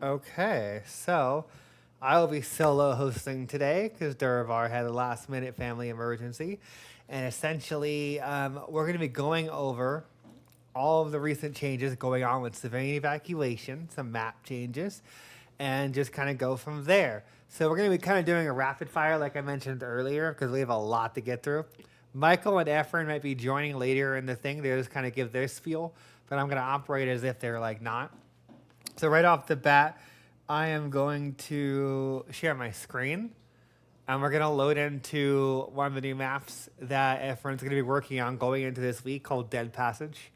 Okay, so I will be solo hosting today because Durvar had a last minute family emergency. And essentially, we're going to be going over all of the recent changes going on with civilian evacuation, some map changes, and just kind of go from there. So we're going to be kind of doing a rapid fire, like I mentioned earlier, because we have a lot to get through. Michael and Efren might be joining later in the thing. They just kind of give their spiel, but I'm going to operate as if they're like not. So right off the bat, I am going to share my screen. And we're going to load into one of the new maps that Efren's going to be working on going into this week called Dead Passage.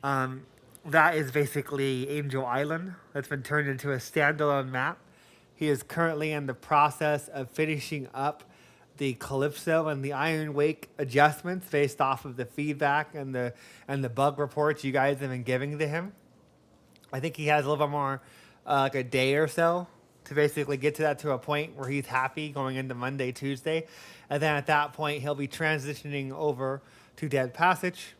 That is basically Angel Island that's been turned into a standalone map. He is currently in the process of finishing up the Calypso and the Iron Wake adjustments based off of the feedback and the bug reports you guys have been giving to him. I think he has a little bit more, like a day or so to basically get to that to a point where he's happy going into Monday, Tuesday. And then at that point, he'll be transitioning over to Dead Passage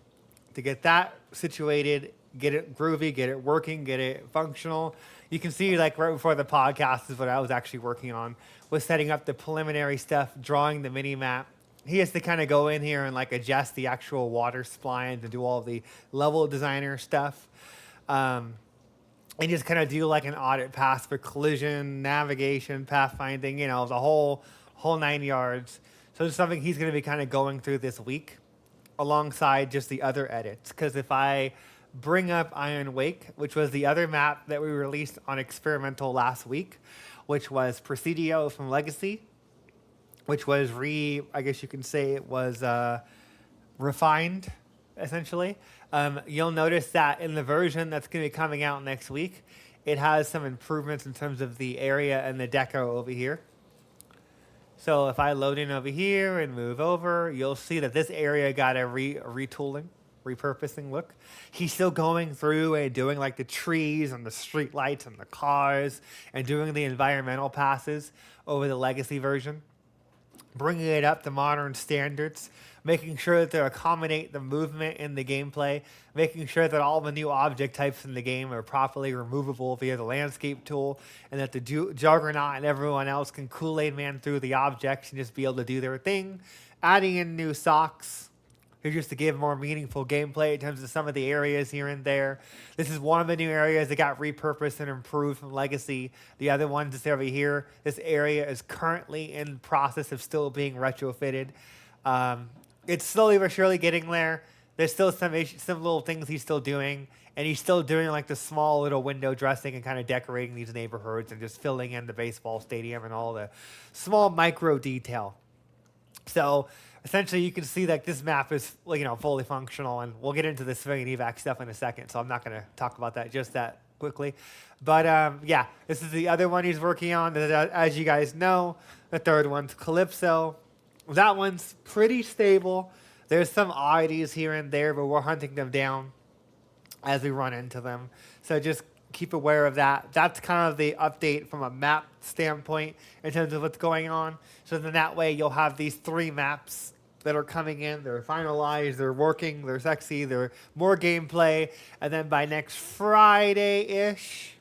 to get that situated, get it groovy, get it working, get it functional. You can see, like, right before the podcast is what I was actually working on, was setting up the preliminary stuff, drawing the mini map. He has to kind of go in here and, like, adjust the actual water splines and do all the level designer stuff. And just kind of do like an audit pass for collision, navigation, pathfinding, the whole 9 yards. So it's something he's going to be kind of going through this week alongside just the other edits. Because if I bring up Iron Wake, which was the other map that we released on experimental last week, which was Presidio from Legacy, which was I guess you can say it was refined, essentially. You'll notice that in the version that's going to be coming out next week, it has some improvements in terms of the area and the deco over here. So if I load in over here and move over, you'll see that this area got a retooling, repurposing look. He's still going through and doing like the trees and the street lights and the cars and doing the environmental passes over the legacy version, bringing it up to modern standards, making sure that they accommodate the movement in the gameplay, making sure that all the new object types in the game are properly removable via the landscape tool, and that the Juggernaut and everyone else can Kool-Aid Man through the objects and just be able to do their thing, adding in new socks, just to give more meaningful gameplay in terms of some of the areas here and there. This is one of the new areas that got repurposed and improved from Legacy. The other ones is over here. This area is currently in the process of still being retrofitted. It's slowly but surely getting there. There's still some little things he's still doing, and he's still doing like the small little window dressing and kind of decorating these neighborhoods and just filling in the baseball stadium and all the small micro detail. So essentially, you can see that this map is, fully functional, and we'll get into the civilian evac stuff in a second, so I'm not going to talk about that just that quickly. But yeah, this is the other one he's working on. As you guys know, the third one's Calypso. That one's pretty stable. There's some oddities here and there, but we're hunting them down as we run into them. So just keep aware of that. That's kind of the update from a map standpoint in terms of what's going on. So then that way you'll have these 3 maps that are coming in. They're finalized, they're working, they're sexy, they're more gameplay. And then by next Friday-ish,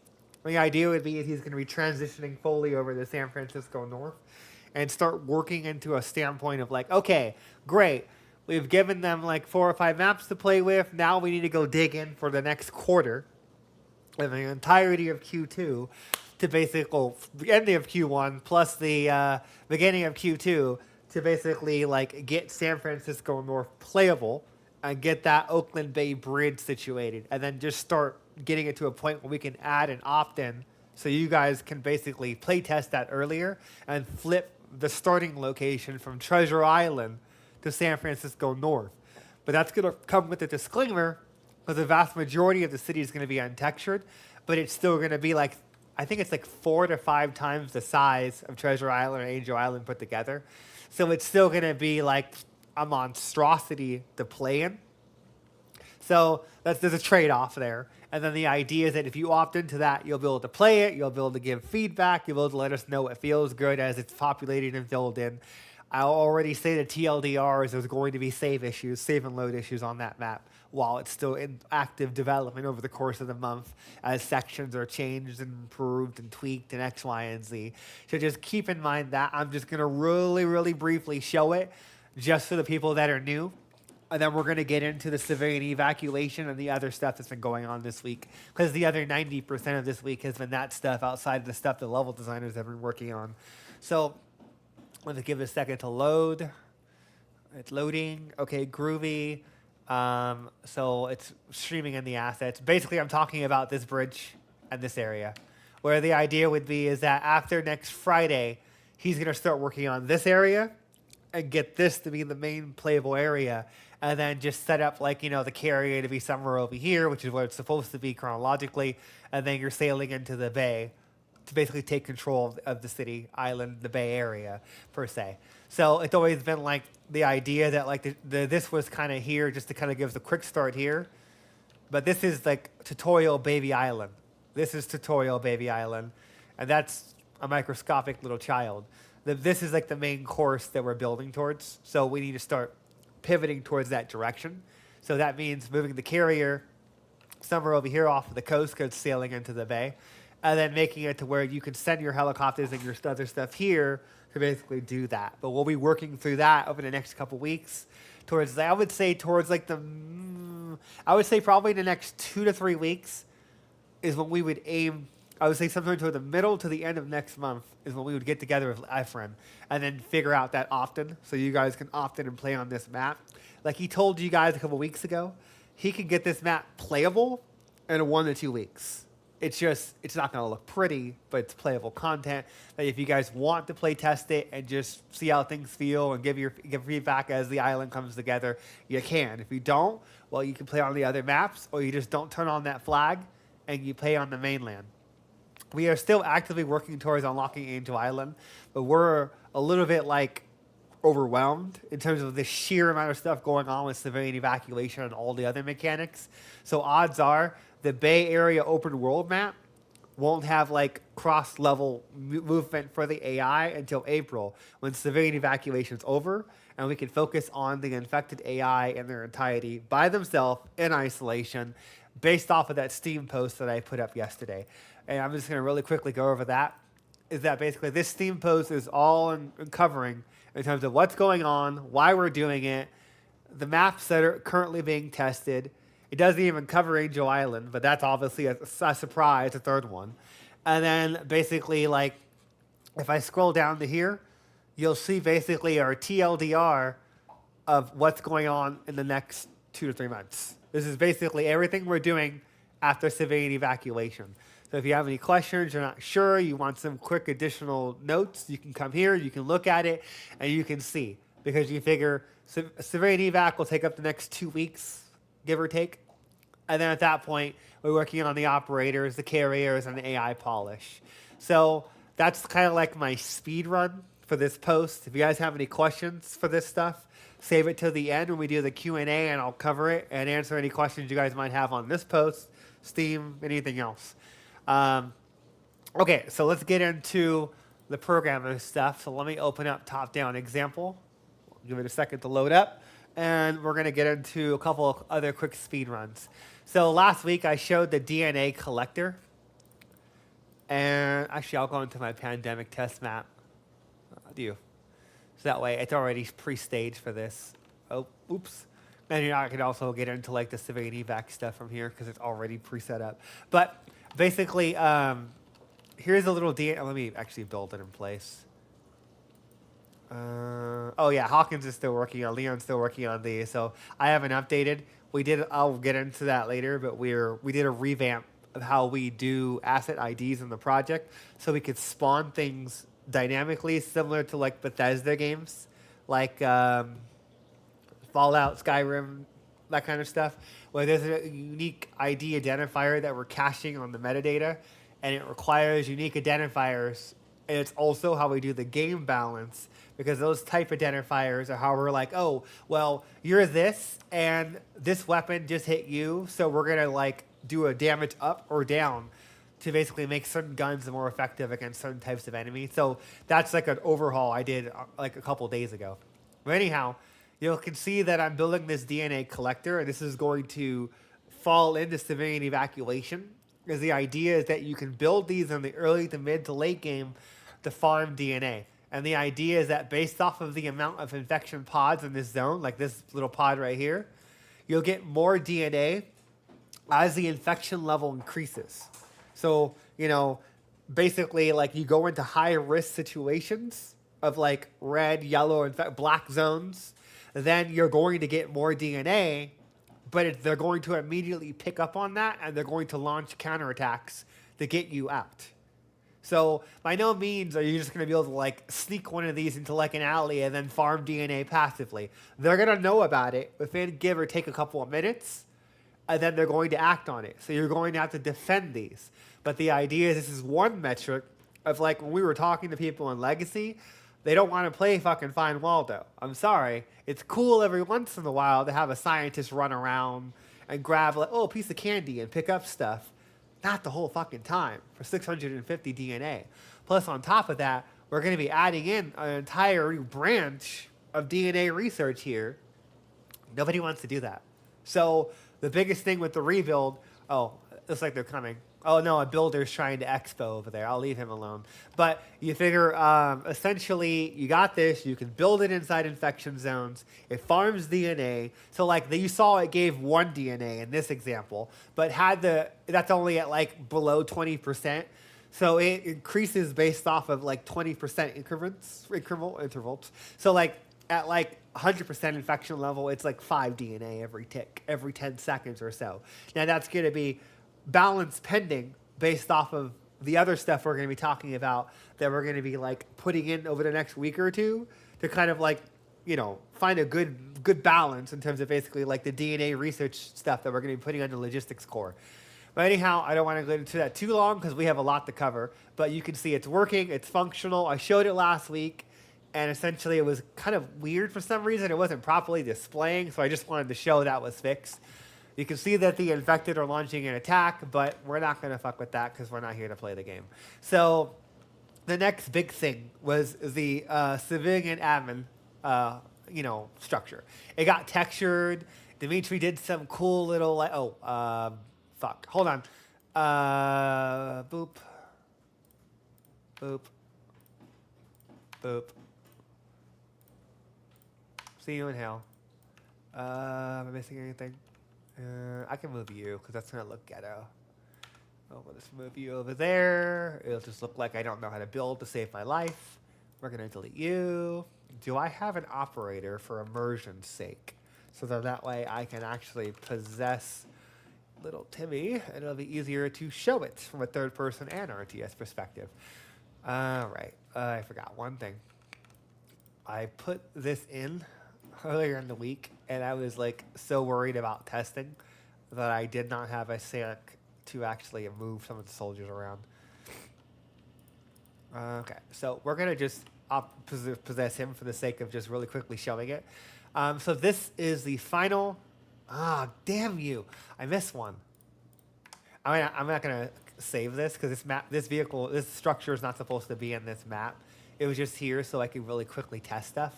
the idea would be he's going to be transitioning fully over to San Francisco North and start working into a standpoint of like, okay, great. We've given them like 4 or 5 maps to play with. Now we need to go dig in for the next quarter and the entirety of Q2 to basically the end of Q1 plus the beginning of Q2 to basically like get San Francisco North playable and get that Oakland Bay Bridge situated, and then just start getting it to a point where we can add an opt-in so you guys can basically play test that earlier and flip the starting location from Treasure Island to San Francisco North. But that's going to come with a disclaimer, because the vast majority of the city is going to be untextured, but it's still going to be like, I think it's like 4 to 5 times the size of Treasure Island and Angel Island put together. So it's still going to be like a monstrosity to play in. So there's a trade-off there. And then the idea is that if you opt into that, you'll be able to play it, you'll be able to give feedback, you'll be able to let us know it feels good as it's populated and filled in. I'll already say the TLDRs, there's going to be save and load issues on that map while it's still in active development over the course of the month as sections are changed and improved and tweaked and X, Y, and Z. So just keep in mind that. I'm just going to really, really briefly show it just for the people that are new. And then we're going to get into the civilian evacuation and the other stuff that's been going on this week. Because the other 90% of this week has been that stuff outside of the stuff the level designers have been working on. So let's give it a second to load. It's loading. Okay, groovy. So it's streaming in the assets. Basically, I'm talking about this bridge and this area. Where the idea would be is that after next Friday, he's going to start working on this area and get this to be the main playable area. And then just set up, like, you know, the carrier to be somewhere over here, which is where it's supposed to be chronologically. And then you're sailing into the bay to basically take control of the city, island, the bay area, per se. So it's always been, like, the idea that, like, this was kind of here just to kind of give us a quick start here. But this is, like, tutorial baby island. This is tutorial baby island. And that's a microscopic little child. This is, like, the main course that we're building towards. So we need to start pivoting towards that direction. So that means moving the carrier somewhere over here off of the coast because it's sailing into the bay, and then making it to where you can send your helicopters and your other stuff here to basically do that. But we'll be working through that over the next couple weeks towards, I would say probably the next 2 to 3 weeks is when we would aim. I would say sometime toward the middle to the end of next month is when we would get together with Ephraim and then figure out that opt-in so you guys can opt in and play on this map. Like he told you guys a couple weeks ago, he can get this map playable in 1 to 2 weeks. It's not going to look pretty, but it's playable content that if you guys want to play test it and just see how things feel and give feedback as the island comes together, you can. If you don't, well, you can play on the other maps, or you just don't turn on that flag and you play on the mainland. We are still actively working towards unlocking Angel Island, but we're a little bit like overwhelmed in terms of the sheer amount of stuff going on with civilian evacuation and all the other mechanics. So odds are the Bay Area open world map won't have like cross-level movement for the AI until April when civilian evacuation is over and we can focus on the infected AI in their entirety by themselves in isolation based off of that Steam post that I put up yesterday. And I'm just going to really quickly go over that, is that basically this Steam post is all covering in terms of what's going on, why we're doing it, the maps that are currently being tested. It doesn't even cover Angel Island, but that's obviously a surprise, a third one. And then basically, like, if I scroll down to here, you'll see basically our TLDR of what's going on in the next 2 to 3 months. This is basically everything we're doing after civilian evacuation. So if you have any questions, you're not sure, you want some quick additional notes, you can come here, you can look at it, and you can see. Because you figure civilian evac will take up the next 2 weeks, give or take. And then at that point, we're working on the operators, the carriers, and the AI polish. So that's kind of like my speed run for this post. If you guys have any questions for this stuff, save it till the end when we do the Q&A, and I'll cover it and answer any questions you guys might have on this post, Steam, anything else. Okay, so let's get into the programming stuff. So let me open up top-down example. Give it a second to load up. And we're going to get into a couple of other quick speed runs. So last week I showed the DNA collector. And actually I'll go into my pandemic test map. So that way it's already pre-staged for this. Oh, oops. And I could also get into like the civilian evac stuff from here because it's already pre-set up. But basically, here's a little DNA. Let me actually build it in place. Oh yeah, Hawkins is still working on. Leon's still working on these, so I haven't updated. I'll get into that later, but we did a revamp of how we do asset IDs in the project, so we could spawn things dynamically, similar to like Bethesda games, like Fallout, Skyrim, that kind of stuff, where there's a unique ID identifier that we're caching on the metadata, and it requires unique identifiers. And it's also how we do the game balance, because those type identifiers are how we're like, oh, well, you're this, and this weapon just hit you, so we're going to like do a damage up or down to basically make certain guns more effective against certain types of enemies. So that's like an overhaul I did like a couple days ago. But anyhow, you can see that I'm building this DNA collector, and this is going to fall into civilian evacuation. Because the idea is that you can build these in the early to mid to late game to farm DNA. And the idea is that based off of the amount of infection pods in this zone, like this little pod right here, you'll get more DNA as the infection level increases. So, basically, like you go into high risk situations of like red, yellow, and black zones, then you're going to get more DNA, but they're going to immediately pick up on that, and they're going to launch counterattacks to get you out. So by no means are you just going to be able to like sneak one of these into like an alley and then farm DNA passively. They're going to know about it within give or take a couple of minutes, and then they're going to act on it. So you're going to have to defend these. But the idea is this is one metric of like when we were talking to people in Legacy, they don't want to play fucking Find Waldo. I'm sorry. It's cool every once in a while to have a scientist run around and grab like, a piece of candy and pick up stuff. Not the whole fucking time for 650 DNA. Plus, on top of that, we're going to be adding in an entire branch of DNA research here. Nobody wants to do that. So the biggest thing with the rebuild, looks like they're coming. Oh, no, a builder's trying to expo over there. I'll leave him alone. But you figure, essentially, you got this. You can build it inside infection zones. It farms DNA. So, like, you saw it gave 1 DNA in this example, but that's only at, like, below 20%. So it increases based off of, like, 20% intervals. So, like, at, like, 100% infection level, it's, like, 5 DNA every tick, every 10 seconds or so. Now, that's going to be balance pending based off of the other stuff we're going to be talking about that we're going to be like putting in over the next week or two to kind of like, find a good balance in terms of basically like the DNA research stuff that we're going to be putting on the logistics core. But anyhow, I don't want to go into that too long because we have a lot to cover, but you can see it's working, it's functional. I showed it last week, and essentially it was kind of weird for some reason. It wasn't properly displaying, so I just wanted to show that was fixed. You can see that the infected are launching an attack, but we're not going to fuck with that because we're not here to play the game. So the next big thing was the civilian admin, structure. It got textured. Dimitri did some cool little fuck. Hold on. Boop. Boop. Boop. See you in hell. Am I missing anything? I can move you because that's going to look ghetto. We'll just move you over there. It'll just look like I don't know how to build to save my life. We're going to delete you. Do I have an operator for immersion's sake? So that way I can actually possess little Timmy, and it'll be easier to show it from a third person and RTS perspective. All right. I forgot one thing. I put this in earlier in the week, and I was like so worried about testing that I did not have a CERC to actually move some of the soldiers around. Okay, so we're gonna just possess him for the sake of just really quickly showing it. So this is the final. Damn you! I missed one. I'm not gonna save this because this structure is not supposed to be in this map. It was just here so I could really quickly test stuff.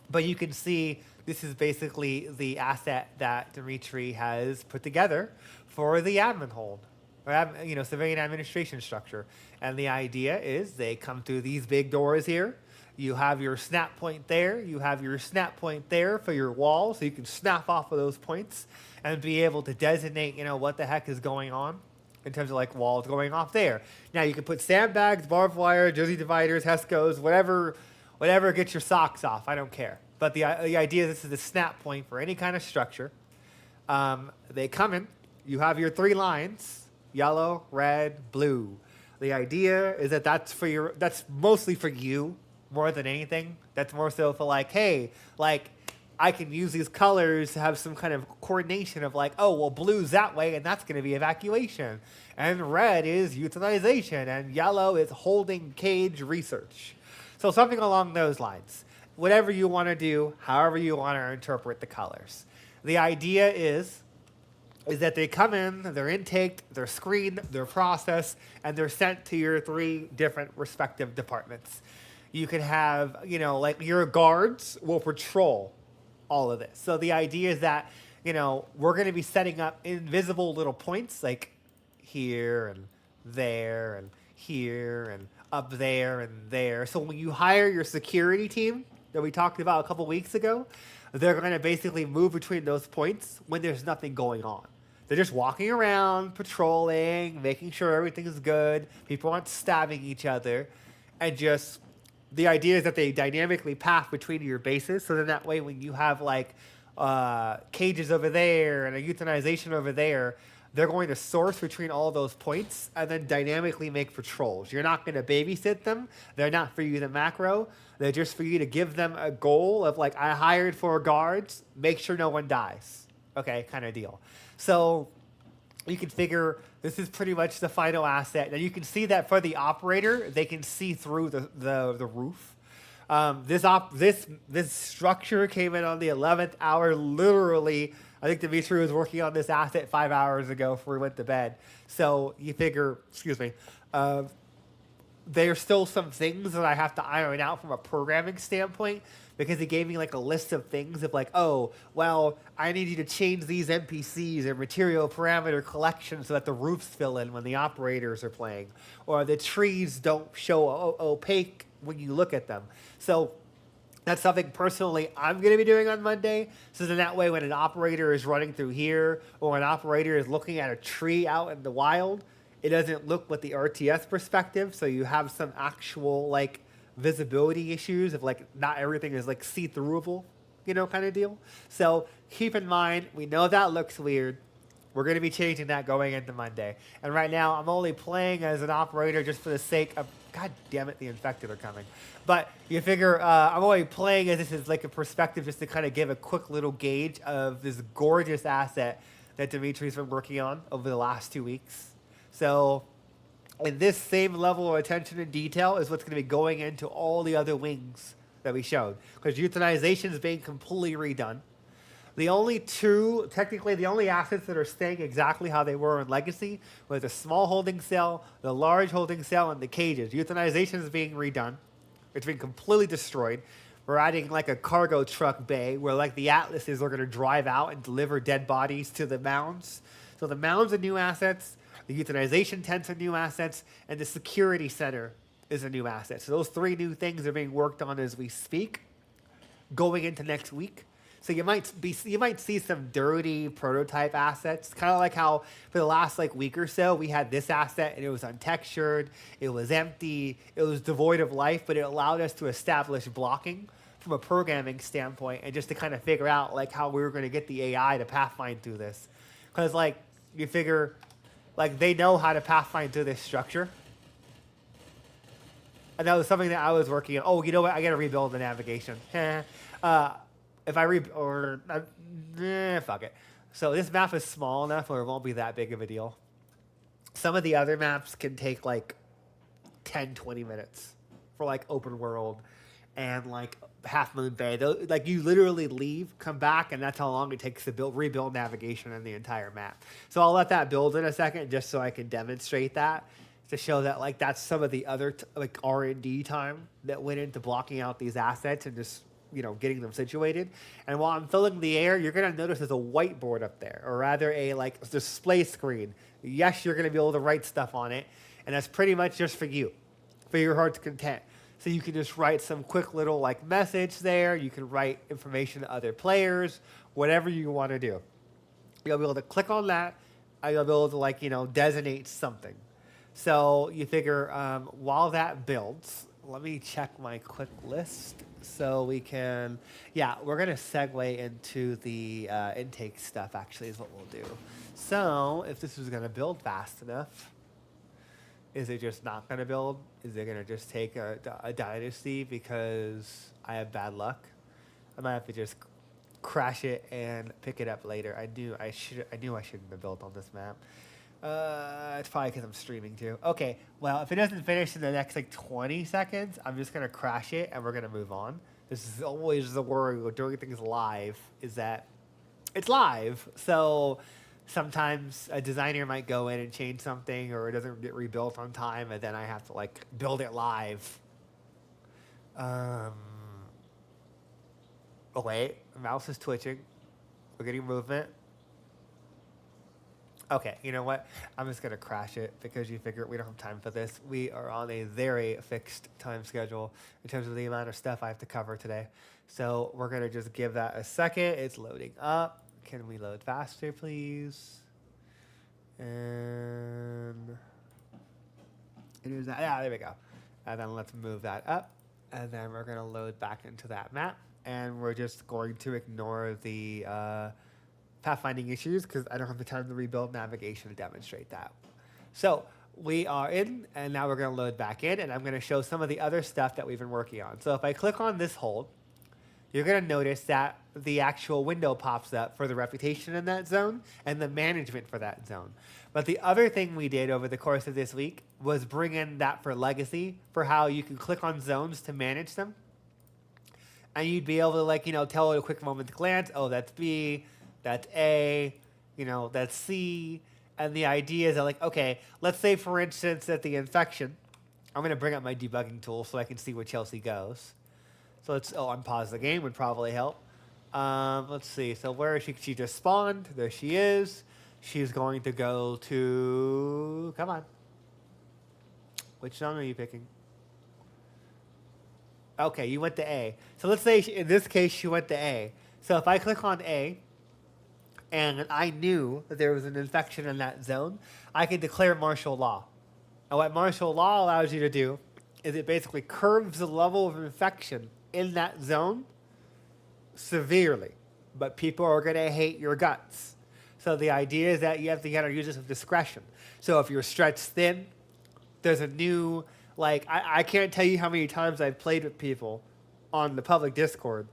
But you can see this is basically the asset that Dimitri has put together for the admin hold, or civilian administration structure. And the idea is they come through these big doors here. You have your snap point there. You have your snap point there for your wall, so you can snap off of those points and be able to designate, what the heck is going on in terms of like walls going off there. Now you can put sandbags, barbed wire, jersey dividers, Hescos, whatever gets your socks off. I don't care. But the idea is this is the snap point for any kind of structure. They come in. You have your 3 lines: yellow, red, blue. The idea is that that's mostly for you more than anything. That's more so for like, hey, like I can use these colors to have some kind of coordination of like, oh, well, blue's that way, and that's going to be evacuation. And red is utilization, and yellow is holding cage research. So something along those lines. Whatever you want to do, however you want to interpret the colors. The idea is is that they come in, they're intaked, they're screened, they're processed, and they're sent to your 3 different respective departments. You can have, like your guards will patrol all of this. So the idea is that, we're going to be setting up invisible little points like here and there and here and up there and there. So when you hire your security team that we talked about a couple weeks ago, they're going to basically move between those points when there's nothing going on. They're just walking around, patrolling, making sure everything is good. People aren't stabbing each other. And just the idea is that they dynamically path between your bases. So then that way when you have like cages over there and a euthanization over there, they're going to source between all those points and then dynamically make patrols. You're not going to babysit them. They're not for you to macro. They're just for you to give them a goal of like, I hired 4 guards, make sure no one dies. Okay, kind of deal. So you can figure this is pretty much the final asset. Now you can see that for the operator, they can see through the roof. This structure came in on the 11th hour, literally. I think Dimitri was working on this asset 5 hours ago before we went to bed. So you figure, there's still some things that I have to iron out from a programming standpoint because he gave me like a list of things of like, oh, well, I need you to change these NPCs or material parameter collections so that the roofs fill in when the operators are playing, or the trees don't show opaque when you look at them. So that's something personally I'm going to be doing on Monday. So then that way when an operator is running through here or an operator is looking at a tree out in the wild, it doesn't look with the RTS perspective. So you have some actual like visibility issues of like not everything is like see-throughable, kind of deal. So keep in mind, we know that looks weird. We're going to be changing that going into Monday. And right now, I'm only playing as an operator just for the sake of, God damn it, the infected are coming. But you figure I'm only playing as this is like a perspective just to kind of give a quick little gauge of this gorgeous asset that Dimitri's been working on over the last 2 weeks. So, and this same level of attention and detail is what's going to be going into all the other wings that we showed. Because euthanization is being completely redone. The only assets that are staying exactly how they were in Legacy were the small holding cell, the large holding cell, and the cages. Euthanization is being redone. It's been completely destroyed. We're adding like a cargo truck bay where like the Atlases are going to drive out and deliver dead bodies to the mounds. So the mounds are new assets, the euthanization tents are new assets, and the security center is a new asset. So those 3 new things are being worked on as we speak, going into next week. So you might see some dirty prototype assets, kind of like how for the last like week or so we had this asset and it was untextured, it was empty, it was devoid of life, but it allowed us to establish blocking from a programming standpoint and just to kind of figure out like how we were going to get the AI to pathfind through this, because like you figure like they know how to pathfind through this structure. And that was something that I was working on. Oh, you know what? I got to rebuild the navigation. If I fuck it. So this map is small enough where it won't be that big of a deal. Some of the other maps can take like 10, 20 minutes for like open world and like Half Moon Bay. Like you literally leave, come back, and that's how long it takes to rebuild navigation in the entire map. So I'll let that build in a second just so I can demonstrate that to show that like that's some of the other like R&D time that went into blocking out these assets and just getting them situated. And while I'm filling the air, you're going to notice there's a whiteboard up there, or rather a like display screen. Yes, you're going to be able to write stuff on it, and that's pretty much just for you, for your heart's content. So you can just write some quick little like message there. You can write information to other players, whatever you want to do. You'll be able to click on that, and you'll be able to like designate something. So you figure while that builds, let me check my quick list so we can, we're going to segue into the intake stuff actually is what we'll do. So if this is going to build fast enough, is it just not going to build? Is it going to just take a dynasty because I have bad luck? I might have to just crash it and pick it up later. I knew I shouldn't have built on this map. It's probably because I'm streaming too. Okay, well, if it doesn't finish in the next like 20 seconds, I'm just going to crash it and we're going to move on. This is always the worry with doing things live, is that it's live. So sometimes a designer might go in and change something, or it doesn't get rebuilt on time, and then I have to like build it live. Oh wait, mouse is twitching. We're getting movement. Okay, you know what? I'm just gonna crash it because you figure we don't have time for this. We are on a very fixed time schedule in terms of the amount of stuff I have to cover today. So we're gonna just give that a second. It's loading up. Can we load faster, please? And it is that. Yeah, there we go. And then let's move that up. And then we're gonna load back into that map. And we're just going to ignore the pathfinding issues because I don't have the time to rebuild navigation to demonstrate that. So we are in, and now we're going to load back in, and I'm going to show some of the other stuff that we've been working on. So if I click on this hold, you're going to notice that the actual window pops up for the reputation in that zone and the management for that zone. But the other thing we did over the course of this week was bring in that for legacy, for how you can click on zones to manage them. And you'd be able to, like, you know, tell it a quick moment glance, oh, that's B, that's A, you know, that's C. And the idea is that, like, okay, let's say, for instance, that the infection, I'm going to bring up my debugging tool so I can see where Chelsea goes. So let's, unpause the game would probably help. Let's see. So where is she? She just spawned. There she is. She's going to go to, come on. Which zone are you picking? Okay, you went to A. So let's say, in this case, she went to A. So if I click on A, and I knew that there was an infection in that zone, I can declare martial law. And what martial law allows you to do is it basically curbs the level of infection in that zone severely. But people are going to hate your guts. So the idea is that you have to kind of use this with discretion. So if you're stretched thin, there's a new, like, I can't tell you how many times I've played with people on the public Discord.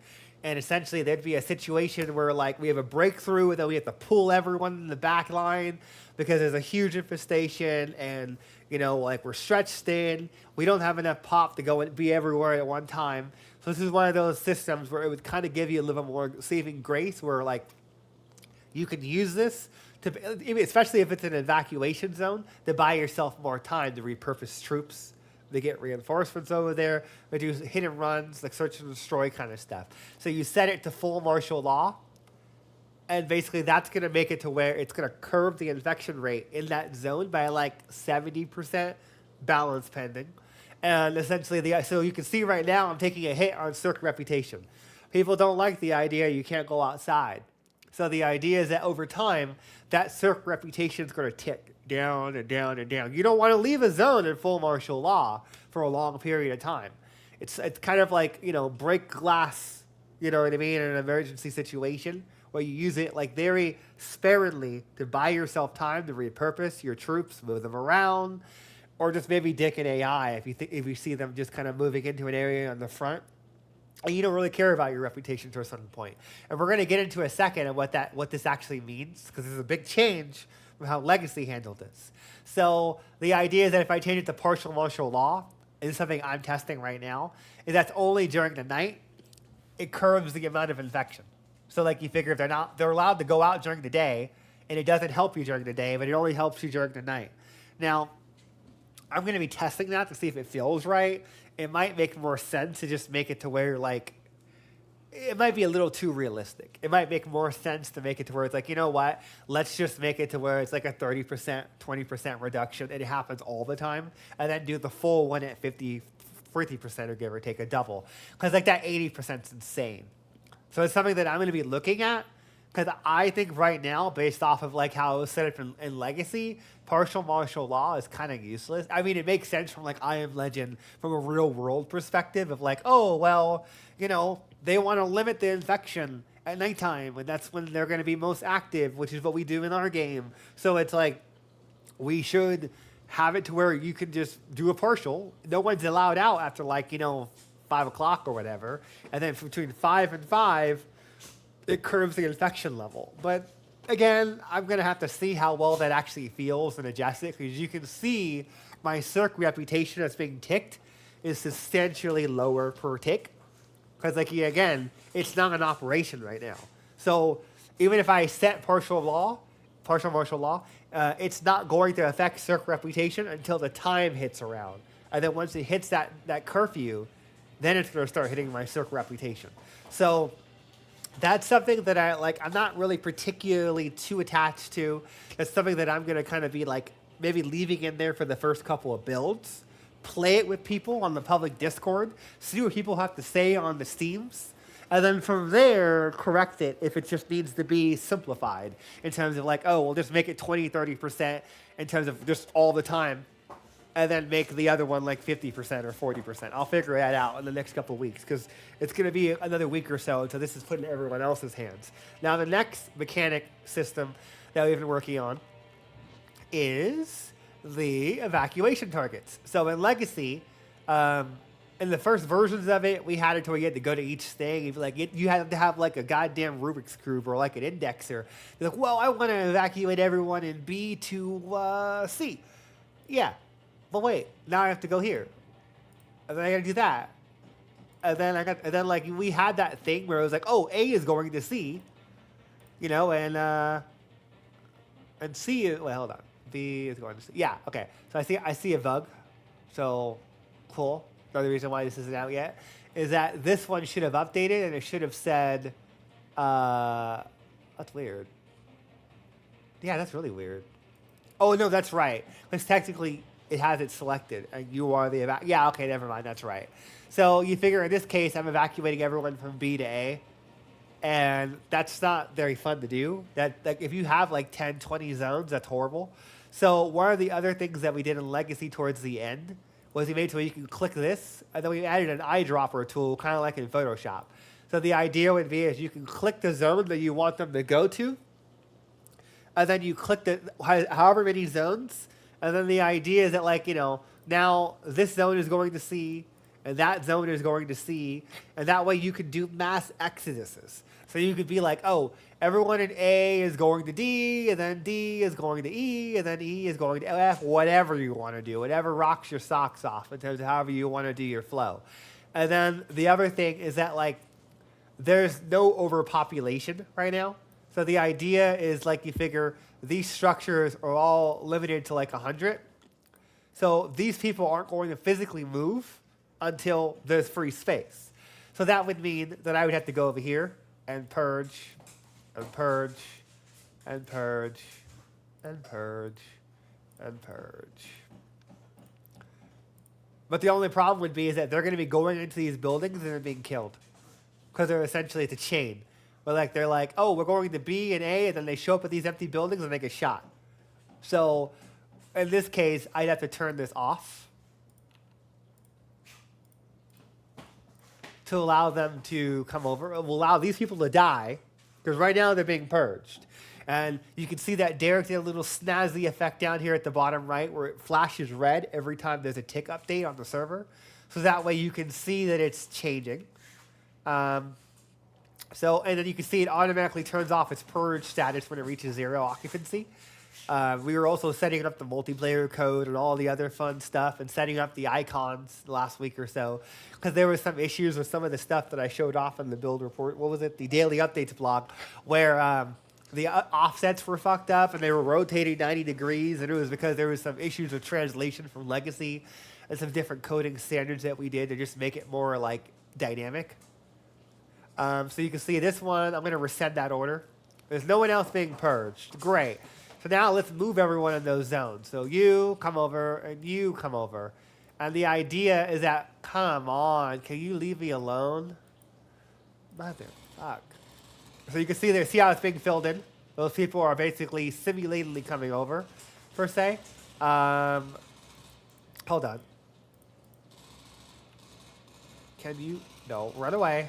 And essentially, there'd be a situation where, like, we have a breakthrough, and then we have to pull everyone in the back line because there's a huge infestation, and, you know, like, we're stretched thin. We don't have enough pop to go and be everywhere at one time. So this is one of those systems where it would kind of give you a little more saving grace, where, like, you can use this to, especially if it's an evacuation zone, to buy yourself more time to repurpose troops. They get reinforcements over there. They do hit and runs, like search and destroy kind of stuff. So you set it to full martial law, and basically that's going to make it to where it's going to curb the infection rate in that zone by like 70% balance pending. And essentially, so you can see right now I'm taking a hit on CERC reputation. People don't like the idea you can't go outside. So the idea is that over time, that CERC reputation is going to tick down and down and down. You don't want to leave a zone in full martial law for a long period of time. It's kind of like, you know, break glass, you know what I mean, in an emergency situation where you use it like very sparingly to buy yourself time to repurpose your troops, move them around, or just maybe dick an AI if you see them just kind of moving into an area on the front. And you don't really care about your reputation to a certain point. And we're going to get into a second of what this actually means, because there's a big change from how Legacy handled this. So the idea is that if I change it to partial martial law, and something I'm testing right now, is that's only during the night. It curbs the amount of infection. So like you figure if they're allowed to go out during the day, and it doesn't help you during the day, but it only helps you during the night. Now, I'm going to be testing that to see if it feels right. It might make more sense to just make it to where, like, it might be a little too realistic. It might make more sense to make it to where it's like, you know what? Let's just make it to where it's like a 30%, 20% reduction, and it happens all the time, and then do the full one at 50%, or give or take a double. Because, like, that 80% is insane. So it's something that I'm going to be looking at, because I think right now, based off of, like, how it was set up in Legacy, partial martial law is kind of useless. I mean, it makes sense from, like, I Am Legend from a real-world perspective of, like, oh, well, you know, they want to limit the infection at nighttime, and that's when they're going to be most active, which is what we do in our game. So it's like, we should have it to where you can just do a partial. No one's allowed out after, like, you know, 5 o'clock or whatever. And then between 5 and 5, it curbs the infection level. But again, I'm going to have to see how well that actually feels and adjust it, because you can see my CERC reputation as being ticked is substantially lower per tick. Because, like, again, it's not an operation right now. So even if I set partial partial martial law, it's not going to affect CERC reputation until the time hits around. And then once it hits that curfew, then it's going to start hitting my CERC reputation. So that's something that I'm not really particularly too attached to. That's something that I'm going to kind of be like maybe leaving in there for the first couple of builds. Play it with people on the public Discord. See what people have to say on the Steams. And then from there, correct it if it just needs to be simplified in terms of like, oh, we'll just make it 20, 30% in terms of just all the time. And then make the other one like 50% or 40%. I'll figure that out in the next couple of weeks because it's going to be another week or so until this is put in everyone else's hands. Now, the next mechanic system that we've been working on is the evacuation targets. So in Legacy, in the first versions of it, we had it to where you had to go to each thing. You had to have like a goddamn Rubik's Cube or like an indexer. You're like, well, I want to evacuate everyone in B to C. Yeah. But wait, now I have to go here, and then I gotta do that, and then like we had that thing where it was like, oh, A is going to C, you know, and C is hold on, B is going to C. Yeah, okay. So I see a bug, so cool. Another reason why this isn't out yet is that this one should have updated and it should have said, that's weird. Yeah, that's really weird. Oh no, that's right. Because technically it has it selected, and you are the yeah, okay, never mind, that's right. So you figure in this case, I'm evacuating everyone from B to A, and that's not very fun to do. That if you have like 10, 20 zones, that's horrible. So one of the other things that we did in Legacy towards the end was we made so you can click this, and then we added an eyedropper tool, kind of like in Photoshop. So the idea would be is you can click the zone that you want them to go to, and then you click however many zones. And then the idea is that, like, you know, now this zone is going to C, and that zone is going to C, and that way you could do mass exoduses. So you could be like, oh, everyone in A is going to D, and then D is going to E, and then E is going to F, whatever you want to do, whatever rocks your socks off in terms of however you want to do your flow. And then the other thing is that, like, there's no overpopulation right now. So the idea is, like, you figure these structures are all limited to like 100. So these people aren't going to physically move until there's free space. So that would mean that I would have to go over here and purge, and purge, and purge, and purge, and purge. But the only problem would be is that they're going to be going into these buildings and they're being killed. Because they're essentially, it's a chain. But like they're like, oh, we're going to B and A, and then they show up at these empty buildings and they get shot. So in this case, I'd have to turn this off to allow them to come over. It will allow these people to die, because right now they're being purged. And you can see that Derek did a little snazzy effect down here at the bottom right where it flashes red every time there's a tick update on the server. So that way you can see that it's changing. And then you can see it automatically turns off its purge status when it reaches 0 occupancy. We were also setting up the multiplayer code and all the other fun stuff and setting up the icons last week or so because there were some issues with some of the stuff that I showed off in the build report. What was it? The daily updates blog where the offsets were fucked up and they were rotating 90 degrees, and it was because there was some issues with translation from Legacy and some different coding standards that we did to just make it more like dynamic. So you can see this one, I'm going to resend that order. There's no one else being purged. Great. So now let's move everyone in those zones. So you come over and you come over. And the idea is that, come on, can you leave me alone? Mother fuck. So you can see there, see how it's being filled in? Those people are basically simulatedly coming over, per se. Hold on. Can you? No, run away.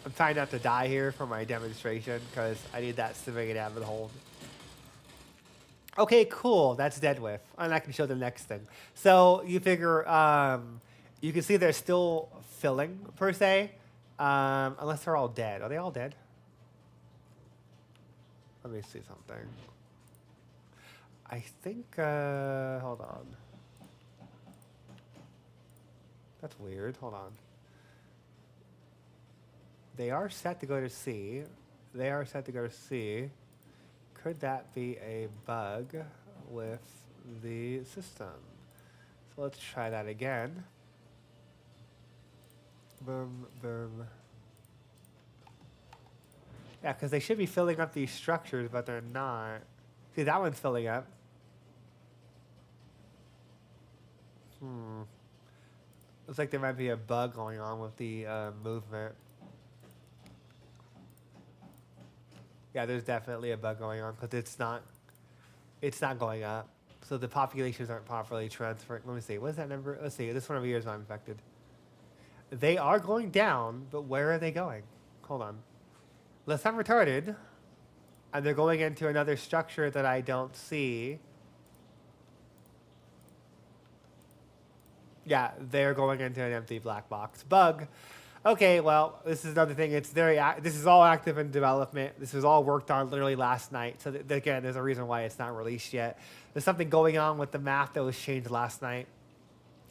I'm trying not to die here for my demonstration because I need that civilian ammo hold. Okay, cool. That's dead with. And I can show the next thing. So you figure you can see they're still filling, per se, unless they're all dead. Are they all dead? Let me see something. I think, hold on. That's weird. Hold on. They are set to go to C. They are set to go to C. Could that be a bug with the system? So let's try that again. Boom, boom. Yeah, because they should be filling up these structures, but they're not. See, that one's filling up. Looks like there might be a bug going on with the movement. Yeah, there's definitely a bug going on because it's not going up. So the populations aren't properly transferring. Let me see. What is that number? Let's see. This one over here is not infected. They are going down, but where are they going? Hold on. Unless I'm retarded, and they're going into another structure that I don't see. Yeah, they're going into an empty black box. Bug. Okay, well, this is another thing. It's this is all active in development. This was all worked on literally last night. So again, there's a reason why it's not released yet. There's something going on with the map that was changed last night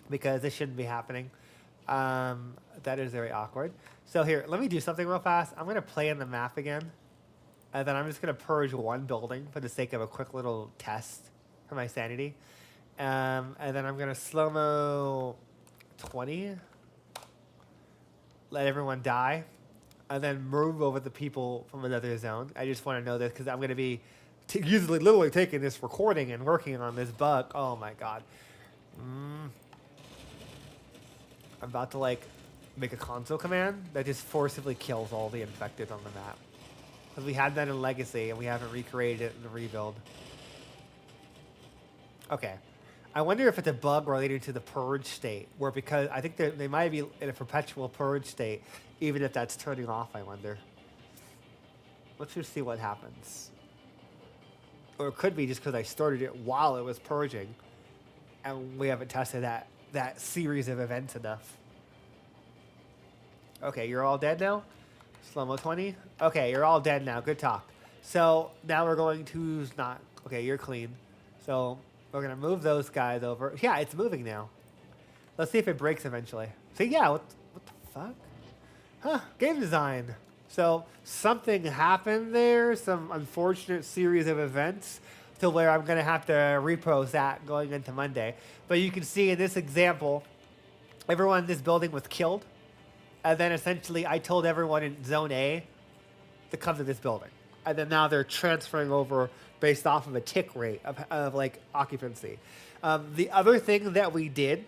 because this shouldn't be happening. That is very awkward. So here, let me do something real fast. I'm going to play in the map again. And then I'm just going to purge one building for the sake of a quick little test for my sanity. And then I'm going to slow-mo 20. Let everyone die. And then move over the people from another zone. I just want to know this because I'm going to be literally taking this recording and working on this bug. Oh, my God. I'm about to, like, make a console command that just forcibly kills all the infected on the map. Because we had that in Legacy, and we haven't recreated it in the rebuild. Okay. I wonder if it's a bug related to the purge state, where because I think they might be in a perpetual purge state, even if that's turning off, I wonder. Let's just see what happens. Or it could be just because I started it while it was purging, and we haven't tested that series of events enough. Okay, you're all dead now? Slow-mo 20? Okay, you're all dead now. Good talk. So now we're going to not... Okay, you're clean. So we're going to move those guys over. Yeah, it's moving now. Let's see if it breaks eventually. See, yeah, what the fuck? Huh, game design. So something happened there, some unfortunate series of events to where I'm going to have to repose that going into Monday. But you can see in this example, everyone in this building was killed. And then essentially I told everyone in Zone A to come to this building. And then now they're transferring over based off of a tick rate of like occupancy. The other thing that we did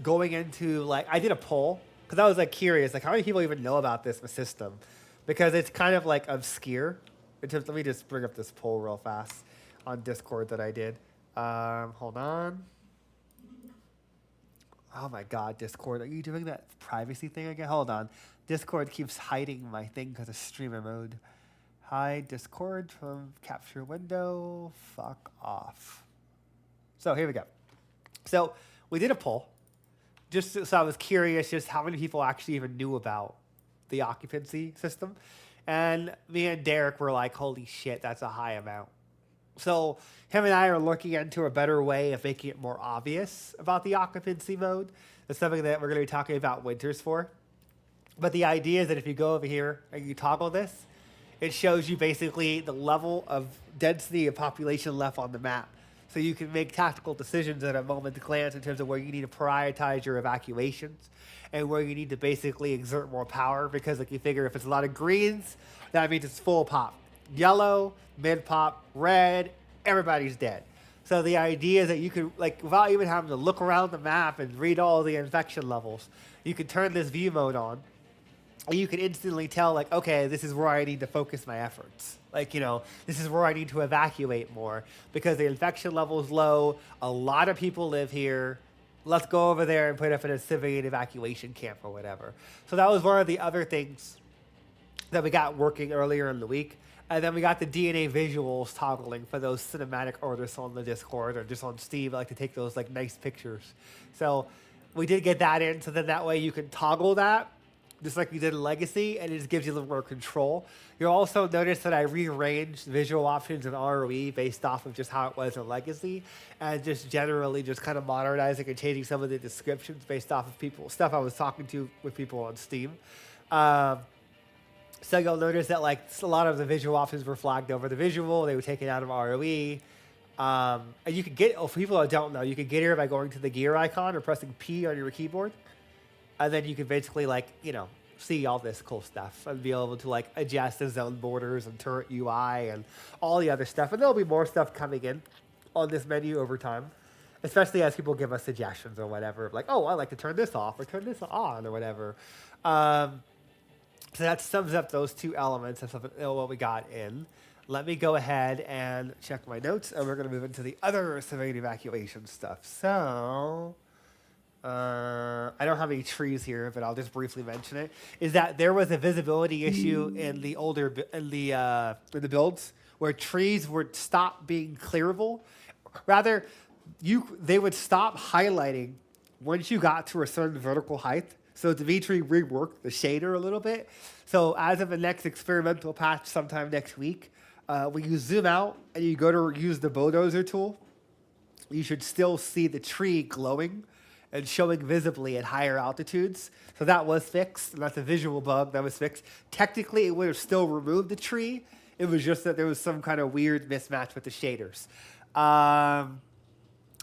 going into like, I did a poll because I was like curious, like how many people even know about this system? Because it's kind of like obscure. Let me just bring up this poll real fast on Discord that I did. Hold on. Oh my God, Discord, are you doing that privacy thing again? Hold on. Discord keeps hiding my thing because of streamer mode. Hide Discord from capture window. Fuck off. So here we go. So we did a poll. Just so I was curious just how many people actually even knew about the occupancy system. And me and Derek were like, holy shit, that's a high amount. So him and I are looking into a better way of making it more obvious about the occupancy mode. That's something that we're going to be talking about winters for. But the idea is that if you go over here and you toggle this, it shows you basically the level of density of population left on the map. So you can make tactical decisions at a moment glance in terms of where you need to prioritize your evacuations and where you need to basically exert more power. Because like you figure if it's a lot of greens, that means it's full pop. Yellow, mid pop, red, everybody's dead. So the idea is that you could, like, without even having to look around the map and read all the infection levels, you could turn this view mode on, and you can instantly tell, like, okay, this is where I need to focus my efforts. Like, you know, this is where I need to evacuate more because the infection level is low. A lot of people live here. Let's go over there and put up in a civilian evacuation camp or whatever. So that was one of the other things that we got working earlier in the week. And then we got the DNA visuals toggling for those cinematic artists on the Discord or just on Steam. I like to take those like nice pictures. So we did get that in. So then that way you can toggle that just like you did in Legacy, and it just gives you a little more control. You'll also notice that I rearranged visual options in ROE based off of just how it was in Legacy, and just generally just kind of modernizing and changing some of the descriptions based off of stuff I was talking to with people on Steam. So you'll notice that like a lot of the visual options were flagged over the visual. They were taken out of ROE. And you can get, for people that don't know, you can get here by going to the gear icon or pressing P on your keyboard. And then you can basically like, see all this cool stuff and be able to like adjust the zone borders and turret UI and all the other stuff. And there'll be more stuff coming in on this menu over time, especially as people give us suggestions or whatever. Like, oh, I like to turn this off or turn this on or whatever. So that sums up those two elements of what we got in. Let me go ahead and check my notes, and we're going to move into the other civilian evacuation stuff. So, I don't have any trees here, but I'll just briefly mention it. Is that there was a visibility issue in the in the builds where trees would stop being clearable. Rather, they would stop highlighting once you got to a certain vertical height. So Dimitri reworked the shader a little bit. So as of the next experimental patch sometime next week, when you zoom out and you go to use the bulldozer tool, you should still see the tree glowing and showing visibly at higher altitudes. So that was fixed, and that's a visual bug that was fixed. Technically, it would have still removed the tree. It was just that there was some kind of weird mismatch with the shaders.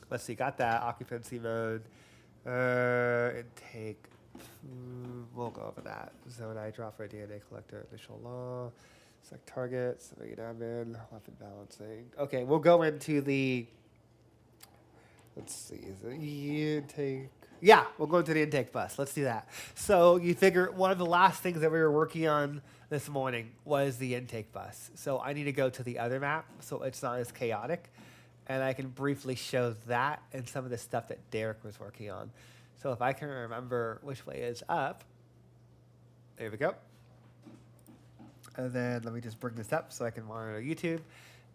Let's see, got that. Occupancy mode. Intake. We'll go over that. Zone I drop for a DNA collector, initial law. Select target, civilian admin, weapon balancing. Okay, we'll go into the, let's see, is it intake? Yeah, we'll go into the intake bus. Let's do that. So you figure one of the last things that we were working on this morning was the intake bus. So I need to go to the other map so it's not as chaotic. And I can briefly show that and some of the stuff that Derek was working on. So if I can remember which way is up, there we go. And then let me just bring this up so I can monitor YouTube.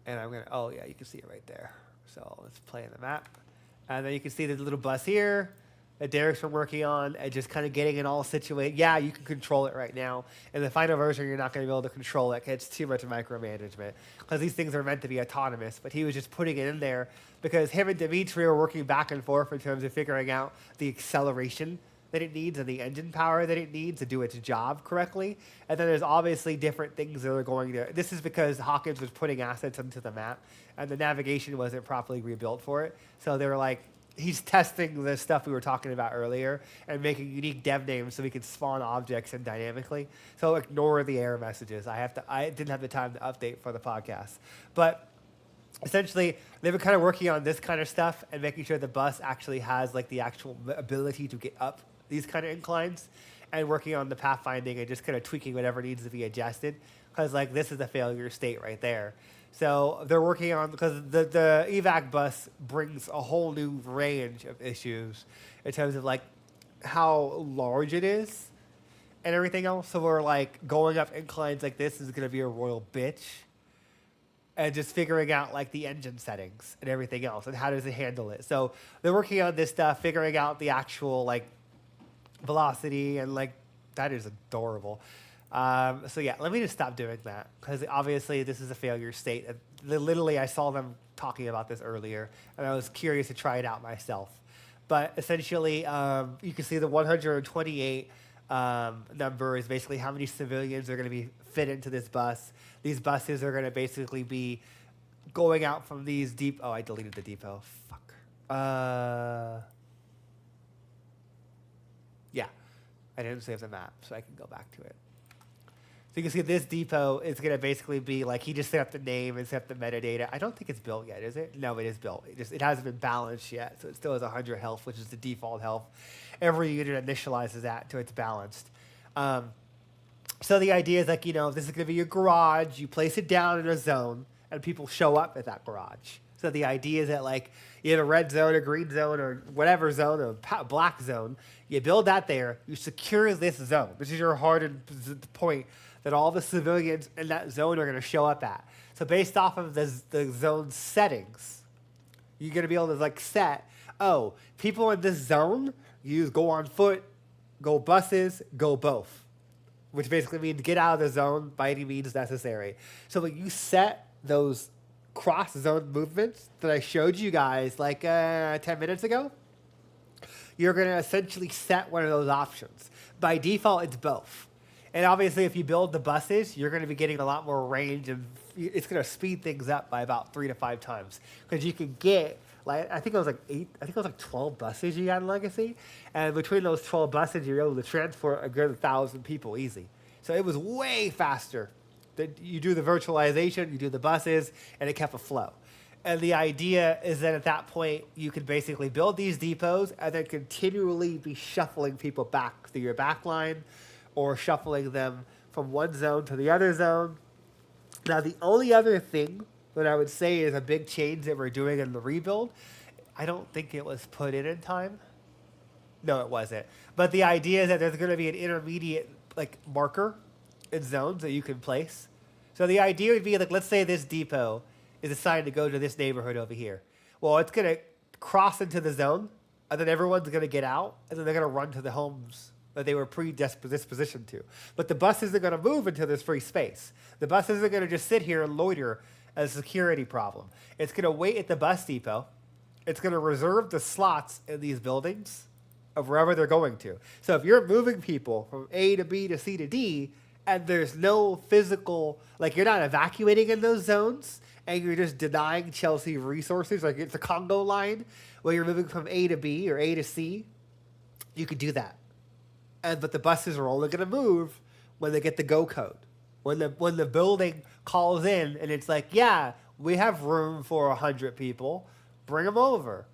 And I'm gonna, oh yeah, you can see it right there. So let's play in the map. And then you can see the little bus here that Derek's been working on and just kind of getting it all situated. Yeah, you can control it right now. In the final version, you're not gonna be able to control it. It's too much micromanagement because these things are meant to be autonomous, but he was just putting it in there because him and Dimitri are working back and forth in terms of figuring out the acceleration that it needs and the engine power that it needs to do its job correctly. And then there's obviously different things that are going to, this is because Hawkins was putting assets into the map and the navigation wasn't properly rebuilt for it. So they were like, he's testing the stuff we were talking about earlier and making unique dev names so we can spawn objects in dynamically. So ignore the error messages. I didn't have the time to update for the podcast. But essentially, they've been kind of working on this kind of stuff and making sure the bus actually has like the actual ability to get up these kind of inclines and working on the pathfinding and just kind of tweaking whatever needs to be adjusted because like this is a failure state right there. So they're working on, because the evac bus brings a whole new range of issues in terms of like how large it is and everything else. So we're like going up inclines like this is going to be a royal bitch. And just figuring out like the engine settings and everything else and how does it handle it. So they're working on this stuff, figuring out the actual like velocity and like that is adorable. So yeah, let me just stop doing that because obviously this is a failure state. Literally, I saw them talking about this earlier and I was curious to try it out myself. But essentially, you can see the 128 number is basically how many civilians are going to be fit into this bus. These buses are going to basically be going out from these deep. Oh, I deleted the depot. Fuck. Yeah, I didn't save the map, so I can go back to it. So you can see this depot is going to basically be like he just set up the name and set up the metadata. I don't think it's built yet, is it? No, it is built. It hasn't been balanced yet, so it still has 100 health, which is the default health. Every unit initializes that to it's balanced. So the idea is like, this is going to be your garage. You place it down in a zone, and people show up at that garage. So the idea is that like you have a red zone, a green zone, or whatever zone, a black zone. You build that there. You secure this zone. This is your hardened point that all the civilians in that zone are going to show up at. So based off of the zone settings, you're going to be able to like set, people in this zone, go on foot, go buses, go both. which basically means get out of the zone by any means necessary. So when you set those cross-zone movements that I showed you guys like 10 minutes ago, you're going to essentially set one of those options. By default, it's both. And obviously, if you build the buses, you're going to be getting a lot more range, and it's going to speed things up by about 3 to 5 times. Because you can get, like, I think it was like 12 buses you got in Legacy. And between those 12 buses, you're able to transport a good 1,000 people easy. So it was way faster. You do the virtualization, you do the buses, and it kept a flow. And the idea is that at that point, you can basically build these depots and then continually be shuffling people back through your back line or shuffling them from one zone to the other zone. Now, the only other thing that I would say is a big change that we're doing in the rebuild, I don't think it was put in time. No, it wasn't. But the idea is that there's going to be an intermediate like marker in zones that you can place. So the idea would be like, let's say this depot is assigned to go to this neighborhood over here. Well, it's going to cross into the zone, and then everyone's going to get out, and then they're going to run to the homes that they were predispositioned to. But the buses are going to move into this free space. The buses are going to just sit here and loiter as a security problem. It's going to wait at the bus depot. It's going to reserve the slots in these buildings of wherever they're going to. So if you're moving people from A to B to C to D, and there's no physical, like you're not evacuating in those zones, and you're just denying Chelsea resources, like it's a Congo line where you're moving from A to B or A to C, you could do that. But the buses are only going to move when they get the go code. When the building calls in and it's like, yeah, we have room for 100 people, bring them over.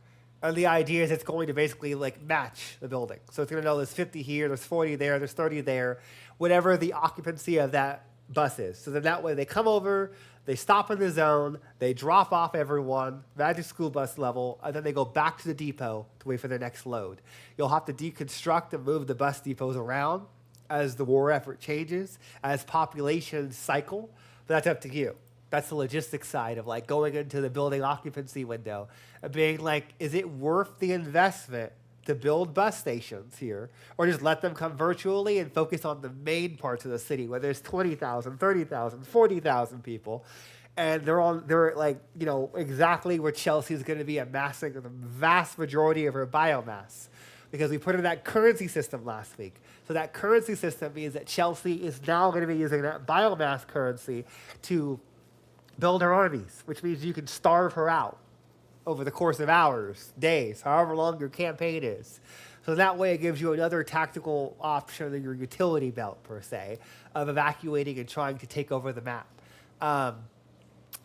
And the idea is it's going to basically like match the building. So it's going to know there's 50 here, there's 40 there, there's 30 there, whatever the occupancy of that bus is. So then that way they come over, they stop in the zone, they drop off everyone, magic school bus level, and then they go back to the depot to wait for their next load. You'll have to deconstruct and move the bus depots around as the war effort changes, as populations cycle, but that's up to you. That's the logistics side of like going into the building occupancy window and being like, is it worth the investment to build bus stations here, or just let them come virtually and focus on the main parts of the city where there's 20,000, 30,000, 40,000 people, and they're like, you know, exactly where Chelsea is going to be amassing the vast majority of her biomass, because we put in that currency system last week. So that currency system means that Chelsea is now going to be using that biomass currency to build her armies, which means you can starve her out over the course of hours, days, however long your campaign is. So that way it gives you another tactical option in your utility belt, per se, of evacuating and trying to take over the map.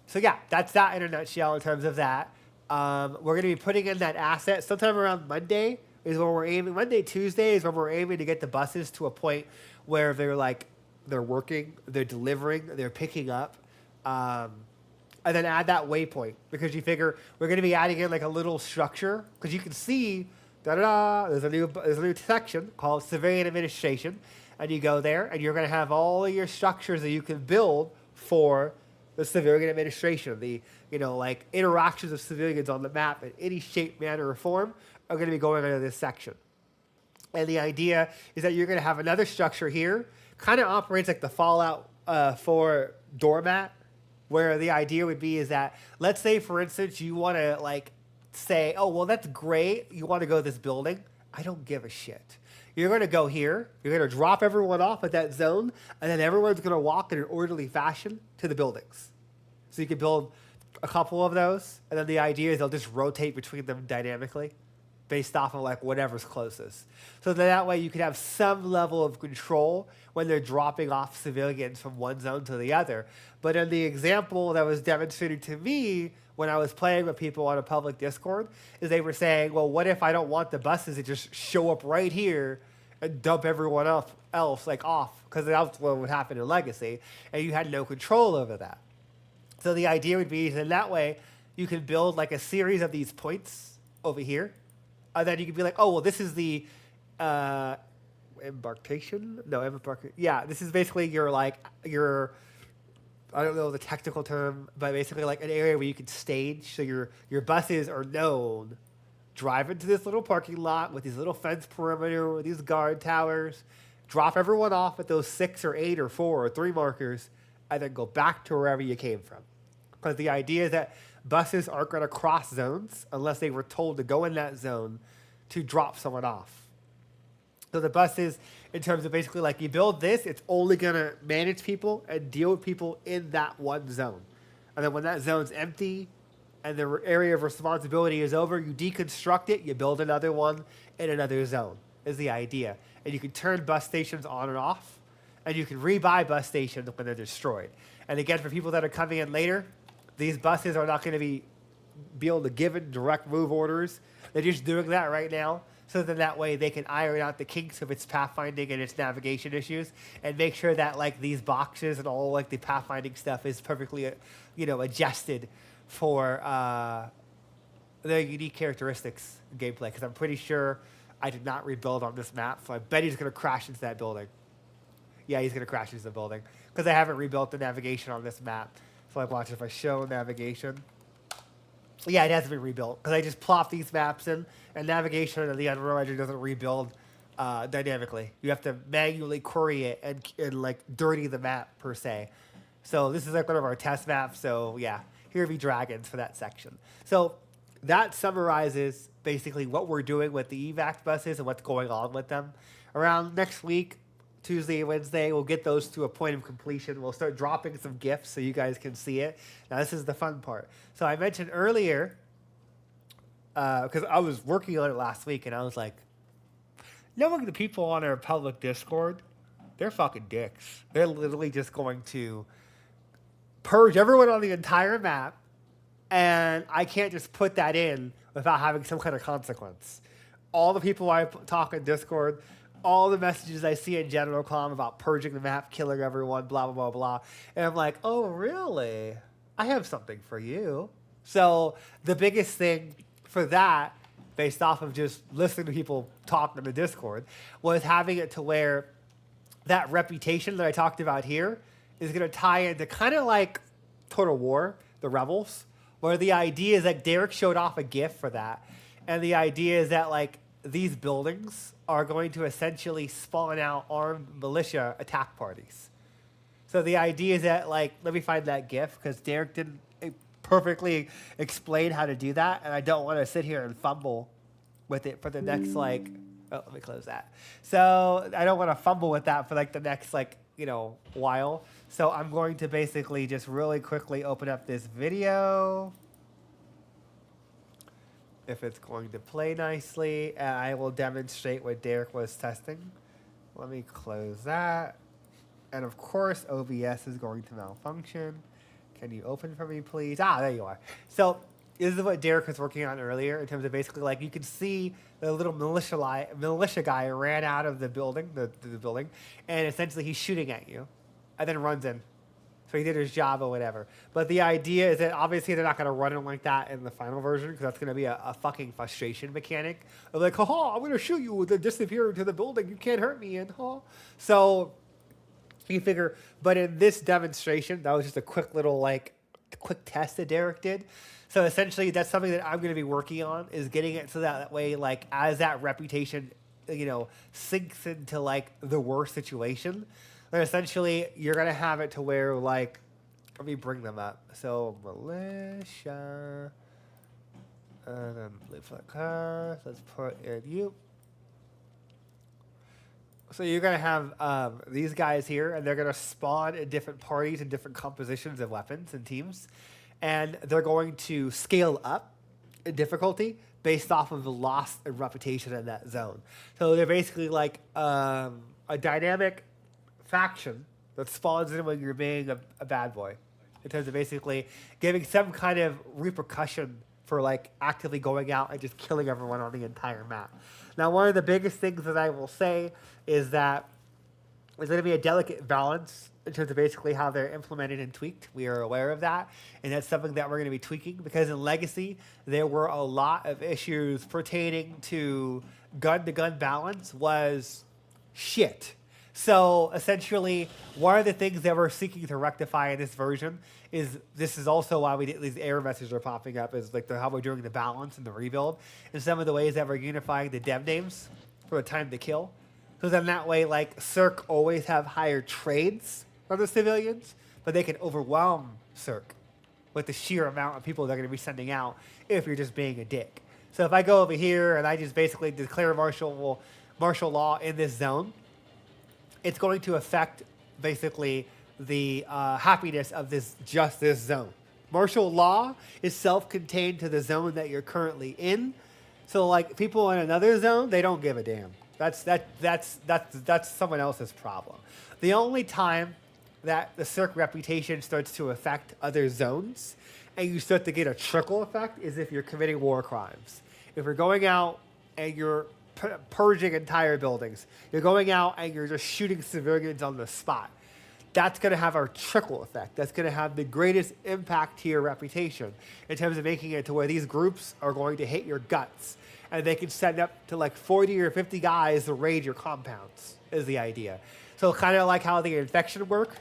So yeah, that's that in a nutshell in terms of that. We're going to be putting in that asset sometime around Monday is when we're aiming. Monday, Tuesday is when we're aiming to get the buses to a point where they're working, they're delivering, they're picking up. And then add that waypoint, because you figure we're going to be adding in like a little structure, because you can see, there's a new section called Civilian Administration, and you go there and you're going to have all of your structures that you can build for the Civilian Administration. The, you know, like interactions of civilians on the map in any shape, manner, or form are going to be going into this section. And the idea is that you're going to have another structure here, kind of operates like the Fallout 4 doormat, where the idea would be is that, let's say, for instance, you want to like say, oh, well, that's great. You want to go to this building. I don't give a shit. You're going to go here. You're going to drop everyone off at that zone, and then everyone's going to walk in an orderly fashion to the buildings. So you could build a couple of those, and then the idea is they'll just rotate between them dynamically based off of like whatever's closest. So that way you can have some level of control when they're dropping off civilians from one zone to the other. But in the example that was demonstrated to me when I was playing with people on a public Discord, is they were saying, well, what if I don't want the buses to just show up right here and dump everyone else like off? Because that's what would happen in Legacy, and you had no control over that. So the idea would be that that way you can build like a series of these points over here. And then you could be like, oh, well, this is the embarkation? No, embarkation. Yeah, this is basically your, I don't know the technical term, but basically like an area where you can stage. So your buses are known, drive into this little parking lot with these little fence perimeter, with these guard towers, drop everyone off at those 6 or 8 or 4 or 3 markers, and then go back to wherever you came from. Because the idea is that buses aren't going to cross zones unless they were told to go in that zone to drop someone off. So the buses, in terms of basically like you build this, it's only going to manage people and deal with people in that one zone. And then when that zone's empty and the area of responsibility is over, you deconstruct it, you build another one in another zone, is the idea. And you can turn bus stations on and off, and you can rebuy bus stations when they're destroyed. And again, for people that are coming in later, these buses are not going to be able to give it direct move orders. They're just doing that right now, so then that way they can iron out the kinks of its pathfinding and its navigation issues, and make sure that like these boxes and all like the pathfinding stuff is perfectly, adjusted for their unique characteristics in gameplay. Because I'm pretty sure I did not rebuild on this map, so I bet he's going to crash into that building. Yeah, he's going to crash into the building because I haven't rebuilt the navigation on this map. So like, watch if I show navigation. Yeah, it hasn't been rebuilt because I just plop these maps in, and navigation and the Unreal Engine doesn't rebuild dynamically. You have to manually query it and like dirty the map per se. So this is like one of our test maps. So yeah, here be dragons for that section. So that summarizes basically what we're doing with the evac buses and what's going on with them. Around next week, Tuesday and Wednesday, we'll get those to a point of completion. We'll start dropping some GIFs so you guys can see it. Now, this is the fun part. So I mentioned earlier, because I was working on it last week, and I was like, knowing the people on our public Discord, they're fucking dicks. They're literally just going to purge everyone on the entire map, and I can't just put that in without having some kind of consequence. All the people I talk in Discord, all the messages I see in general comm about purging the map, killing everyone, blah, blah, blah, blah. And I'm like, oh, really? I have something for you. So the biggest thing for that, based off of just listening to people talk in the Discord, was having it to where that reputation that I talked about here is going to tie into kind of like Total War, the Rebels, where the idea is that Derek showed off a GIF for that. And the idea is that like these buildings are going to essentially spawn out armed militia attack parties. So the idea is that, like, let me find that GIF because Derek didn't perfectly explain how to do that, and I don't want to sit here and fumble with it for the next, like, oh, let me close that. So I don't want to fumble with that for, like, the next, like, while. So I'm going to basically just really quickly open up this video. If it's going to play nicely, and I will demonstrate what Derek was testing. Let me close that. And of course, OBS is going to malfunction. Can you open for me, please? Ah, there you are. So this is what Derek was working on earlier in terms of basically like you can see the little militia guy ran out of the building, the building, and essentially he's shooting at you, and then runs in. So he did his job or whatever. But the idea is that obviously they're not going to run it like that in the final version because that's going to be a fucking frustration mechanic. They're like, ha, I'm going to shoot you, then disappear into the building. You can't hurt me. And so you figure, but in this demonstration, that was just a quick little quick test that Derek did. So essentially that's something that I'm going to be working on is getting it so that way, like as that reputation, sinks into like the worst situation, and essentially, you're going to have it to where, like, let me bring them up. So, militia. And then blue flag cars. Let's put in you. So, you're going to have these guys here, and they're going to spawn in different parties and different compositions of weapons and teams. And they're going to scale up in difficulty based off of the loss and reputation in that zone. So, they're basically like a dynamic faction that spawns in when you're being a bad boy in terms of basically giving some kind of repercussion for like actively going out and just killing everyone on the entire map. Now, one of the biggest things that I will say is that there's going to be a delicate balance in terms of basically how they're implemented and tweaked. We are aware of that, and that's something that we're going to be tweaking because in Legacy, there were a lot of issues pertaining to gun-to-gun balance was shit. So essentially, one of the things that we're seeking to rectify in this version is this is also why these error messages are popping up is like how we're doing the balance and the rebuild and some of the ways that we're unifying the dev names for the time to kill. So then that way, like, CERC always have higher trades from the civilians, but they can overwhelm CERC with the sheer amount of people they're going to be sending out if you're just being a dick. So if I go over here and I just basically declare martial law in this zone, it's going to affect basically the happiness of this zone. Martial law is self-contained to the zone that you're currently in. So like people in another zone, they don't give a damn. That's someone else's problem. The only time that the CERC reputation starts to affect other zones and you start to get a trickle effect is if you're committing war crimes. If you're going out and you're purging entire buildings, you're going out and you're just shooting civilians on the spot, that's going to have a trickle effect. That's going to have the greatest impact to your reputation in terms of making it to where these groups are going to hate your guts. And they can send up to like 40 or 50 guys to raid your compounds, is the idea. So kind of like how the infection work,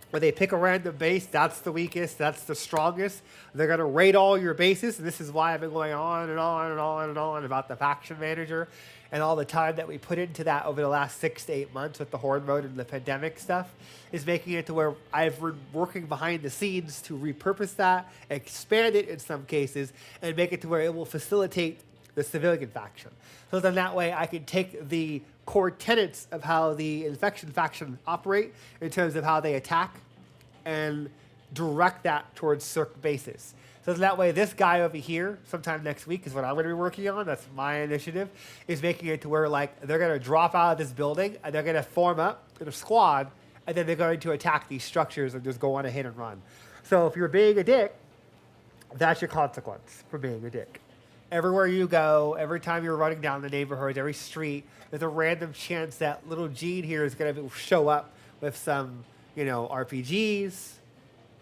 where they pick a random base, that's the weakest, that's the strongest. They're going to raid all your bases, and this is why I've been going on and on and on and on about the faction manager and all the time that we put into that over the last 6 to 8 months with the horde mode and the pandemic stuff, is making it to where I've been working behind the scenes to repurpose that, expand it in some cases, and make it to where it will facilitate the civilian faction. So then that way I can take the core tenets of how the infection faction operate in terms of how they attack and direct that towards CERC bases. So that way this guy over here, sometime next week, is what I'm going to be working on. That's my initiative, is making it to where like they're going to drop out of this building and they're going to form up in a squad and then they're going to attack these structures and just go on a hit and run. So if you're being a dick, that's your consequence for being a dick. Everywhere you go, every time you're running down the neighborhood, every street, there's a random chance that little Gene here is going to show up with some, RPGs,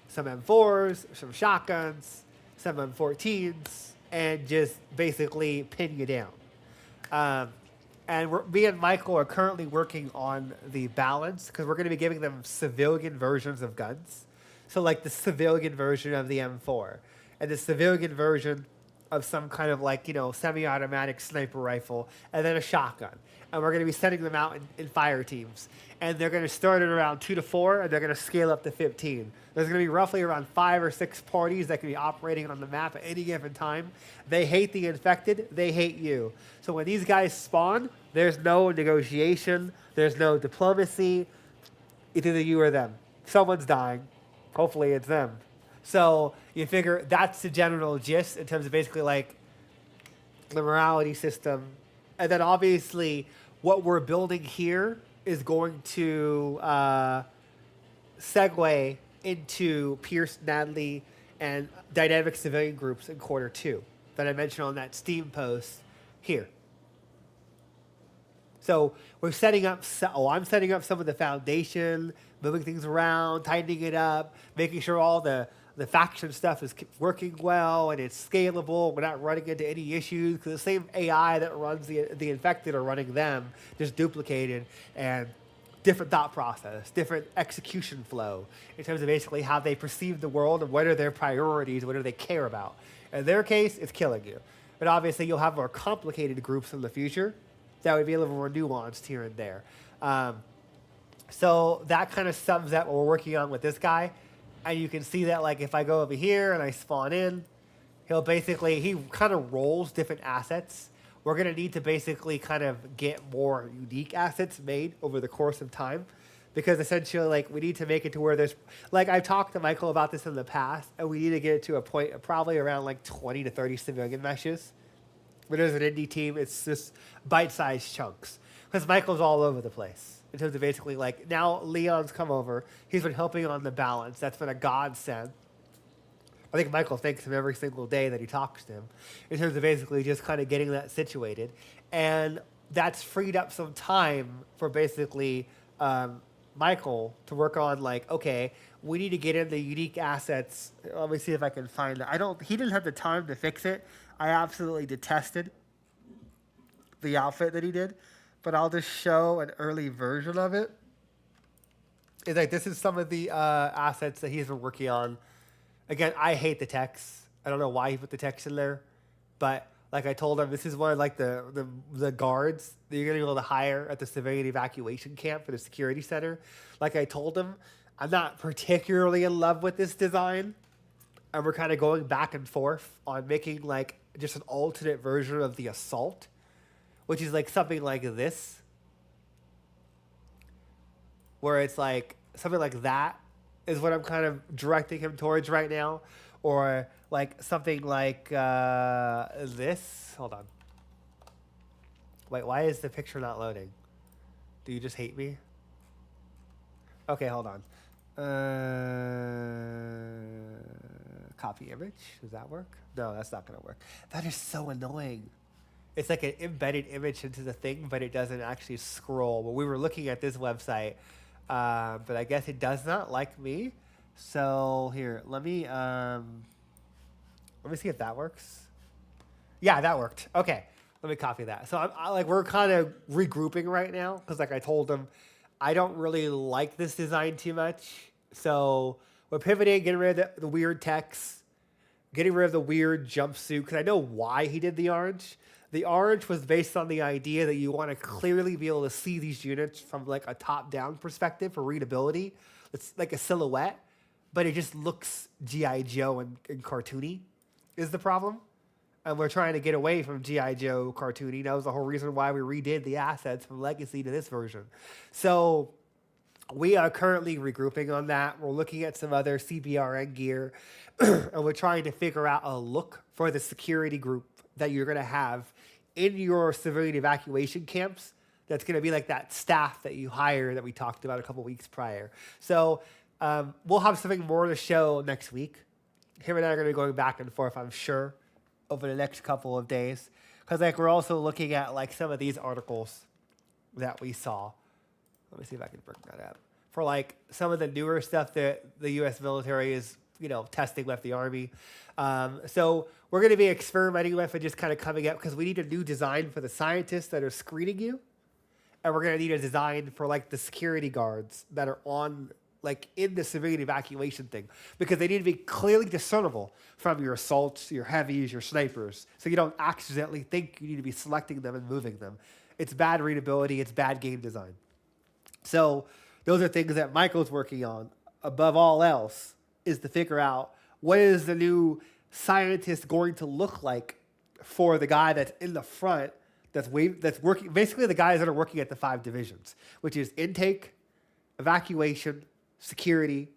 some M4s, some shotguns, some M14s, and just basically pin you down. Me and Michael are currently working on the balance because we're going to be giving them civilian versions of guns. So like the civilian version of the M4 and the civilian version of some kind of semi-automatic sniper rifle, and then a shotgun. And we're going to be sending them out in fire teams. And they're going to start at around 2 to 4, and they're going to scale up to 15. There's going to be roughly around 5 or 6 parties that can be operating on the map at any given time. They hate the infected. They hate you. So when these guys spawn, there's no negotiation. There's no diplomacy. It's either you or them. Someone's dying. Hopefully it's them. So you figure that's the general gist in terms of basically like the morality system. And then obviously what we're building here is going to segue into Pierce, Natalie, and dynamic civilian groups in Q2 that I mentioned on that Steam post here. So we're setting up, I'm setting up some of the foundation, moving things around, tightening it up, making sure all the faction stuff is working well and it's scalable. We're not running into any issues because the same AI that runs the infected are running them, just duplicated, and different thought process, different execution flow in terms of basically how they perceive the world and what are their priorities, what do they care about. In their case, it's killing you. But obviously you'll have more complicated groups in the future that would be a little more nuanced here and there. So that kind of sums up what we're working on with this guy. And you can see that, like, if I go over here and I spawn in, he kind of rolls different assets. We're going to need to basically kind of get more unique assets made over the course of time. Because essentially, like, we need to make it to where there's, like, I've talked to Michael about this in the past, and we need to get it to a point of probably around, like, 20 to 30 civilian meshes. When there's an indie team, it's just bite-sized chunks. Because Michael's all over the place. In terms of basically, like, now Leon's come over. He's been helping on the balance. That's been a godsend. I think Michael thanks him every single day that he talks to him. In terms of basically just kind of getting that situated. And that's freed up some time for basically Michael to work on, like, okay, we need to get in the unique assets. Let me see if I can find it. He didn't have the time to fix it. I absolutely detested the outfit that he did. But I'll just show an early version of it. It's like, this is some of the assets that he's been working on. Again, I hate the text. I don't know why he put the text in there. But Like I told him, this is one of like the guards that you're gonna be able to hire at the civilian evacuation camp for the security center. Like I told him, I'm not particularly in love with this design, and we're kind of going back and forth on making like just an alternate version of the assault, which is like something like this, where it's like something like that is what I'm kind of directing him towards right now, or like something like this. Hold on. Wait, why is the picture not loading? Do you just hate me? Okay, hold on. Copy image. Does that work? No, that's not going to work. That is so annoying. It's like an embedded image into the thing, but it doesn't actually scroll. Well, we were looking at this website, but I guess it does not like me. So here, let me see if that works. Yeah, that worked. Okay, let me copy that. So we're kind of regrouping right now because, like I told them, I don't really like this design too much. So we're pivoting, getting rid of the weird text, getting rid of the weird jumpsuit because I know why he did the orange. The orange was based on the idea that you want to clearly be able to see these units from like a top-down perspective for readability. It's like a silhouette, but it just looks G.I. Joe and cartoony is the problem. And we're trying to get away from G.I. Joe cartoony. That was the whole reason why we redid the assets from Legacy to this version. So we are currently regrouping on that. We're looking at some other CBRN gear, and we're trying to figure out a look for the security group that you're going to have in your civilian evacuation camps. That's going to be like that staff that you hire that we talked about a couple weeks prior. So we'll have something more to show next week. Him and I are going to be going back and forth, I'm sure, over the next couple of days. Because like we're also looking at like some of these articles that we saw. Let me see if I can bring that up. For like some of the newer stuff that the U.S. military is, testing with the Army. So we're going to be experimenting with and just kind of coming up because we need a new design for the scientists that are screening you. And we're going to need a design for like the security guards that are on like in the civilian evacuation thing, because they need to be clearly discernible from your assaults, your heavies, your snipers, so you don't accidentally think you need to be selecting them and moving them. It's bad readability, it's bad game design. So those are things that Michael's working on, above all else, is to figure out what is the new scientist going to look like for the guy that's in the front, that's working, basically the guys that are working at the 5 divisions, which is intake, evacuation, security,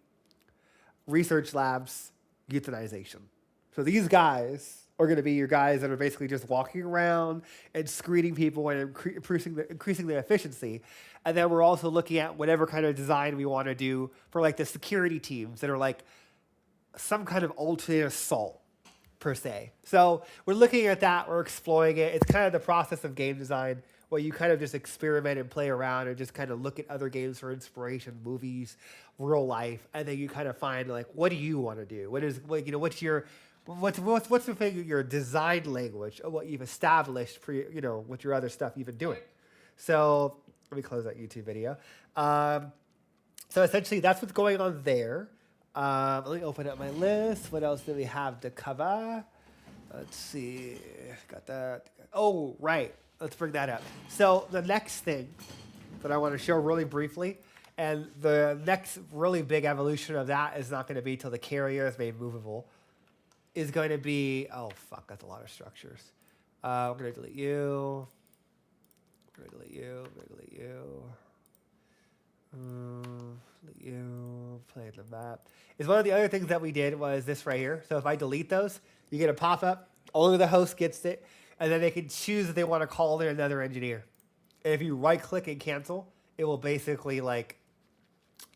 research labs, euthanization. So these guys are going to be your guys that are basically just walking around and screening people and increasing their efficiency. And then we're also looking at whatever kind of design we want to do for like the security teams that are like some kind of alternate assault per se. So we're looking at that, we're exploring it. It's kind of the process of game design where you kind of just experiment and play around and just kind of look at other games for inspiration, movies, real life, and then you kind of find like, what do you want to do? What's the thing, your design language of what you've established for with your other stuff you've been doing. So let me close that YouTube video. So essentially that's what's going on there. Let me open up my list. What else do we have to cover? Let's see. Got that. Oh, right. Let's bring that up. So the next thing that I want to show really briefly, and the next really big evolution of that is not going to be till the carrier is made movable, is going to be, oh, fuck, that's a lot of structures. I'm going to delete you. I'm going to delete you. I'm going to delete you. Delete you. Play the map. Is one of the other things that we did was this right here. So if I delete those, you get a pop-up. Only the host gets it. And then they can choose if they want to call in another engineer. And if you right-click and cancel, it will basically it'll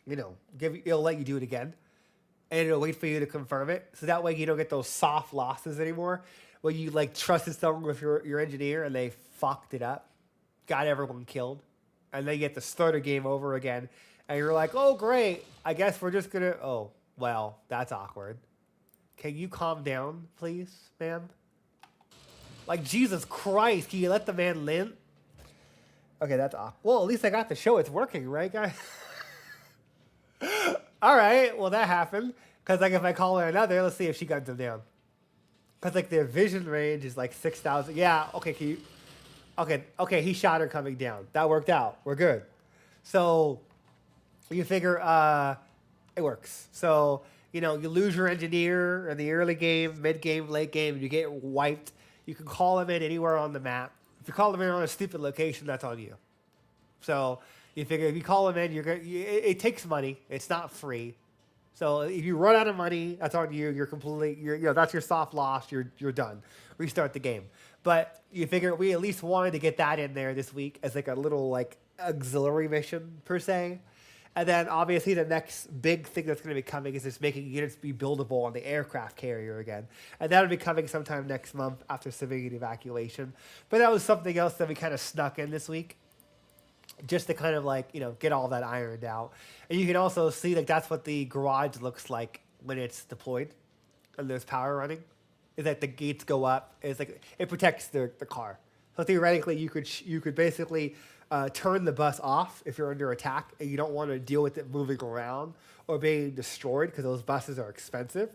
let you do it again. And it'll wait for you to confirm it. So that way you don't get those soft losses anymore. When you trusted someone with your engineer and they fucked it up, got everyone killed. And then you get to start a game over again. And you're like, oh, great. I guess we're just going to, oh, well, that's awkward. Can you calm down, please, ma'am? Like, Jesus Christ, can you let the man live? Okay, that's awkward. Well, at least I got to show it's working, right, guys? All right, well, that happened. Because, if I call her another, let's see if she guns him down. Because like their vision range is like 6,000. Yeah, okay, can you? Okay, he shot her coming down. That worked out. We're good. So you figure it works. So you lose your engineer in the early game, mid game, late game, you get wiped. You can call him in anywhere on the map. If you call him in on a stupid location, that's on you. So you figure if you call him in, it takes money. It's not free. So if you run out of money, that's on you. You're completely, that's your soft loss. You're done. Restart the game. But you figure we at least wanted to get that in there this week as like a little like auxiliary mission per se. And then obviously the next big thing that's going to be coming is just making units be buildable on the aircraft carrier again. And that'll be coming sometime next month after civilian evacuation. But that was something else that we kind of snuck in this week, just to kind of like, get all that ironed out. And you can also see like that's what the garage looks like when it's deployed and there's power running. Is that the gates go up. It's like it protects the car. So theoretically, you could basically turn the bus off if you're under attack and you don't want to deal with it moving around or being destroyed because those buses are expensive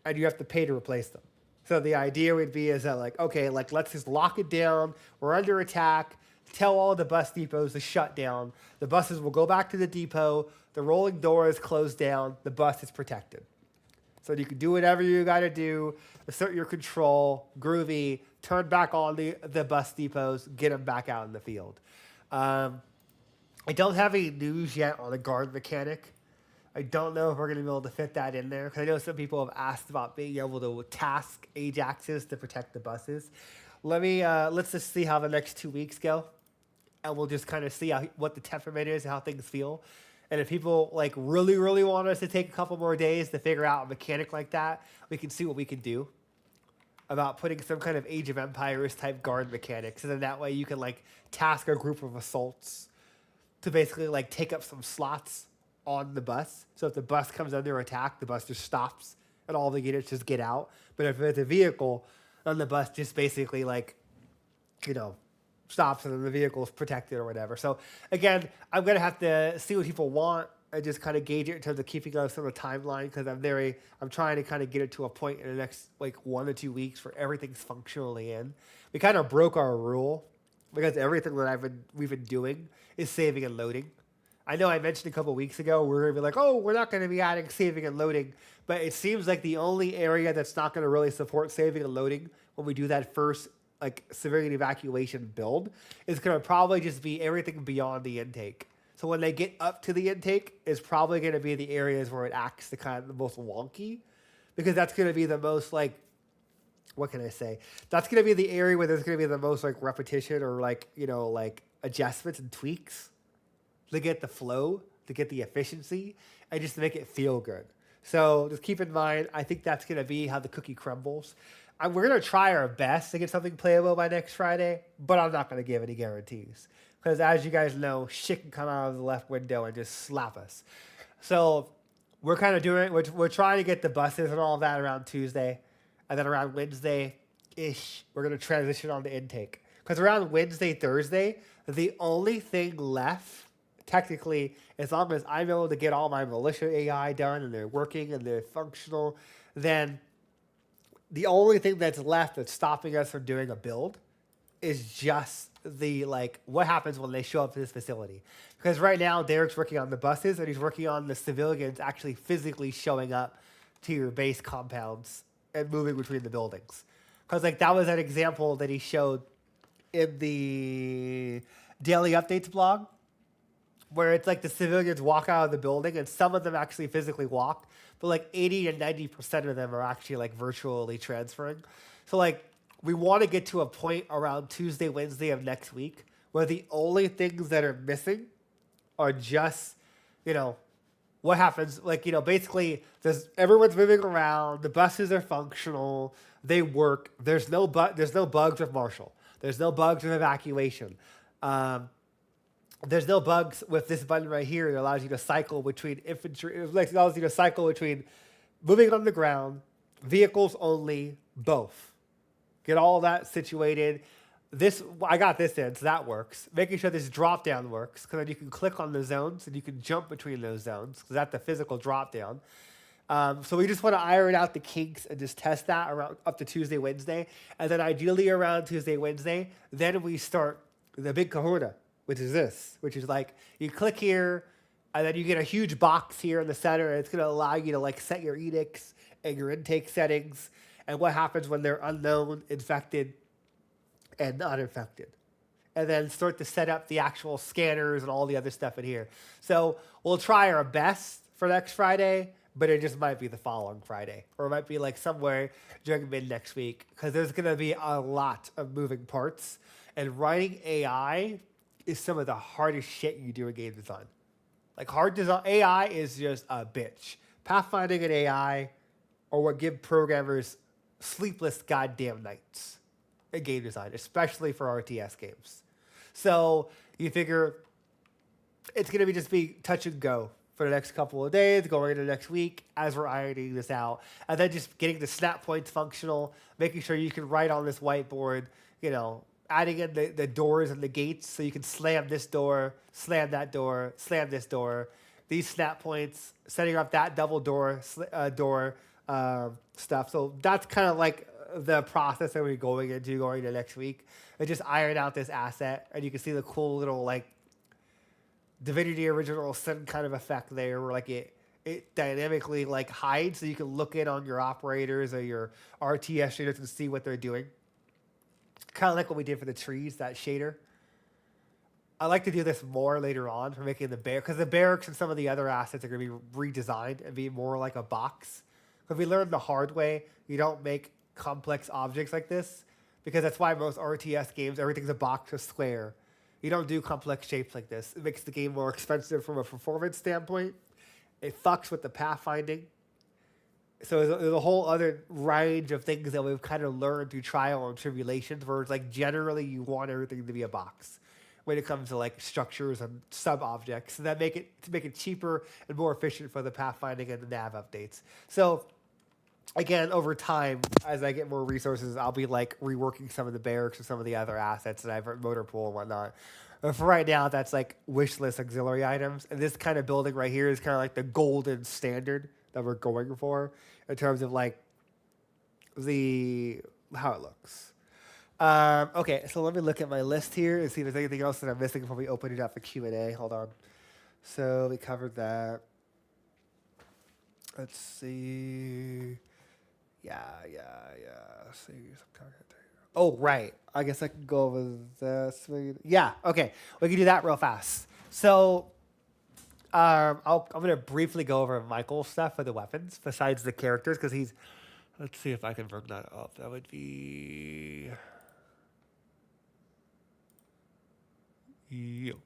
and you have to pay to replace them. So the idea would be is that like, okay, like let's just lock it down. We're under attack. Tell all the bus depots to shut down. The buses will go back to the depot. The rolling door is closed down. The bus is protected. So you can do whatever you got to do, assert your control, groovy, turn back on the bus depots, get them back out in the field. I don't have any news yet on the guard mechanic. I don't know if we're going to be able to fit that in there, because I know some people have asked about being able to task Ajaxes to protect the buses. Let's just see how the next 2 weeks go, and we'll just kind of see what the temperament is and how things feel. And if people like really, really want us to take a couple more days to figure out a mechanic like that, we can see what we can do about putting some kind of Age of Empires type guard mechanics. And then that way you can like task a group of assaults to basically like take up some slots on the bus. So if the bus comes under attack, the bus just stops and all the units just get out. But if it's a vehicle, then the bus just basically like, stops and then the vehicle is protected or whatever. So again, I'm going to have to see what people want and just kind of gauge it in terms of keeping us on the timeline, because I'm trying to kind of get it to a point in the next like 1 to 2 weeks where everything's functionally in. We kind of broke our rule because everything that we've been doing is saving and loading. I know I mentioned a couple of weeks ago we're going to be like, oh, we're not going to be adding saving and loading, but it seems like the only area that's not going to really support saving and loading when we do that first like civilian evacuation build is going to probably just be everything beyond the intake. So when they get up to the intake, is probably going to be the areas where it acts the kind of the most wonky, because that's going to be the most like, what can I say? That's going to be the area where there's going to be the most like repetition or like, like adjustments and tweaks to get the flow, to get the efficiency, and just to make it feel good. So just keep in mind, I think that's going to be how the cookie crumbles. We're going to try our best to get something playable by next Friday, but I'm not going to give any guarantees. Because as you guys know, shit can come out of the left window and just slap us. So we're kind of we're trying to get the buses and all that around Tuesday. And then around Wednesday-ish, we're going to transition on to intake. Because around Wednesday, Thursday, the only thing left, technically, as long as I'm able to get all my militia AI done and they're working and they're functional, then the only thing that's left that's stopping us from doing a build is just the like what happens when they show up to this facility. Because right now Derek's working on the buses and he's working on the civilians actually physically showing up to your base compounds and moving between the buildings. Because like that was an example that he showed in the daily updates blog, where it's like the civilians walk out of the building and some of them actually physically walk, but like 80 and 90% of them are actually like virtually transferring. So like we want to get to a point around Tuesday, Wednesday of next week where the only things that are missing are just, what happens. Like, basically everyone's moving around. The buses are functional. They work. There's no bugs with Marshall. There's no bugs with evacuation. There's no bugs with this button right here that allows you to cycle between infantry. It allows you to cycle between moving on the ground, vehicles only, both. Get all that situated. I got this in, so that works. Making sure this drop down works, because then you can click on the zones and you can jump between those zones, because that's the physical drop down. So we just want to iron out the kinks and just test that around up to Tuesday, Wednesday. And then ideally around Tuesday, Wednesday, then we start the big kahuna, which is this, which is like you click here and then you get a huge box here in the center and it's going to allow you to like set your edicts and your intake settings and what happens when they're unknown, infected, and uninfected. And then start to set up the actual scanners and all the other stuff in here. So we'll try our best for next Friday, but it just might be the following Friday. Or it might be like somewhere during mid next week. Because there's going to be a lot of moving parts. And writing AI is some of the hardest shit you do in game design. Like hard design, AI is just a bitch. Pathfinding and AI are what give programmers sleepless goddamn nights in game design, especially for RTS games. So you figure it's going to be touch and go for the next couple of days, going into next week as we're ironing this out. And then just getting the snap points functional, making sure you can write on this whiteboard, adding in the doors and the gates so you can slam this door, slam that door, slam this door. These snap points, setting up that double door stuff. So that's kind of like the process that we're going into next week. And just iron out this asset. And you can see the cool little like Divinity Original Sin kind of effect there where like it dynamically like hides so you can look in on your operators or your RTS shaders and see what they're doing. Kind of like what we did for the trees, that shader. I like to do this more later on for making the barracks, because the barracks and some of the other assets are going to be redesigned and be more like a box. Because we learned the hard way, you don't make complex objects like this, because that's why most RTS games, everything's a box or square. You don't do complex shapes like this. It makes the game more expensive from a performance standpoint. It fucks with the pathfinding. So there's a whole other range of things that we've kind of learned through trial and tribulations, where it's like generally you want everything to be a box when it comes to like structures and sub-objects. So that make it cheaper and more efficient for the pathfinding and the nav updates. So again, over time, as I get more resources, I'll be like reworking some of the barracks or some of the other assets that I've motor pool and whatnot. But for right now, that's like wish list auxiliary items. And this kind of building right here is kind of like the golden standard that we're going for in terms of like how it looks. Okay, so let me look at my list here and see if there's anything else that I'm missing before we open it up for Q&A. Hold on. So we covered that. Let's see. Yeah. Oh, right. I guess I can go over this. Yeah, okay. We can do that real fast. So I'm going to briefly go over Michael's stuff for the weapons, besides the characters, because he's... Let's see if I can bring that up. That would be... You.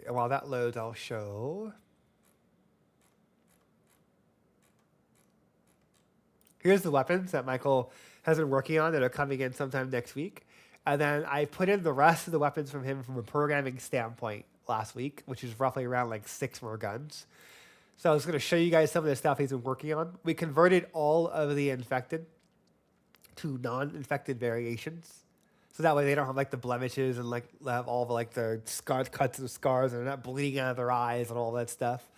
While that loads, I'll show... Here's the weapons that Michael has been working on that are coming in sometime next week. And then I put in the rest of the weapons from him from a programming standpoint last week, which is roughly around like 6 more guns. So I was going to show you guys some of the stuff he's been working on. We converted all of the infected to non-infected variations. So that way they don't have like the blemishes and like have all the like the cuts and scars and they're not bleeding out of their eyes and all that stuff.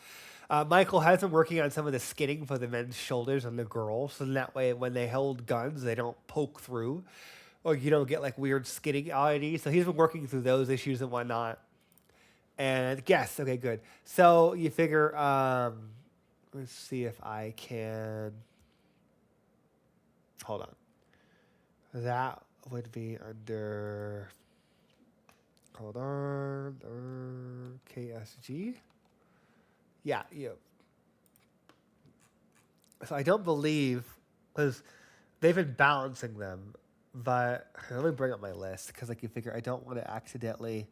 Michael has been working on some of the skinning for the men's shoulders and the girls, so that way when they hold guns, they don't poke through, or you don't get like weird skinning oddities. So he's been working through those issues and whatnot. And yes, okay, good. So you figure, let's see if I can, hold on. That would be under, hold on, KSG. Yeah. So I don't believe, because they've been balancing them, but let me bring up my list, because like you figure I don't want to accidentally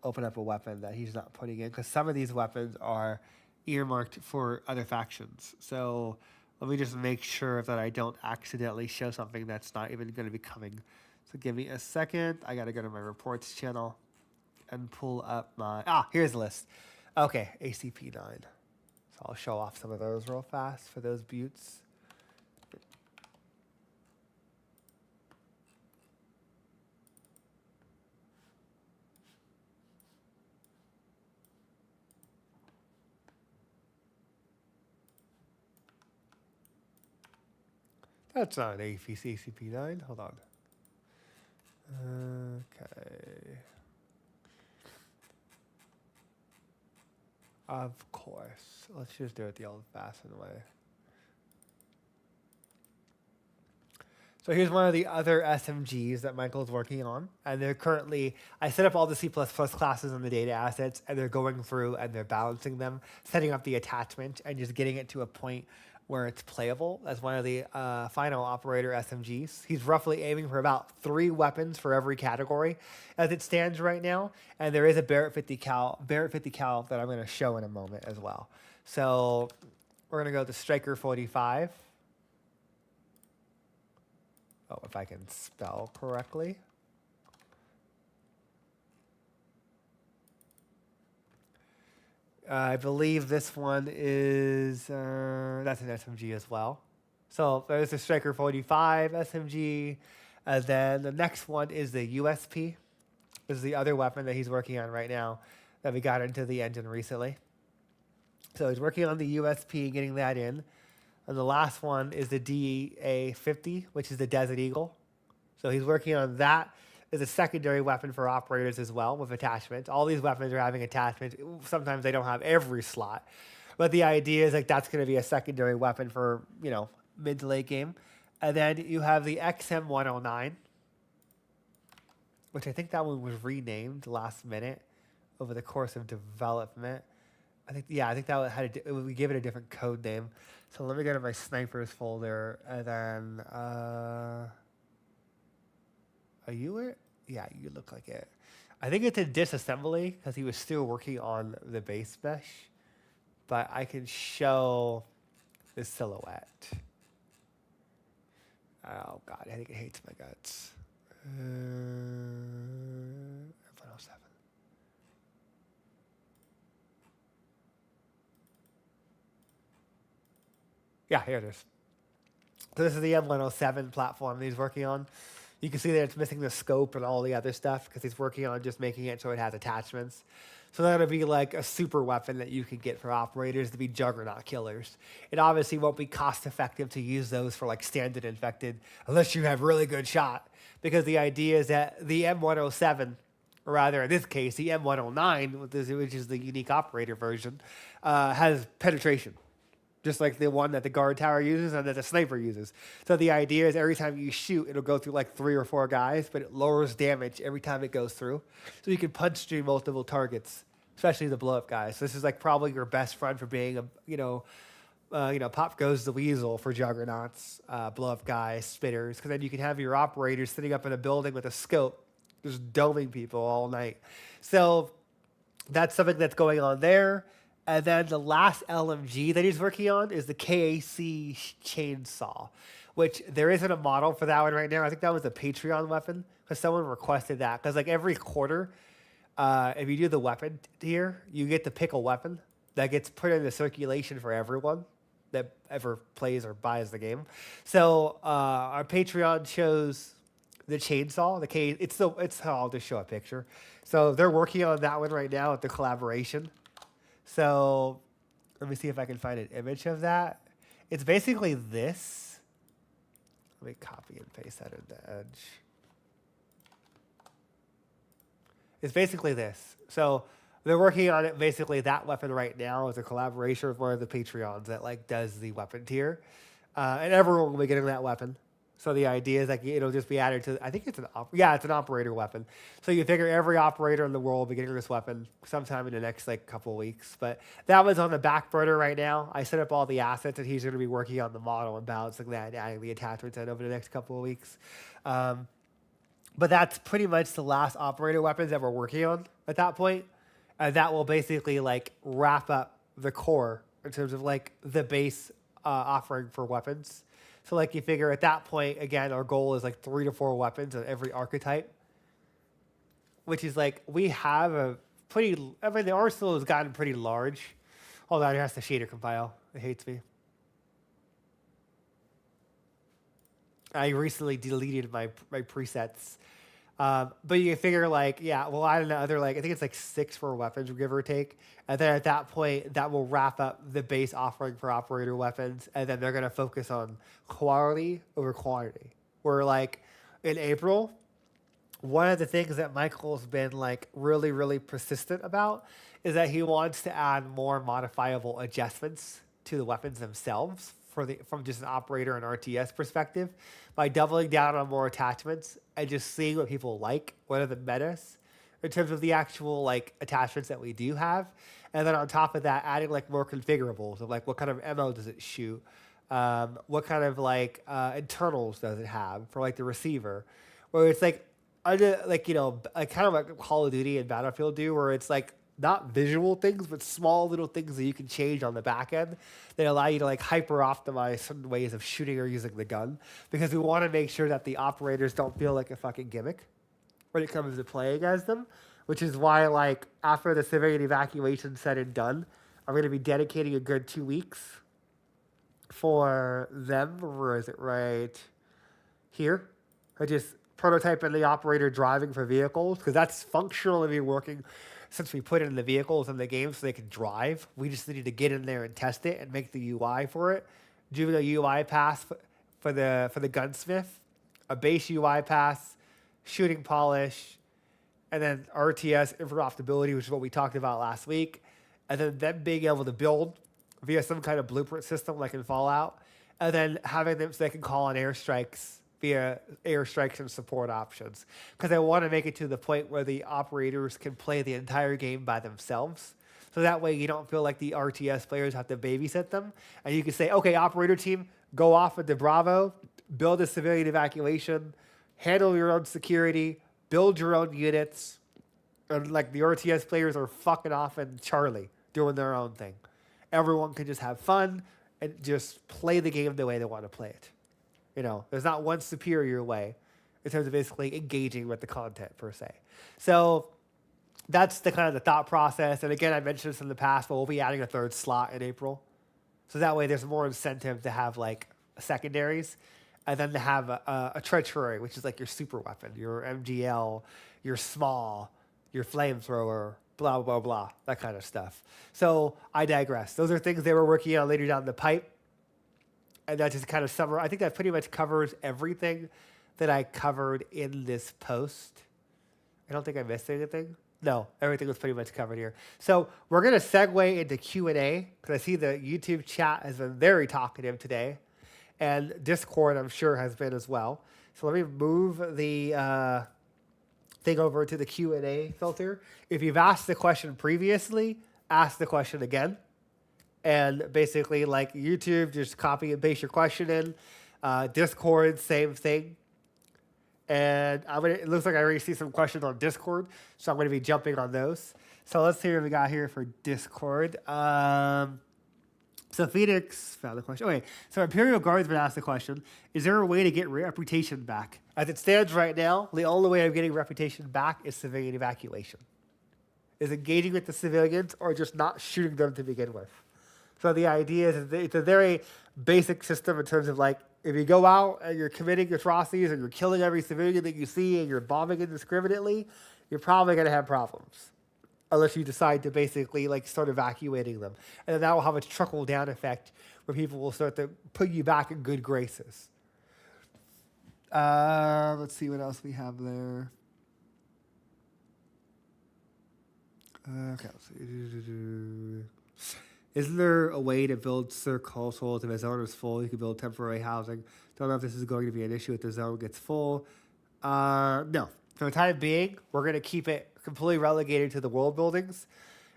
open up a weapon that he's not putting in, because some of these weapons are earmarked for other factions. So let me just make sure that I don't accidentally show something that's not even going to be coming. So give me a second. I got to go to my reports channel and pull up my, here's the list. Okay, ACP 9. So I'll show off some of those real fast for those buttes. That's not an ACP9. Hold on. Okay. Of course. Let's just do it the old-fashioned way. So here's one of the other SMGs that Michael's working on. And they're currently, I set up all the C++ classes and the data assets, and they're going through and they're balancing them, setting up the attachment, and just getting it to a point where it's playable as one of the final operator SMGs. He's roughly aiming for about 3 weapons for every category as it stands right now. And there is a Barrett 50 cal that I'm going to show in a moment as well. So we're going to go to Striker 45. Oh, if I can spell correctly. I believe this one is, that's an SMG as well. So there's the Striker 45 SMG. And then the next one is the USP. This is the other weapon that he's working on right now that we got into the engine recently. So he's working on the USP, getting that in. And the last one is the DA-50, which is the Desert Eagle. So he's working on that as a secondary weapon for operators as well with attachments. All these weapons are having attachments. Sometimes they don't have every slot. But the idea is like that's going to be a secondary weapon for, you know, mid to late game. And then you have the XM109, which I think that one was renamed last minute over the course of development. I think that one had we gave it a different code name. So let me go to my snipers folder, and then are you it? Yeah, you look like it. I think it's in disassembly because he was still working on the base mesh, but I can show the silhouette. Oh God, I think it hates my guts. 107. Yeah, here it is. So this is the M107 platform that he's working on. You can see that it's missing the scope and all the other stuff because he's working on just making it so it has attachments. So that'll be like a super weapon that you can get for operators to be juggernaut killers. It obviously won't be cost effective to use those for like standard infected unless you have really good shot. Because the idea is that the M107, or rather in this case, the M109, which is the unique operator version, has penetration. Just like the one that the guard tower uses and that the sniper uses. So the idea is every time you shoot, it'll go through like 3 or 4 guys, but it lowers damage every time it goes through. So you can punch through multiple targets, especially the blow-up guys. So this is like probably your best friend for being a, pop goes the weasel for juggernauts, blow-up guys, spitters, because then you can have your operators sitting up in a building with a scope, just doming people all night. So that's something that's going on there. And then the last LMG that he's working on is the KAC chainsaw, which there isn't a model for that one right now. I think that was a Patreon weapon because someone requested that. Because like every quarter, if you do the weapon tier, you get to pick a weapon that gets put into circulation for everyone that ever plays or buys the game. So our Patreon shows the chainsaw. I'll just show a picture. So they're working on that one right now with the collaboration. So let me see if I can find an image of that. It's basically this. Let me copy and paste that in the edge. It's basically this. So they're working on it. Basically, that weapon right now is a collaboration with one of the Patreons that like does the weapon tier, and everyone will be getting that weapon. So the idea is like it'll just be added to. I think it's an operator weapon. So you figure every operator in the world will be getting this weapon sometime in the next like couple of weeks. But that one's on the back burner right now. I set up all the assets, and he's going to be working on the model and balancing that, and adding the attachments in over the next couple of weeks. But that's pretty much the last operator weapons that we're working on at that point, and that will basically like wrap up the core in terms of like the base offering for weapons. So like you figure at that point, again, our goal is like 3 to 4 weapons on every archetype, which is like we have the arsenal has gotten pretty large. Hold on, it has to shader compile. It hates me. I recently deleted my presets But you figure like, yeah, well, I don't know, other like I think it's like 6 for weapons, give or take, and then at that point, that will wrap up the base offering for operator weapons, and then they're gonna focus on quality over quantity. Where like in April, one of the things that Michael's been like really, really persistent about is that he wants to add more modifiable adjustments to the weapons themselves from just an operator and RTS perspective by doubling down on more attachments and just seeing what people like, what are the metas in terms of the actual like attachments that we do have. And then on top of that, adding like more configurables of like what kind of ammo does it shoot? What kind of like internals does it have for like the receiver? Where it's like under like like kind of like Call of Duty and Battlefield do, where it's like not visual things, but small little things that you can change on the back end that allow you to like hyper optimize certain ways of shooting or using the gun, because we want to make sure that the operators don't feel like a fucking gimmick when it comes to playing as them, which is why like after the civilian evacuation said and done, I'm going to be dedicating a good 2 weeks for them. Where is it? Right here. I just prototyping the operator driving for vehicles, because that's functionally working since we put in the vehicles in the game so they can drive. We just needed to get in there and test it and make the UI for it. Doing a UI pass for the gunsmith, a base UI pass, shooting polish, and then RTS interoperability, which is what we talked about last week, and then them being able to build via some kind of blueprint system like in Fallout, and then having them so they can call on airstrikes via airstrikes and support options. Because I want to make it to the point where the operators can play the entire game by themselves. So that way you don't feel like the RTS players have to babysit them. And you can say, okay, operator team, go off into Bravo, build a civilian evacuation, handle your own security, build your own units. And like the RTS players are fucking off in Charlie doing their own thing. Everyone can just have fun and just play the game the way they want to play it. There's not one superior way in terms of basically engaging with the content per se. So that's the kind of the thought process. And again, I mentioned this in the past, but we'll be adding a 3rd slot in April. So that way there's more incentive to have like secondaries, and then to have a treachery, which is like your super weapon, your MGL, your small, your flamethrower, blah, blah, blah, that kind of stuff. So I digress. Those are things they were working on later down the pipe. And that just kind of I think that pretty much covers everything that I covered in this post. I don't think I missed anything. No, everything was pretty much covered here. So we're going to segue into Q&A, because I see the YouTube chat has been very talkative today. And Discord, I'm sure, has been as well. So let me move the thing over to the Q&A filter. If you've asked the question previously, ask the question again. And basically, like YouTube, just copy and paste your question in. Discord, same thing. And it looks like I already see some questions on Discord, so I'm going to be jumping on those. So let's see what we got here for Discord. So Phoenix found the question. Okay, so Imperial Guardsman asked the question, is there a way to get reputation back? As it stands right now, the only way of getting reputation back is civilian evacuation. Is engaging with the civilians or just not shooting them to begin with. So the idea is it's a very basic system in terms of like, if you go out and you're committing atrocities and you're killing every civilian that you see and you're bombing indiscriminately, you're probably going to have problems. Unless you decide to basically like start evacuating them. And then that will have a trickle down effect where people will start to put you back in good graces. Let's see what else we have there. Okay, let's see. Isn't there a way to build CERC households if a zone is full? You can build temporary housing. Don't know if this is going to be an issue if the zone gets full. No. For the time being, we're going to keep it completely relegated to the world buildings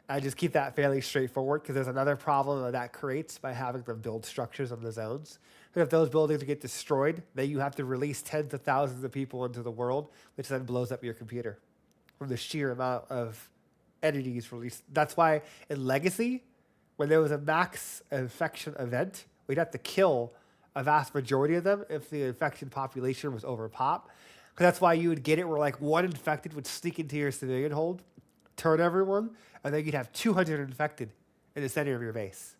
and just keep that fairly straightforward, because there's another problem that creates by having them build structures on the zones. If those buildings get destroyed, then you have to release tens of thousands of people into the world, which then blows up your computer from the sheer amount of entities released. That's why in Legacy, when there was a max infection event, we'd have to kill a vast majority of them if the infection population was over pop. Because that's why you would get it where like one infected would sneak into your civilian hold, turn everyone, and then you'd have 200 infected in the center of your base.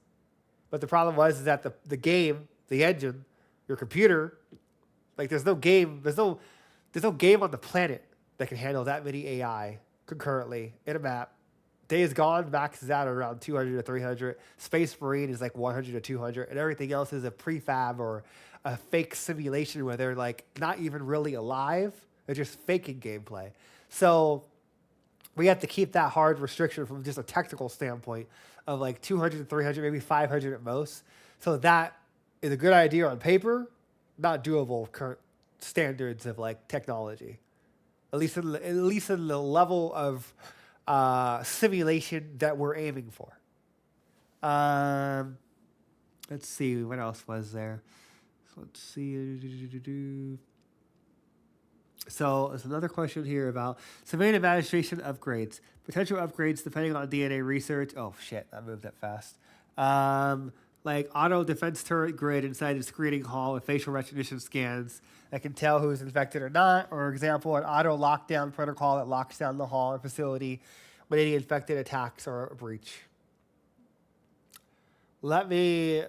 But the problem was that the game, the engine, your computer, like there's no game on the planet that can handle that many AI concurrently in a map. Days Gone maxes out around 200 to 300. Space Marine is like 100 to 200, and everything else is a prefab or a fake simulation where they're like not even really alive. They're just faking gameplay. So we have to keep that hard restriction from just a technical standpoint of like 200 to 300, maybe 500 at most. So that is a good idea on paper, not doable with current standards of like technology. At least in the level of simulation that we're aiming for. Let's see, what else was there? So let's see. So there's another question here about civilian administration upgrades. Potential upgrades depending on DNA research. Oh shit, I moved that fast. Like auto defense turret grid inside the screening hall with facial recognition scans that can tell who's infected or not. Or example, an auto lockdown protocol that locks down the hall or facility when any infected attacks or a breach. Let me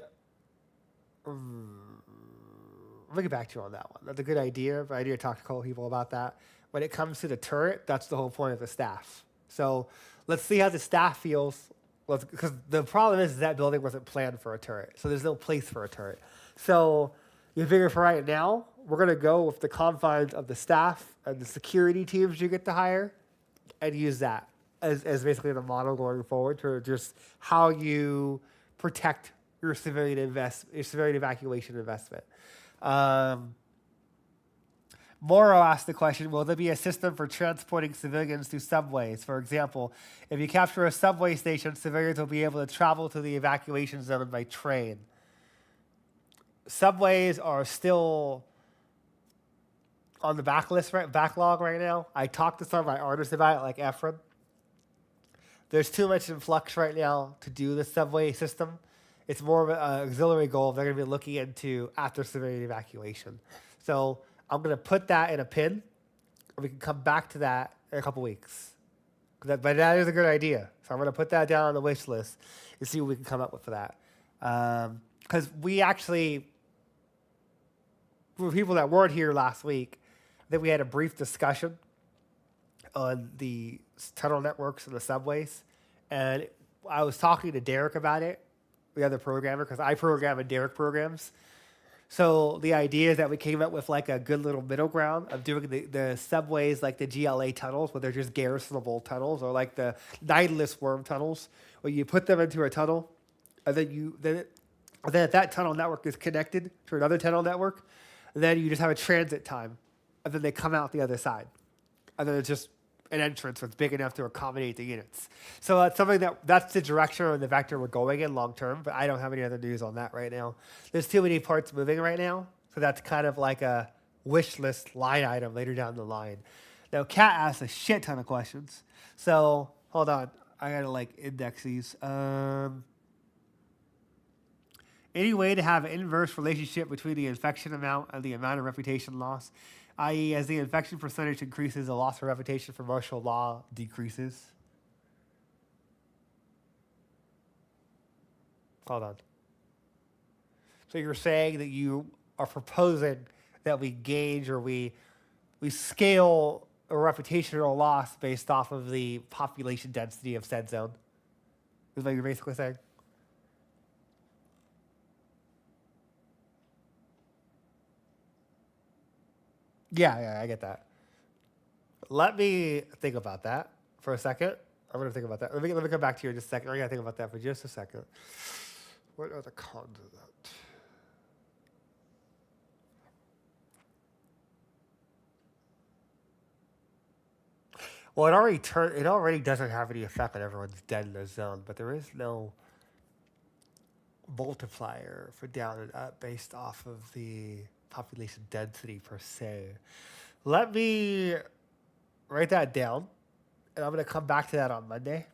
get back to you on that one. That's a good idea, but I need to talk to a couple people about that. When it comes to the turret, that's the whole point of the staff. So let's see how the staff feels. Because the problem is that building wasn't planned for a turret. So there's no place for a turret. So you figure for right now, we're going to go with the confines of the staff and the security teams you get to hire and use that as basically the model going forward for just how you protect your civilian evacuation investment. Morrow asked the question, will there be a system for transporting civilians through subways? For example, if you capture a subway station, civilians will be able to travel to the evacuation zone by train. Subways are still on the backlog right now. I talked to some of my artists about it, like Ephraim. There's too much in flux right now to do the subway system. It's more of an auxiliary goal they're going to be looking into after civilian evacuation. So I'm going to put that in a pin, and we can come back to that in a couple weeks. But that is a good idea. So I'm going to put that down on the wish list and see what we can come up with for that. Because we actually, for people that weren't here last week, I think we had a brief discussion on the tunnel networks and the subways. And I was talking to Derek about it, the other programmer, because I program and Derek programs. So the idea is that we came up with like a good little middle ground of doing the subways like the GLA tunnels, where they're just garrisonable tunnels, or like the Nautilus worm tunnels, where you put them into a tunnel, and then if that tunnel network is connected to another tunnel network, then you just have a transit time, and then they come out the other side, and then it's just an entrance that's big enough to accommodate the units. So that's something that's the direction or the vector we're going in long term, but I don't have any other news on that right now. There's too many parts moving right now, so that's kind of like a wish list line item later down the line. Now, Kat asked a shit ton of questions. So hold on, I gotta like index these. Any way to have an inverse relationship between the infection amount and the amount of reputation loss? I.e., as the infection percentage increases, the loss of reputation for martial law decreases. Hold on. So you're saying that you are proposing that we gauge or we scale a reputational loss based off of the population density of said zone? Is what you're basically saying? Yeah, I get that. Let me think about that for a second. I'm going to think about that. Let me come back to you in just a second. I got to think about that for just a second. What are the cons of that? Well, it already doesn't have any effect on everyone's dead in the zone, but there is no multiplier for down and up based off of the population density per se. Let me write that down, and I'm going to come back to that on Monday.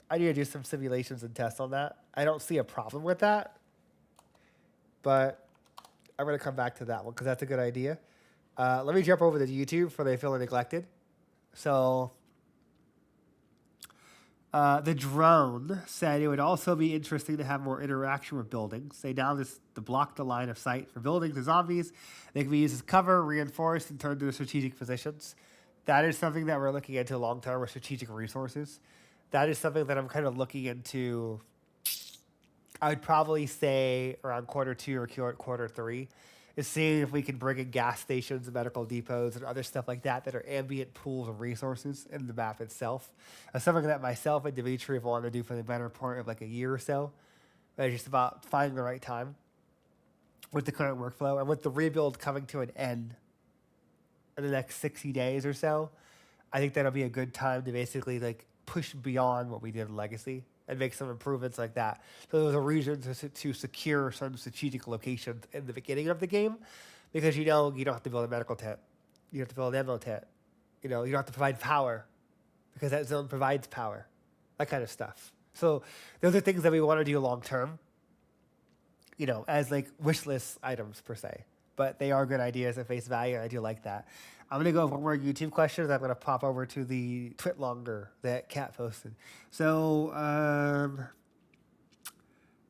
I need to do some simulations and tests on that. I don't see a problem with that, but I'm going to come back to that one because that's a good idea. Let me jump over to YouTube for They Feel Neglected. So the drone said it would also be interesting to have more interaction with buildings. Say down to block the line of sight for buildings and zombies. They can be used as cover, reinforced, and turned into strategic positions. That is something that we're looking into long term with strategic resources. That is something that I'm kind of looking into. I would probably say around quarter 2 or quarter 3 is seeing if we can bring in gas stations, medical depots, and other stuff like that that are ambient pools of resources in the map itself. That's something that myself and Dimitri have wanted to do for the better part of like a year or so. But it's just about finding the right time with the current workflow and with the rebuild coming to an end in the next 60 days or so. I think that'll be a good time to basically like push beyond what we did in Legacy and make some improvements like that. So there was a reason to secure some strategic locations in the beginning of the game, because you don't have to build a medical tent, you have to build an ammo tent, you don't have to provide power because that zone provides power, that kind of stuff. So those are things that we want to do long term, as like wish list items per se. But they are good ideas at face value, and I do like that. I'm going to go over more YouTube questions. I'm going to pop over to the twit longer that Kat posted. So,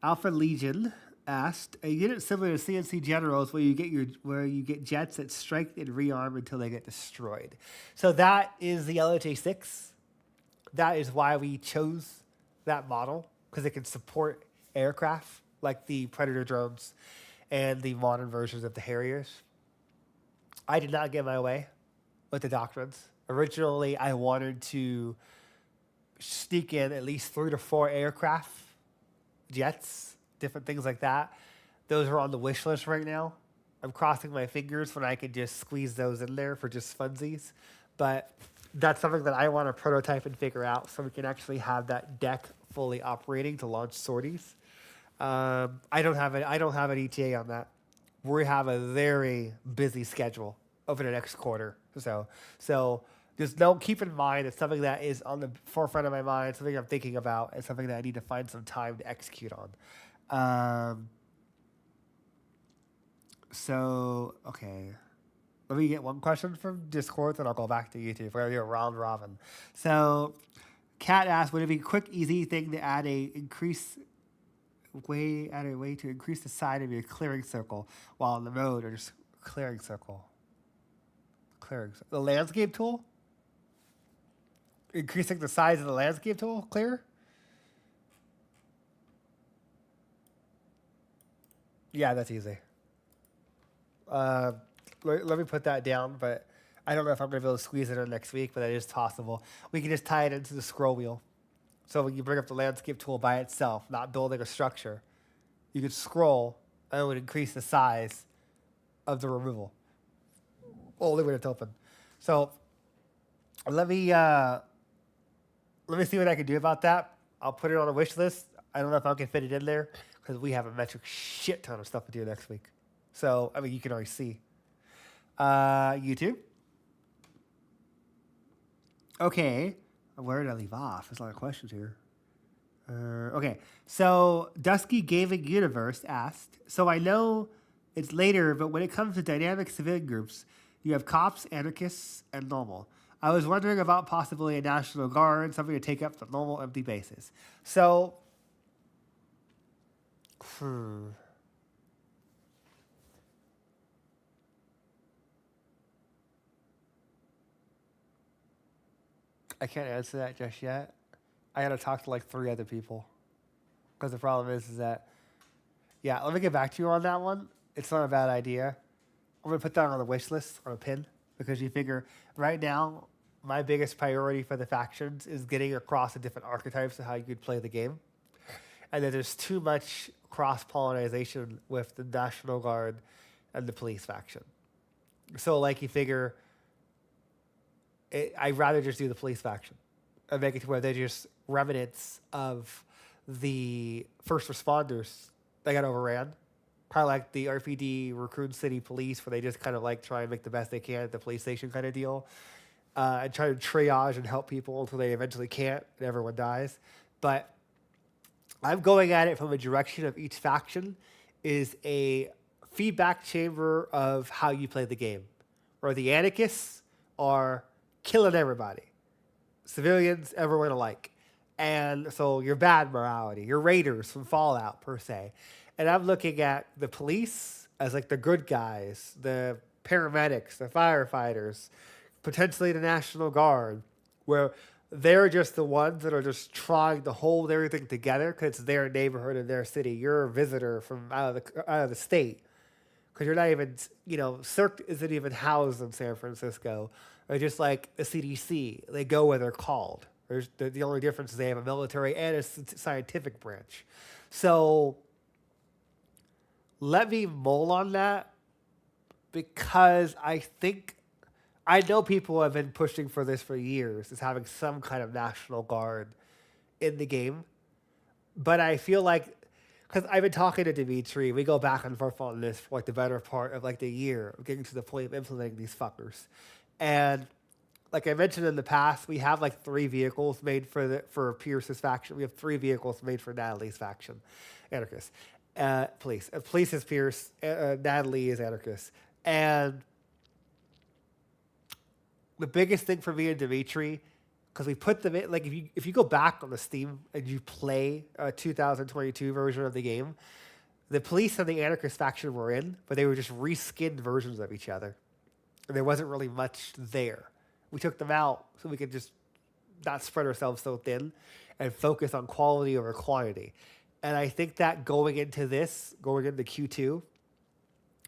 Alpha Legion asked, a unit similar to CNC Generals where you get jets that strike and rearm until they get destroyed. So that is the LHA-6. That is why we chose that model, because it can support aircraft like the Predator drones and the modern versions of the Harriers. I did not get my way with the doctrines. Originally, I wanted to sneak in at least 3 to 4 aircraft, jets, different things like that. Those are on the wish list right now. I'm crossing my fingers when I can just squeeze those in there for just funsies. But that's something that I want to prototype and figure out so we can actually have that deck fully operating to launch sorties. I don't have an ETA on that. We have a very busy schedule over the next quarter. So just keep in mind it's something that is on the forefront of my mind, something I'm thinking about, and something that I need to find some time to execute on. Okay. Let me get one question from Discord, then I'll go back to YouTube. We're going to do a round robin. So, Kat asked, would it be a quick, easy thing to add a way to increase the size of your clearing circle while on the road, or just clearing circle? The landscape tool? Increasing the size of the landscape tool? Clear? Yeah, that's easy. Let me put that down, but I don't know if I'm going to be able to squeeze it in next week, but that is possible. We can just tie it into the scroll wheel. So when you bring up the landscape tool by itself, not building a structure, you could scroll and it would increase the size of the removal. Only when it's open. So let me see what I can do about that. I'll put it on a wish list. I don't know if I can fit it in there because we have a metric shit ton of stuff to do next week. So, you can already see. YouTube. Okay. Where did I leave off? There's a lot of questions here. Okay. So, Dusky Gaming Universe asked, so I know it's later, but when it comes to dynamic civilian groups, you have cops, anarchists, and normal. I was wondering about possibly a National Guard, something to take up the normal empty bases. So, I can't answer that just yet. I got to talk to like 3 other people. Because the problem is that, let me get back to you on that one. It's not a bad idea. I'm going to put that on the wish list, on a pin, because you figure right now, my biggest priority for the factions is getting across the different archetypes of how you could play the game. And then there's too much cross-pollination with the National Guard and the police faction. So, like, you figure, I'd rather just do the police faction and make it to where they're just remnants of the first responders that got overran. Probably like the RPD Raccoon City Police, where they just kind of like try and make the best they can at the police station kind of deal. And try to triage and help people until they eventually can't and everyone dies. But I'm going at it from a direction of each faction is a feedback chamber of how you play the game. Where the anarchists are killing everybody. Civilians, everyone alike. And so your bad morality, your raiders from Fallout per se. And I'm looking at the police as like the good guys, the paramedics, the firefighters, potentially the National Guard, where they're just the ones that are just trying to hold everything together because it's their neighborhood and their city. You're a visitor from out of the state because you're not even, CERC isn't even housed in San Francisco. They're just like the CDC. They go where they're called. The only difference is they have a military and a scientific branch. So let me mull on that because I know people have been pushing for this for years, is having some kind of National Guard in the game. But I feel like, because I've been talking to Dimitri, we go back and forth on this for like the better part of like the year, getting to the point of implementing these fuckers. And like I mentioned in the past, we have like 3 vehicles made for Pierce's faction. We have 3 vehicles made for Natalie's faction, anarchist. Police. Police is Pierce. Natalie is anarchist. And the biggest thing for me and Dimitri, because we put them in, like if you go back on the Steam and you play a 2022 version of the game, the police and the anarchist faction were in, but they were just reskinned versions of each other. And there wasn't really much there. We took them out so we could just not spread ourselves so thin and focus on quality over quantity. And I think that going into Q2,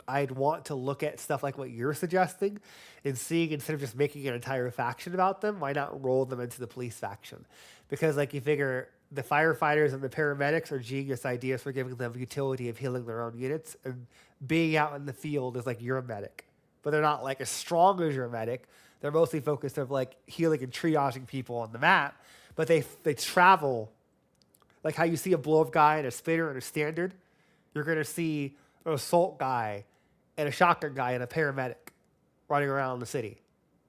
I'd want to look at stuff like what you're suggesting and seeing, instead of just making an entire faction about them, why not roll them into the police faction? Because like you figure the firefighters and the paramedics are genius ideas for giving them utility of healing their own units, and being out in the field is like you're a medic. But they're not like as strong as your medic. They're mostly focused on like healing and triaging people on the map, but they travel. Like how you see a blow-up guy and a spitter and a standard, you're going to see an assault guy and a shotgun guy and a paramedic running around the city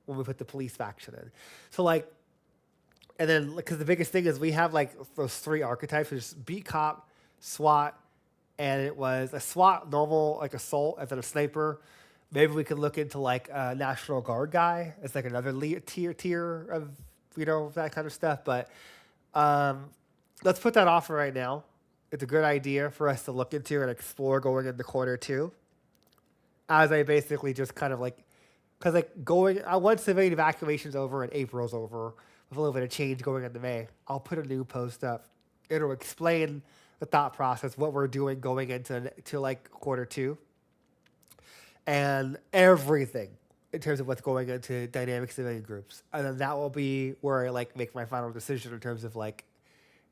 when we put the police faction in. So like, and then because the biggest thing is we have like those 3 archetypes, which is beat cop, SWAT, and it was a SWAT normal like assault and then a sniper. Maybe we could look into like a National Guard guy. It's like another tier of that kind of stuff. But let's put that off for right now. It's a good idea for us to look into and explore going into Q2. As I basically just kind of like, because like once the main evacuation's over and April's over, with a little bit of change going into May, I'll put a new post up. It'll explain the thought process, what we're doing going into like Q2. And everything in terms of what's going into dynamic civilian groups. And then that will be where I like make my final decision in terms of like,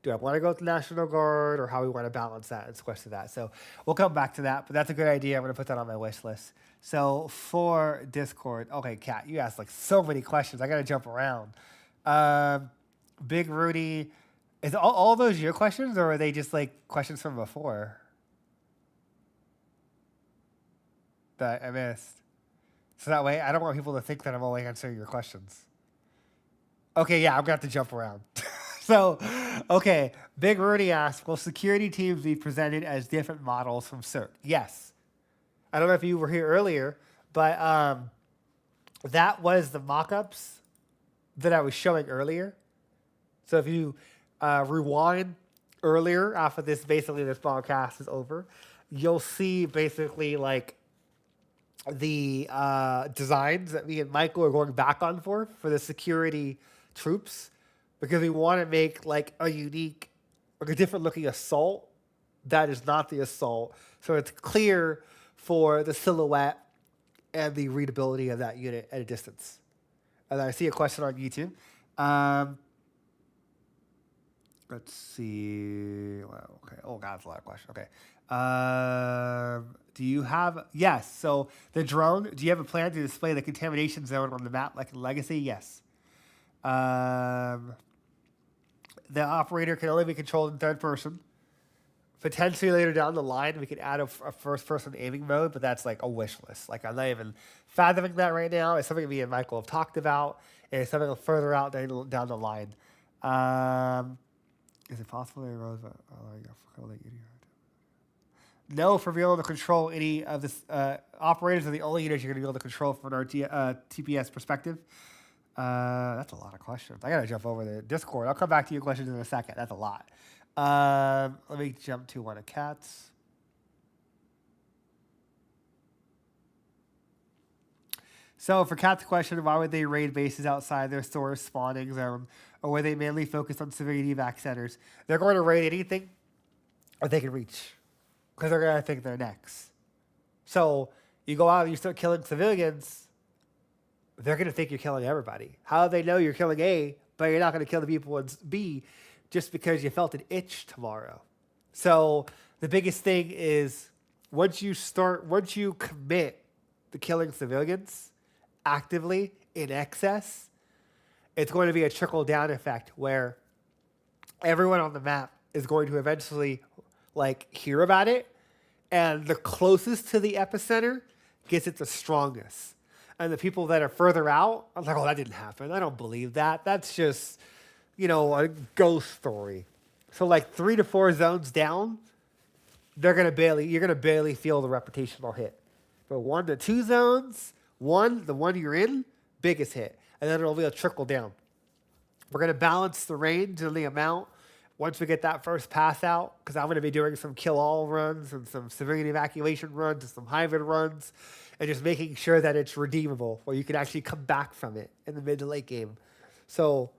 do I want to go with the National Guard or how we want to balance that and sequester that? So we'll come back to that, but that's a good idea. I'm going to put that on my wish list. So for Discord, okay, Kat, you asked like so many questions. I got to jump around. Big Rudy, is all those your questions or are they just like questions from before that I missed? So that way I don't want people to think that I'm only answering your questions. Okay, yeah, I'm going to have to jump around. So, okay, Big Rudy asks, will security teams be presented as different models from CERC? Yes. I don't know if you were here earlier, but that was the mock-ups that I was showing earlier. So if you rewind earlier after this podcast is over, you'll see basically like the designs that me and Michael are going back on for the security troops. Because we want to make like a unique, like a different looking assault that is not the assault. So it's clear for the silhouette and the readability of that unit at a distance. And I see a question on YouTube. Let's see. Well, okay. Oh, God, that's a lot of questions. Okay. Do you have... Yes. So the drone, do you have a plan to display the contamination zone on the map like in Legacy? Yes. The operator can only be controlled in third person. Potentially later down the line, we could add a first-person aiming mode, but that's like a wish list. Like I'm not even fathoming that right now. It's something me and Michael have talked about, and it's something further out down the line. Is it possible to erode? No, for being able to control any of this, operators are the only units you're going to be able to control from an TPS perspective. That's a lot of questions. I gotta jump over the Discord. I'll come back to your questions in a second. That's a lot. Let me jump to one of Kat's. So for Cat's question, why would they raid bases outside their source spawning zone, or would they mainly focus on civilian evac centers? They're going to raid anything or they can reach, because they're going to think they're next. So you go out and you start killing civilians, they're going to think you're killing everybody. How do they know you're killing A, but you're not going to kill the people in B just because you felt an itch tomorrow? So the biggest thing is once you commit to killing civilians actively in excess, it's going to be a trickle down effect where everyone on the map is going to eventually like hear about it, and the closest to the epicenter gets it the strongest. And the people that are further out, I'm like, oh, that didn't happen. I don't believe that. That's just, a ghost story. So like 3 to 4 zones down, you're gonna barely feel the reputational hit. But 1 to 2 zones, the one you're in, biggest hit. And then it'll be a trickle down. We're gonna balance the range and the amount once we get that first pass out, because I'm gonna be doing some kill all runs and some civilian evacuation runs and some hybrid runs, and just making sure that it's redeemable, where you can actually come back from it in the mid to late game. So,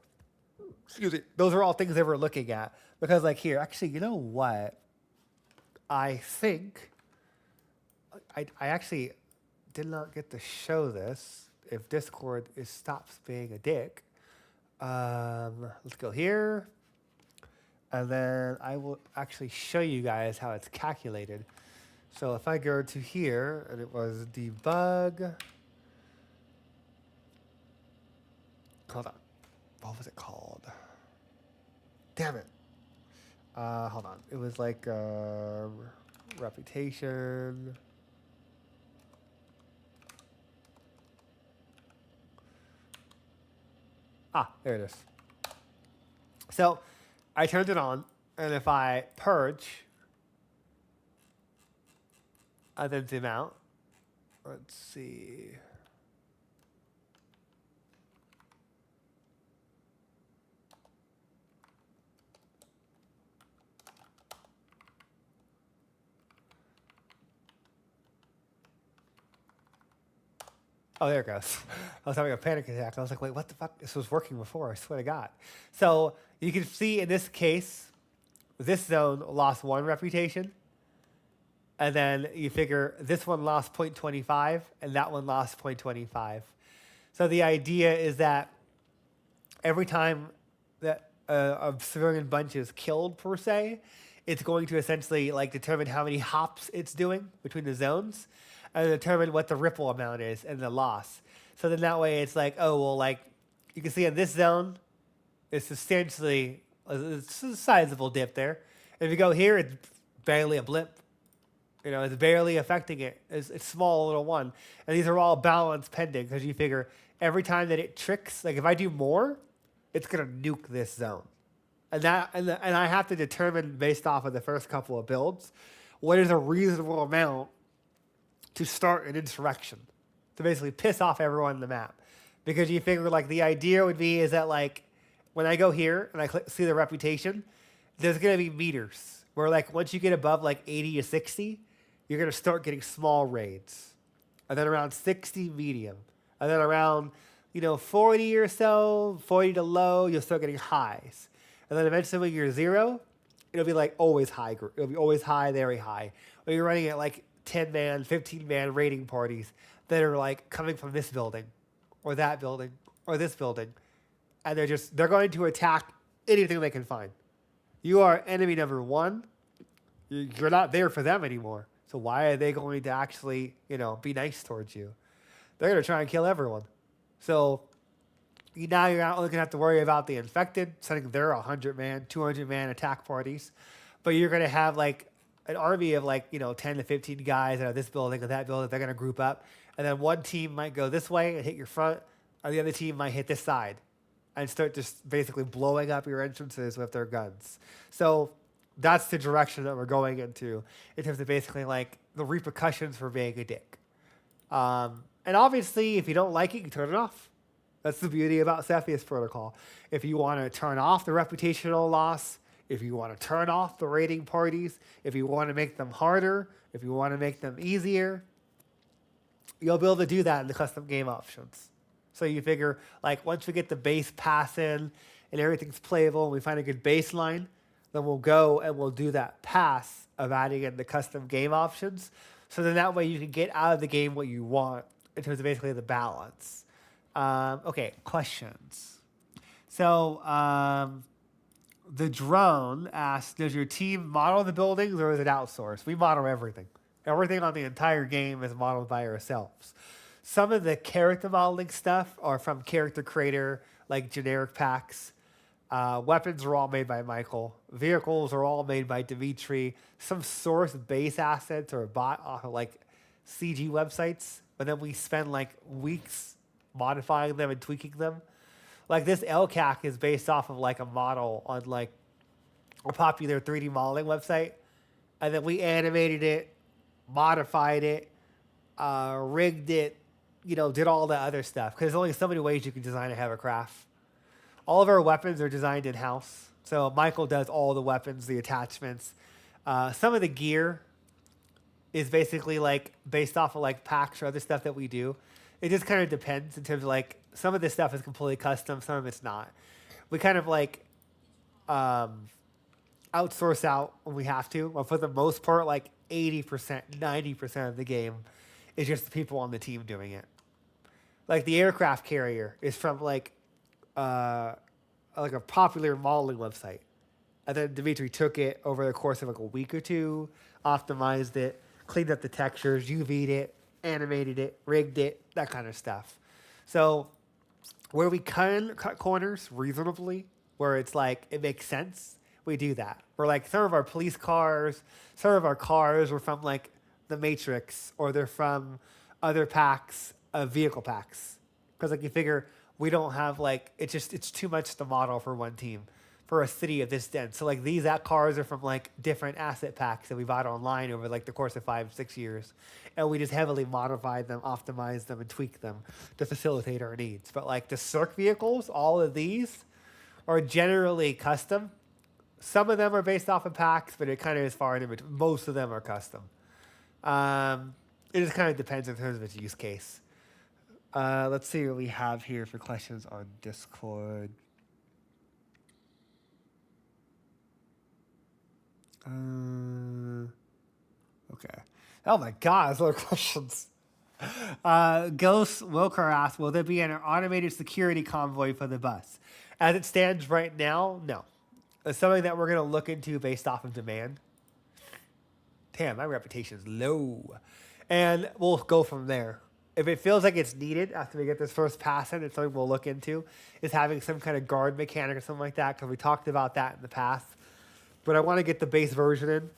excuse me, those are all things that we're looking at. Because like here, actually, you know what? I think I actually did not get to show this. If Discord stops being a dick, let's go here, and then I will actually show you guys how it's calculated. So if I go to here, and it was debug. Hold on. What was it called? Damn it. Hold on. It was like reputation. There it is. So I turned it on, and if I purge, and then zoom out, let's see. Oh, there it goes. I was having a panic attack. I was like, wait, what the fuck? This was working before, I swear to God. So you can see in this case, this zone lost 1 reputation. And then you figure this one lost 0.25 and that one lost 0.25. So the idea is that every time that a civilian bunch is killed, per se, it's going to essentially like determine how many hops it's doing between the zones, and determine what the ripple amount is and the loss. So then that way it's like, oh, well, like you can see in this zone, it's substantially, it's a sizable dip there. If you go here, it's barely a blip. It's barely affecting it. It's small, little one. And these are all balance pending, because you figure every time that it tricks, like if I do more, it's going to nuke this zone. And I have to determine based off of the first couple of builds, what is a reasonable amount to start an insurrection, to basically piss off everyone on the map. Because you figure like the idea would be is that like when I go here and I see the reputation, there's going to be meters where like once you get above like 80 to 60, you're going to start getting small raids. And then around 60, medium. And then around, 40 or so, 40 to low, you'll start getting highs. And then eventually when you're 0, it'll be like always high. It'll be always high, very high. When you're running at like 10-man, 15-man raiding parties that are like coming from this building or that building or this building. And they're going to attack anything they can find. You are enemy number 1. You're not there for them anymore. So why are they going to actually, be nice towards you? They're going to try and kill everyone. So now you're not only going to have to worry about the infected, sending their 100-man, 200-man attack parties, but you're going to have like an army of like, 10 to 15 guys out of this building or that building. They're going to group up. And then one team might go this way and hit your front, or the other team might hit this side and start just basically blowing up your entrances with their guns. So that's the direction that we're going into in terms of basically like the repercussions for being a dick. And obviously, if you don't like it, you turn it off. That's the beauty about Cepheus Protocol. If you want to turn off the reputational loss, if you want to turn off the raiding parties, if you want to make them harder, if you want to make them easier, you'll be able to do that in the custom game options. So you figure, like, once we get the base pass in and everything's playable and we find a good baseline, then we'll go and we'll do that pass of adding in the custom game options. So then that way you can get out of the game what you want in terms of basically the balance. Okay, questions. So the drone asks, does your team model the buildings or is it outsourced? We model everything. Everything on the entire game is modeled by ourselves. Some of the character modeling stuff are from Character Creator, like generic packs. Weapons are all made by Michael. Vehicles are all made by Dimitri. Some source base assets are bought off of like CG websites, but then we spend like weeks modifying them and tweaking them. Like this LCAC is based off of like a model on like a popular 3D modeling website, and then we animated it, modified it, rigged it, did all the other stuff. Because there's only so many ways you can design a hovercraft. All of our weapons are designed in-house. So Michael does all the weapons, the attachments. Some of the gear is basically like based off of like packs or other stuff that we do. It just kind of depends in terms of like some of this stuff is completely custom, some of it's not. We kind of like outsource out when we have to. But for the most part, like 80%, 90% of the game is just the people on the team doing it. Like the aircraft carrier is from like a popular modeling website. And then Dimitri took it over the course of like a week or two, optimized it, cleaned up the textures, UV'd it, animated it, rigged it, that kind of stuff. So where we can cut corners reasonably, where it's like it makes sense, we do that. Where like some of our police cars, some of our cars were from like the Matrix, or they're from other packs, vehicle packs. Because like you figure we don't have like, it's too much to model for one team, for a city of this dense. So like these cars are from like different asset packs that we bought online over like the course of 5-6 years. And we just heavily modified them, optimized them, and tweaked them to facilitate our needs. But like the CERC vehicles, all of these are generally custom. Some of them are based off of packs, but it kind of is far in between. Most of them are custom. It just kind of depends in terms of its use case. Let's see what we have here for questions on Discord. Okay. Oh my God, there's a lot of questions. Ghost Wilker asks, will there be an automated security convoy for the bus? As it stands right now, no. It's something that we're going to look into based off of demand. Damn, my reputation is low. And we'll go from there. If it feels like it's needed after we get this first pass in, it's something we'll look into, is having some kind of guard mechanic or something like that, because we talked about that in the past. But I want to get the base version in,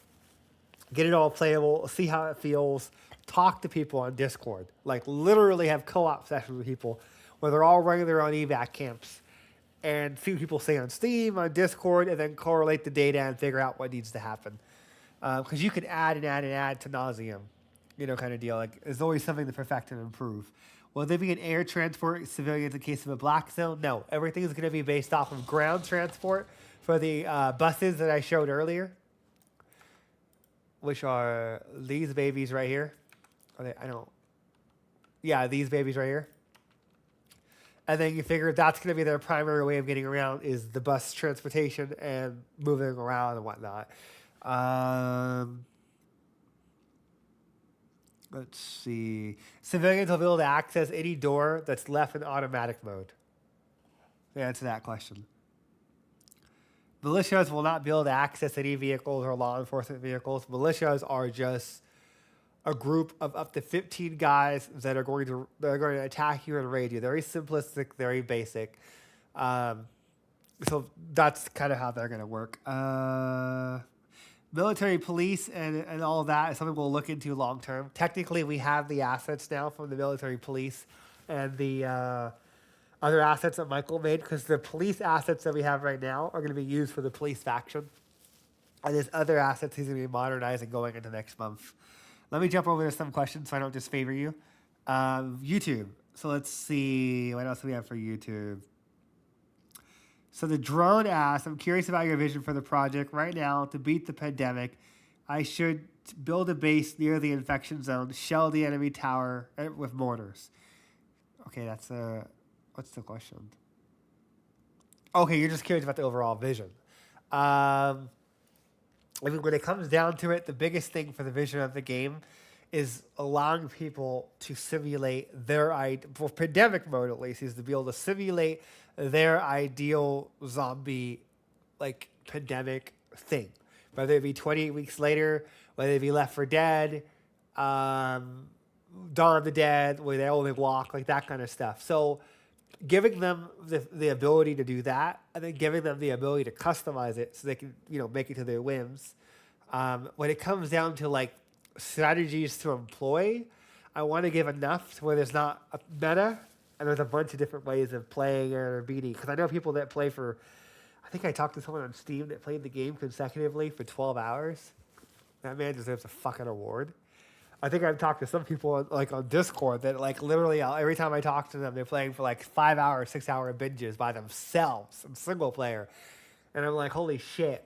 get it all playable, see how it feels, talk to people on Discord, like literally have co-op sessions with people where they're all running their own evac camps, and see what people say on Steam, on Discord, and then correlate the data and figure out what needs to happen. Because you can add and add and add to nauseum, kind of deal. Like there's always something to perfect and improve. Will there be an air transport civilians in case of a black zone? No, everything is going to be based off of ground transport for the buses that I showed earlier, which are these babies right here. These babies right here. And then you figure that's going to be their primary way of getting around is the bus transportation and moving around and whatnot. Let's see. Civilians will be able to access any door that's left in automatic mode. To answer that question. Militias will not be able to access any vehicles or law enforcement vehicles. Militias are just a group of up to 15 guys that are going to attack you and raid you. Very simplistic, very basic. So that's kind of how they're going to work. Military police and all of that is something we'll look into long term. Technically, we have the assets now from the military police and the other assets that Michael made, because the police assets that we have right now are going to be used for the police faction. And there's other assets he's going to be modernizing going into next month. Let me jump over to some questions so I don't just favor you. YouTube. So let's see. What else do we have for YouTube? So the drone asks, I'm curious about your vision for the project. Right now, to beat the pandemic, I should build a base near the infection zone, shell the enemy tower with mortars. Okay, that's what's the question? Okay, you're just curious about the overall vision. I mean, when it comes down to it, the biggest thing for the vision of the game is allowing people to simulate for pandemic mode at least, is to be able to simulate their ideal zombie, like, pandemic thing. Whether it be 28 weeks later, whether it be Left 4 Dead, Dawn of the Dead, where they only walk, like that kind of stuff. So giving them the ability to do that, and then giving them the ability to customize it so they can, make it to their whims. When it comes down to like strategies to employ, I want to give enough to where there's not a meta and there's a bunch of different ways of playing or beating. Because I know people that play for, I think I talked to someone on Steam that played the game consecutively for 12 hours. That man deserves a fucking award. I think I've talked to some people like on Discord that like literally every time I talk to them, they're playing for like 5 hour, 6 hour binges by themselves in single player. And I'm like, holy shit.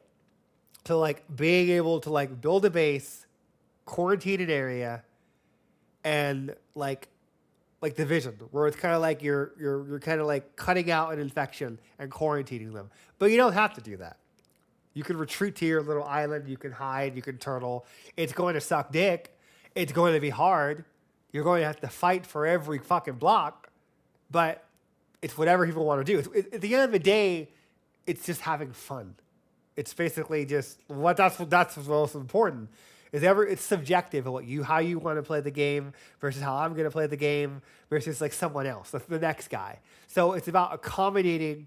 So like being able to like build a base, quarantine an area, and like Division, where it's kind of like you're kind of like cutting out an infection and quarantining them. But you don't have to do that. You can retreat to your little island. You can hide. You can turtle. It's going to suck dick. It's going to be hard. You're going to have to fight for every fucking block. But it's whatever people want to do. At the end of the day, it's just having fun. It's basically just that's what's most important. It's subjective of how you want to play the game versus how I'm going to play the game versus like someone else, the next guy. So it's about accommodating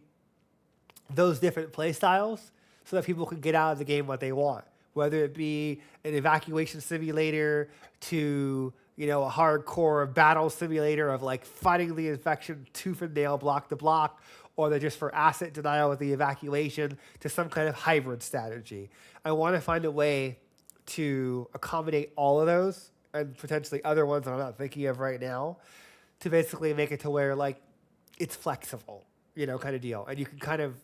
those different play styles so that people can get out of the game what they want, whether it be an evacuation simulator to a hardcore battle simulator of like fighting the infection tooth and nail, block to block, or they're just for asset denial with the evacuation, to some kind of hybrid strategy. I want to find a way to accommodate all of those and potentially other ones that I'm not thinking of right now, to basically make it to where like it's flexible, kind of deal. And you can kind of,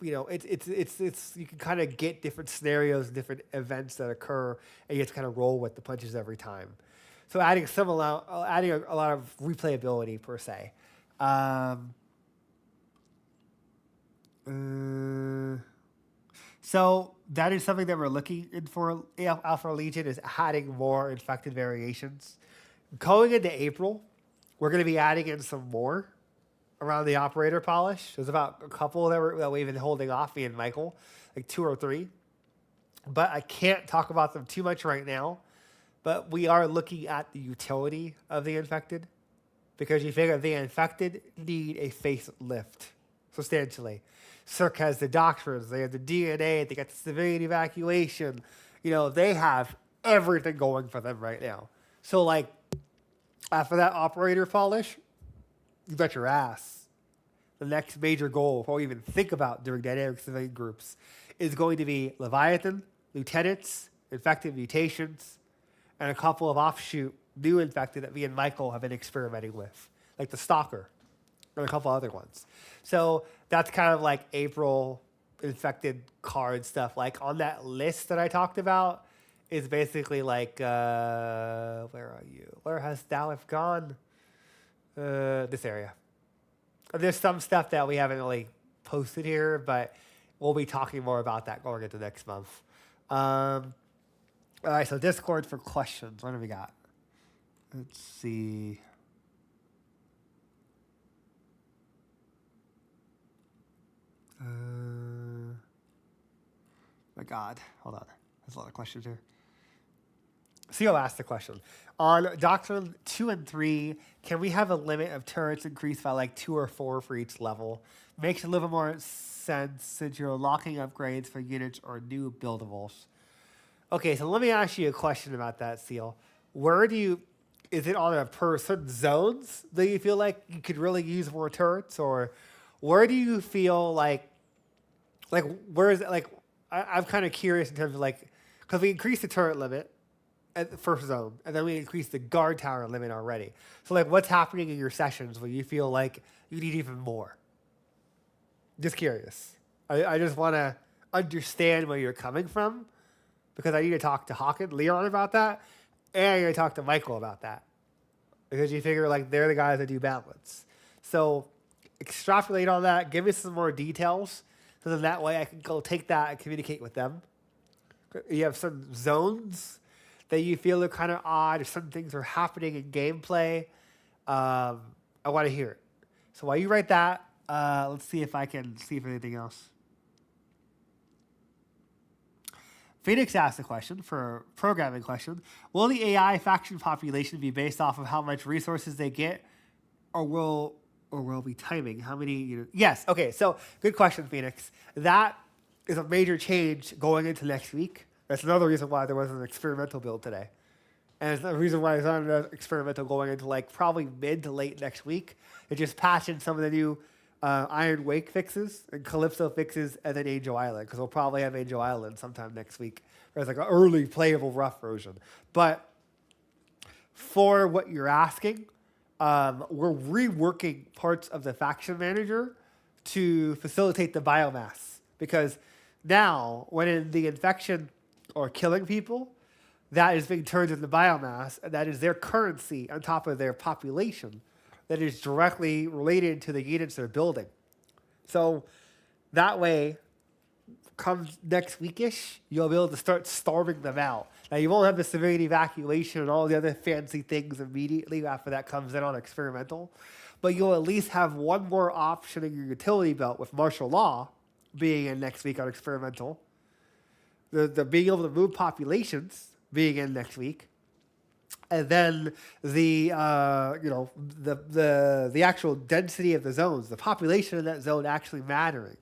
it's you can kind of get different scenarios, different events that occur, and you just kind of roll with the punches every time. So adding a lot of replayability per se. So that is something that we're looking in for Alpha Legion, is adding more infected variations. Going into April, we're going to be adding in some more around the operator polish. There's about a couple that we've been holding off, me and Michael, like 2 or 3. But I can't talk about them too much right now. But we are looking at the utility of the infected, because you figure the infected need a facelift substantially. CERC has the doctrines, they have the DNA, they got the civilian evacuation. They have everything going for them right now. So, like, after that operator polish, you bet your ass the next major goal, before we even think about doing dynamic civilian groups, is going to be Leviathan, Lieutenants, infected mutations, and a couple of offshoot new infected that me and Michael have been experimenting with, like the Stalker and a couple other ones. So that's kind of like April infected card stuff. Like on that list that I talked about is basically like, where are you? Where has Dalif gone? This area. There's some stuff that we haven't really posted here, but we'll be talking more about that going into next month. All right, so Discord for questions. What do we got? Let's see. My God, hold on. There's a lot of questions here. Seal asked the question. On Doctrine 2 and 3, can we have a limit of turrets increased by like 2 or 4 for each level? Makes a little more sense since you're unlocking upgrades for units or new buildables. Okay, so let me ask you a question about that, Seal. Is it on a per certain zones that you feel like you could really use more turrets? Or where do you feel like where is it, like, I'm kind of curious in terms of like, because we increased the turret limit at the first zone, and then we increased the guard tower limit already. So like, what's happening in your sessions where you feel like you need even more? Just curious. I just want to understand where you're coming from, because I need to talk to Hawk and Leon about that, and I need to talk to Michael about that. Because you figure, like, they're the guys that do balance. So extrapolate on that. Give me some more details. So then that way I can go take that and communicate with them. You have some zones that you feel are kind of odd, or some things are happening in gameplay. I want to hear it. So while you write that, let's see if I can see if anything else. Phoenix asked a question for a programming question. Will the AI faction population be based off of how much resources they get, or will be timing how many? Yes. Okay. So good question, Phoenix. That is a major change going into next week. That's another reason why there wasn't an experimental build today, and it's the reason why there's not an experimental going into like probably mid to late next week. It just patching some of the new Iron Wake fixes and Calypso fixes, and then Angel Island, because we'll probably have Angel Island sometime next week. There's like an early playable rough version. But for what you're asking, we're reworking parts of the faction manager to facilitate the biomass, because now when in the infection or killing people, that is being turned into biomass, and that is their currency on top of their population that is directly related to the units they're building. So that way, comes next weekish, you'll be able to start starving them out. Now, you won't have the civilian evacuation and all the other fancy things immediately after that comes in on experimental, but you'll at least have one more option in your utility belt with martial law being in next week on experimental. The being able to move populations being in next week. And then the actual density of the zones, the population in that zone actually mattering.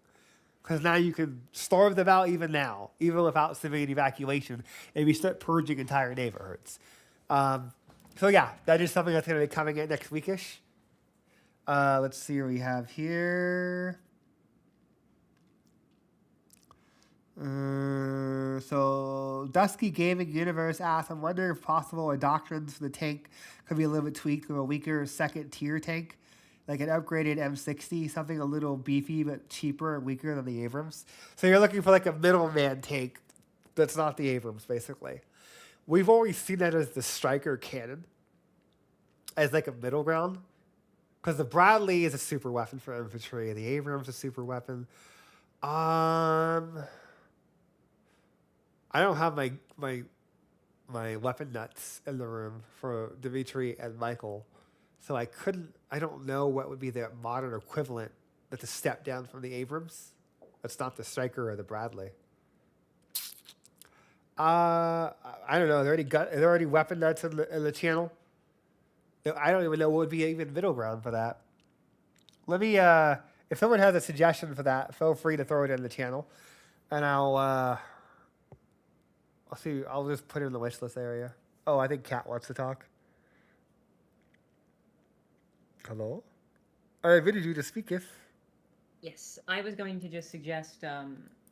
Because now you can starve them out even now, even without civilian evacuation, and we start purging entire neighborhoods. So yeah, that is something that's going to be coming in next weekish. Let's see what we have here. So Dusky Gaming Universe asks, I'm wondering if possible a doctrines for the tank could be a little bit tweaked with a weaker second tier tank, like an upgraded M60, something a little beefy but cheaper and weaker than the Abrams. So you're looking for like a middleman tank that's not the Abrams, basically. We've always seen that as the Striker cannon, as like a middle ground, because the Bradley is a super weapon for infantry, the Abrams is a super weapon. I don't have my weapon nuts in the room for Dimitri and Michael, so I don't know what would be the modern equivalent that's a step down from the Abrams. That's not the Striker or the Bradley. I don't know. Are there already weapon nuts in the channel? I don't even know what would be even middle ground for that. Let me, if someone has a suggestion for that, feel free to throw it in the channel, and I'll see. I'll just put it in the wish list area. Oh, I think Kat wants to talk. Hello? I invited you to speak, if. Yes, I was going to just suggest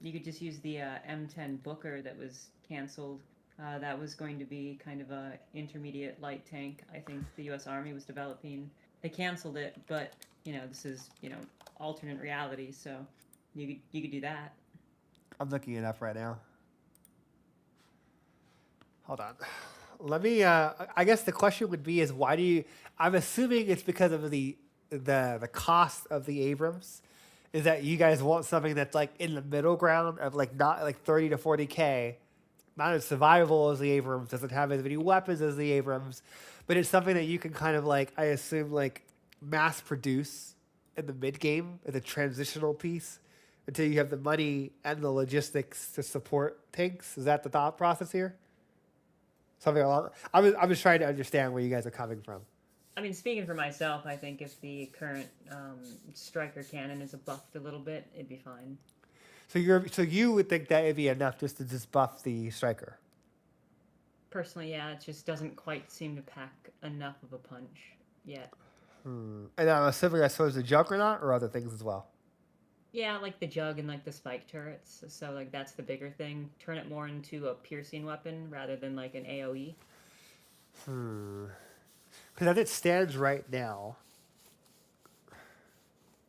you could just use the M10 Booker that was canceled. That was going to be kind of a intermediate light tank. I think the U.S. Army was developing. They canceled it, but this is alternate reality, so you could do that. I'm looking it up right now. Hold on. Let me. I guess the question would be: is why do you? I'm assuming it's because of the cost of the Abrams. Is that you guys want something that's like in the middle ground of like not like 30 to 40K, not as survivable as the Abrams, doesn't have as many weapons as the Abrams, but it's something that you can kind of like, I assume, like mass produce in the mid game as a transitional piece until you have the money and the logistics to support tanks. Is that the thought process here? Something along. I'm just trying to understand where you guys are coming from. I mean, speaking for myself, I think if the current Striker cannon is buffed a little bit, it'd be fine. So you would think that it'd be enough just to just buff the Striker? Personally, yeah, it just doesn't quite seem to pack enough of a punch yet. And I'm assuming, I suppose, the Juggernaut or other things as well? Yeah, like the Jug and like the spike turrets. So like that's the bigger thing. Turn it more into a piercing weapon rather than like an AoE. Because as it stands right now,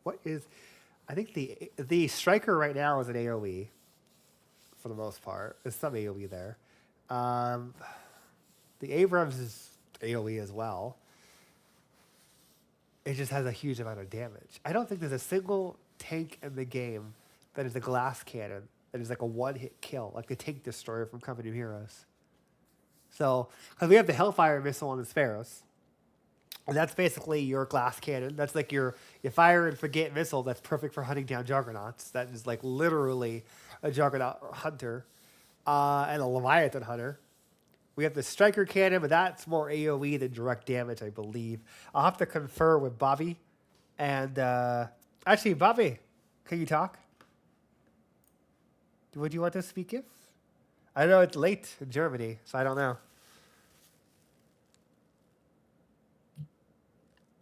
I think the Striker right now is an AoE for the most part. There's some AoE there. Um, the Abrams is AoE as well. It just has a huge amount of damage. I don't think there's a single tank in the game that is a glass cannon that is like a one-hit kill, like the tank destroyer from Company of Heroes. So, because we have the Hellfire missile on the Sparrows, and that's basically your glass cannon. That's like your fire and forget missile that's perfect for hunting down juggernauts. That is like literally a juggernaut hunter and a Leviathan hunter. We have the striker cannon, but that's more AoE than direct damage, I believe. I'll have to confer with Bobby. And actually, Bobby, can you talk? Would you want to speak if? I know it's late in Germany, so I don't know.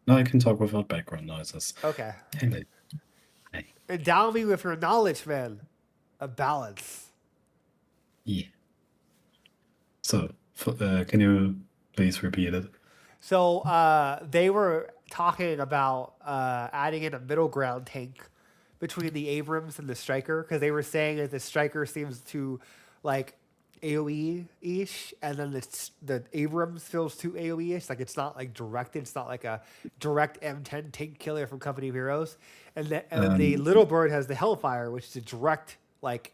No, I can talk without background noises. Okay. Hey. Endow me with your knowledge, man. A balance. Yeah. So, can you please repeat it? So they were talking about adding in a middle ground tank between the Abrams and the Striker, because they were saying that the Striker seems to like AoE-ish, and then the Abrams feels too AoE-ish. Like it's not like directed. It's not like a direct M10 tank killer from Company of Heroes. And then the Little Bird has the Hellfire, which is a direct, like,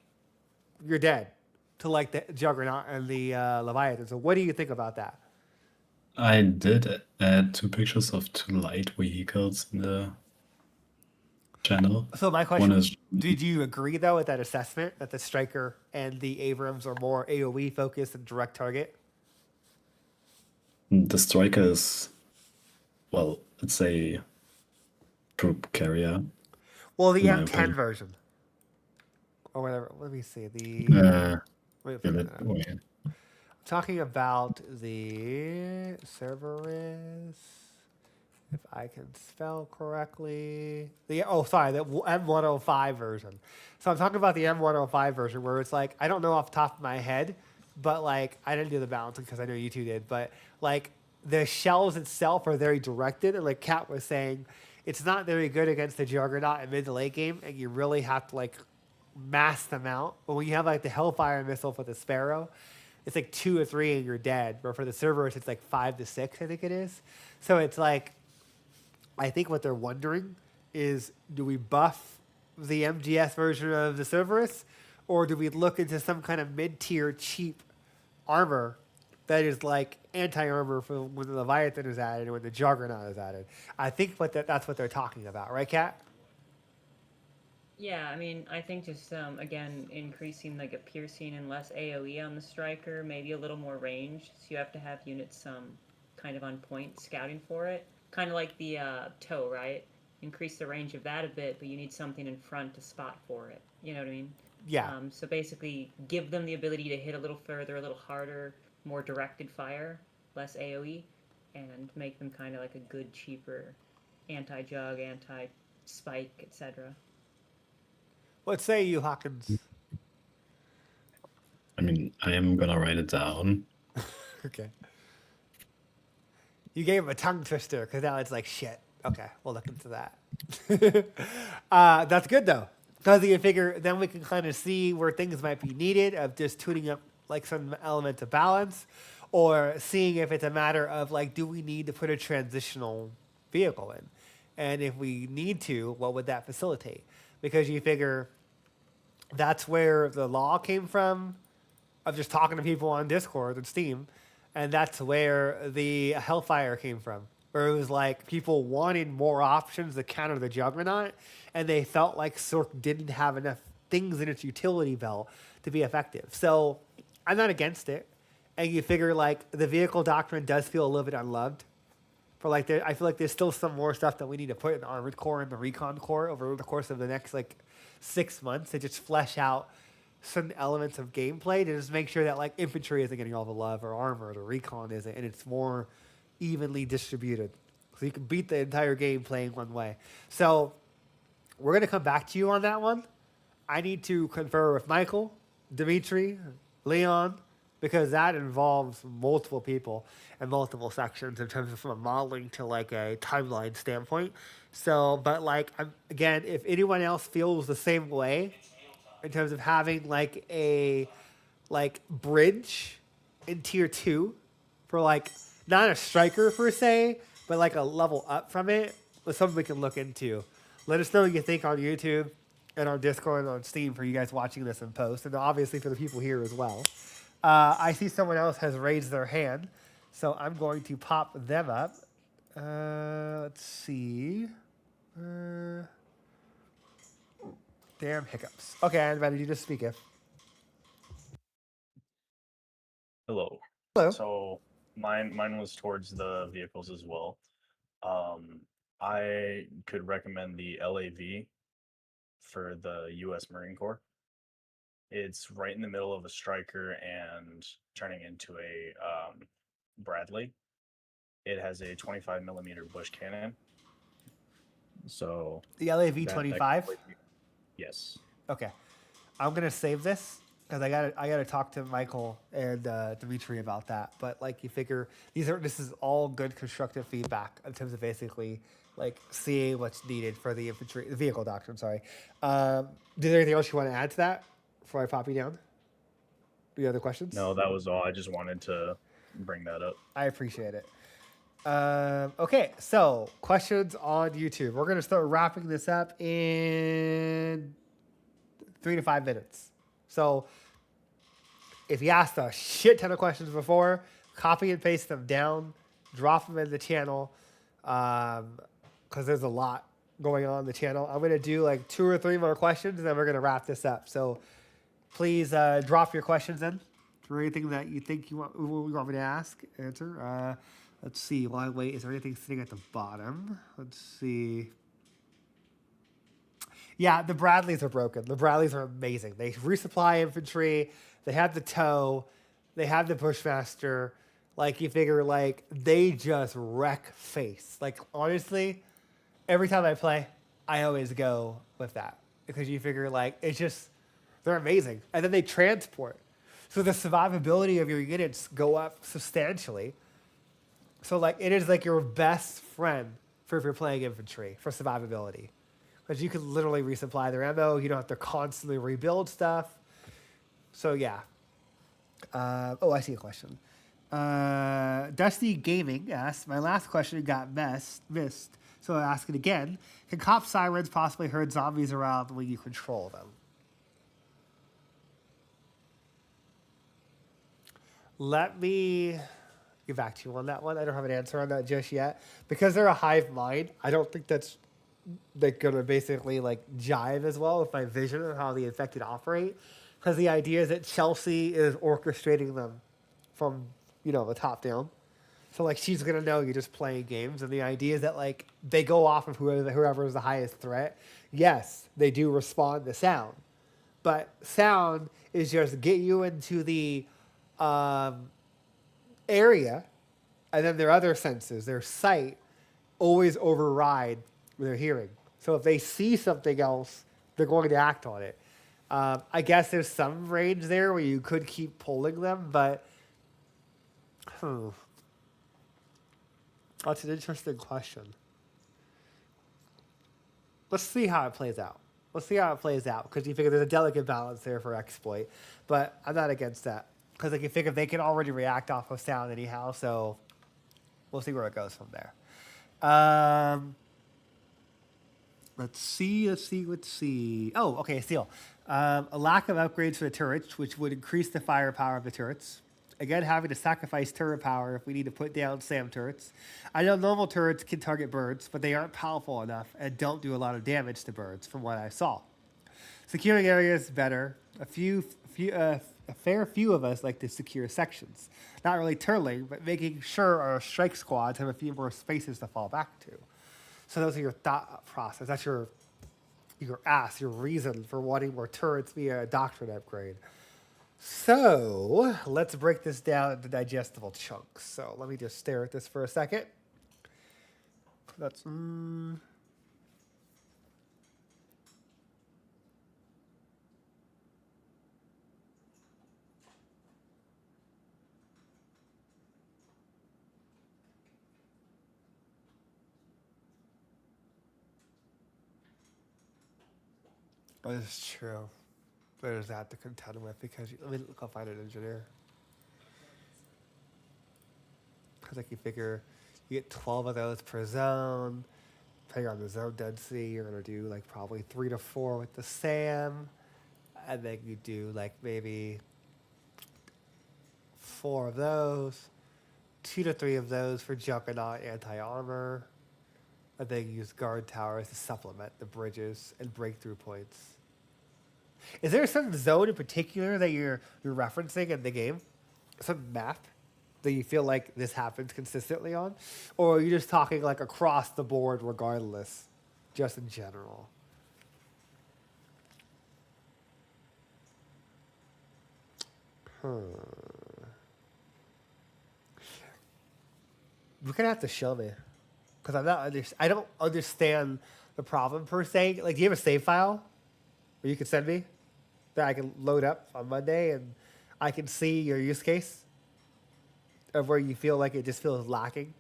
you're dead to like the Juggernaut and the Leviathan. So what do you think about that? I did add 2 pictures of 2 light vehicles in the channel. So my question One is, is did you agree though with that assessment that the Striker and the Abrams are more AoE focused and direct target? the Striker is, well, it's a troop carrier. Well, the My M10 opinion. version. Or whatever. Let me see. Wait, Yeah, I'm wait. talking about the Cerberus. If I can spell correctly. The M105 version. So I'm talking about the M105 version where it's like, I don't know off the top of my head, but like, I didn't do the balancing because I know you two did, but like the shells itself are very directed. And like Kat was saying, it's not very good against the Juggernaut in mid to late game, and you really have to like mass them out. But when you have like the Hellfire missile for the Sparrow, it's like 2 or 3 and you're dead. But for the Cerberus, it's like 5 to 6, I think it is. So it's like, I think what they're wondering is, do we buff the MGS version of the Cerberus, or do we look into some kind of mid-tier cheap armor that is like anti-armor for when the Leviathan is added and when the Juggernaut is added? I think that's what they're talking about, right, Kat? Yeah, I mean, I think just again increasing like a piercing and less AoE on the Striker, maybe a little more range. So you have to have units kind of on point scouting for it, kind of like the TOW, right? Increase the range of that a bit, but you need something in front to spot for it. You know what I mean? Yeah. So basically, give them the ability to hit a little further, a little harder, more directed fire, less AoE, and make them kind of like a good, cheaper anti-jug, anti-spike, etc. What say you, Hawkins? I mean, I am gonna write it down. Okay. You gave him a tongue twister because now it's like shit. Okay, we'll look into that. That's good though, because you figure then we can kind of see where things might be needed of just tuning up like some element of balance, or seeing if it's a matter of like, do we need to put a transitional vehicle in, and if we need to, what would that facilitate? Because you figure that's where the law came from of just talking to people on Discord and Steam. And that's where the Hellfire came from, where it was like people wanted more options to counter the Juggernaut, and they felt like CERC didn't have enough things in its utility belt to be effective. So I'm not against it. And you figure like the vehicle doctrine does feel a little bit unloved. For like, I feel like there's still some more stuff that we need to put in the Armored Core and the Recon Core over the course of the next like 6 months to just flesh out some elements of gameplay to just make sure that like infantry isn't getting all the love, or armor, or recon isn't, and it's more evenly distributed. So you can beat the entire game playing one way. So we're going to come back to you on that one. I need to confer with Michael, Dimitri, Leon, because that involves multiple people and multiple sections in terms of from a modeling to like a timeline standpoint. So, but like, again, if anyone else feels the same way in terms of having like a bridge in tier 2 for like not a striker per se, but like a level up from it was something we can look into. Let us know what you think on YouTube and on Discord and on Steam for you guys watching this in post, and obviously for the people here as well. I see someone else has raised their hand, so I'm going to pop them up. Let's see. Damn hiccups. Okay, I'm ready to just speak if. Hello. Hello. So mine was towards the vehicles as well. I could recommend the LAV for the U.S. Marine Corps. It's right in the middle of a striker and turning into a Bradley. It has a 25 millimeter bush cannon. So The LAV that 25. yes. Okay, I'm gonna save this because I gotta talk to Michael and Dimitri about that. But like you figure, this is all good constructive feedback in terms of basically like seeing what's needed for the vehicle doctrine. Sorry. Is there anything else you want to add to that before I pop you down? Any other questions? No, that was all. I just wanted to bring that up. I appreciate it. Okay, so questions on YouTube. We're gonna start wrapping this up in 3 to 5 minutes. So if you asked a shit ton of questions before, copy and paste them down, drop them in the channel, because there's a lot going on in the channel. I'm gonna do like 2 or 3 more questions, and then we're gonna wrap this up. So please drop your questions in for anything that you think you want me to answer. Let's see. While I wait, is there anything sitting at the bottom? Let's see. Yeah, the Bradleys are broken. The Bradleys are amazing. They resupply infantry. They have the tow. They have the Bushmaster. Like, you figure, like, they just wreck face. Like, honestly, every time I play, I always go with that. Because you figure, like, it's just, they're amazing. And then they transport. So the survivability of your units go up substantially. So, like, it is, like, your best friend for if you're playing infantry for survivability. Because you can literally resupply their ammo. You don't have to constantly rebuild stuff. So, yeah. I see a question. Dusty Gaming asks, my last question got missed, so I'll ask it again. Can cop sirens possibly herd zombies around when you control them? Let me get back to you on that one. I don't have an answer on that just yet. Because they're a hive mind, I don't think that's like gonna basically like jive as well with my vision of how the infected operate. Because the idea is that Chelsea is orchestrating them from, the top down. So like she's gonna know you're just playing games, and the idea is that like they go off of whoever is the highest threat. Yes, they do respond to sound, but sound is just get you into the area, and then their other senses, their sight, always override their hearing. So if they see something else, they're going to act on it. I guess there's some range there where you could keep pulling them, but that's an interesting question. Let's see how it plays out. Because you figure there's a delicate balance there for exploit, but I'm not against that. Because like you figure they can already react off of sound anyhow, so we'll see where it goes from there. Let's see. Oh, okay, Steel. A lack of upgrades for the turrets, which would increase the firepower of the turrets. Again, having to sacrifice turret power if we need to put down SAM turrets. I know normal turrets can target birds, but they aren't powerful enough and don't do a lot of damage to birds from what I saw. Securing areas better. A fair few of us like to secure sections. Not really turtling, but making sure our strike squads have a few more spaces to fall back to. So those are your thought process. That's your reason for wanting more turrets via a doctrine upgrade. So let's break this down into digestible chunks. So let me just stare at this for a second. That's that is true. There's that to contend with because let me go find an engineer. because like you figure you get 12 of those per zone. Depending on the zone density, you're gonna do like probably 3 to 4 with the SAM, and then you do like maybe 4 of those, 2 to 3 of those for Juggernaut anti-armor, and then use guard towers to supplement the bridges and breakthrough points. Is there some zone in particular that you're referencing in the game? Some map that you feel like this happens consistently on? Or are you just talking like across the board regardless, just in general? You're gonna have to show me, because I don't understand the problem per se. Like, do you have a save file where you can send me that I can load up on Monday and I can see your use case of where you feel like it just feels lacking?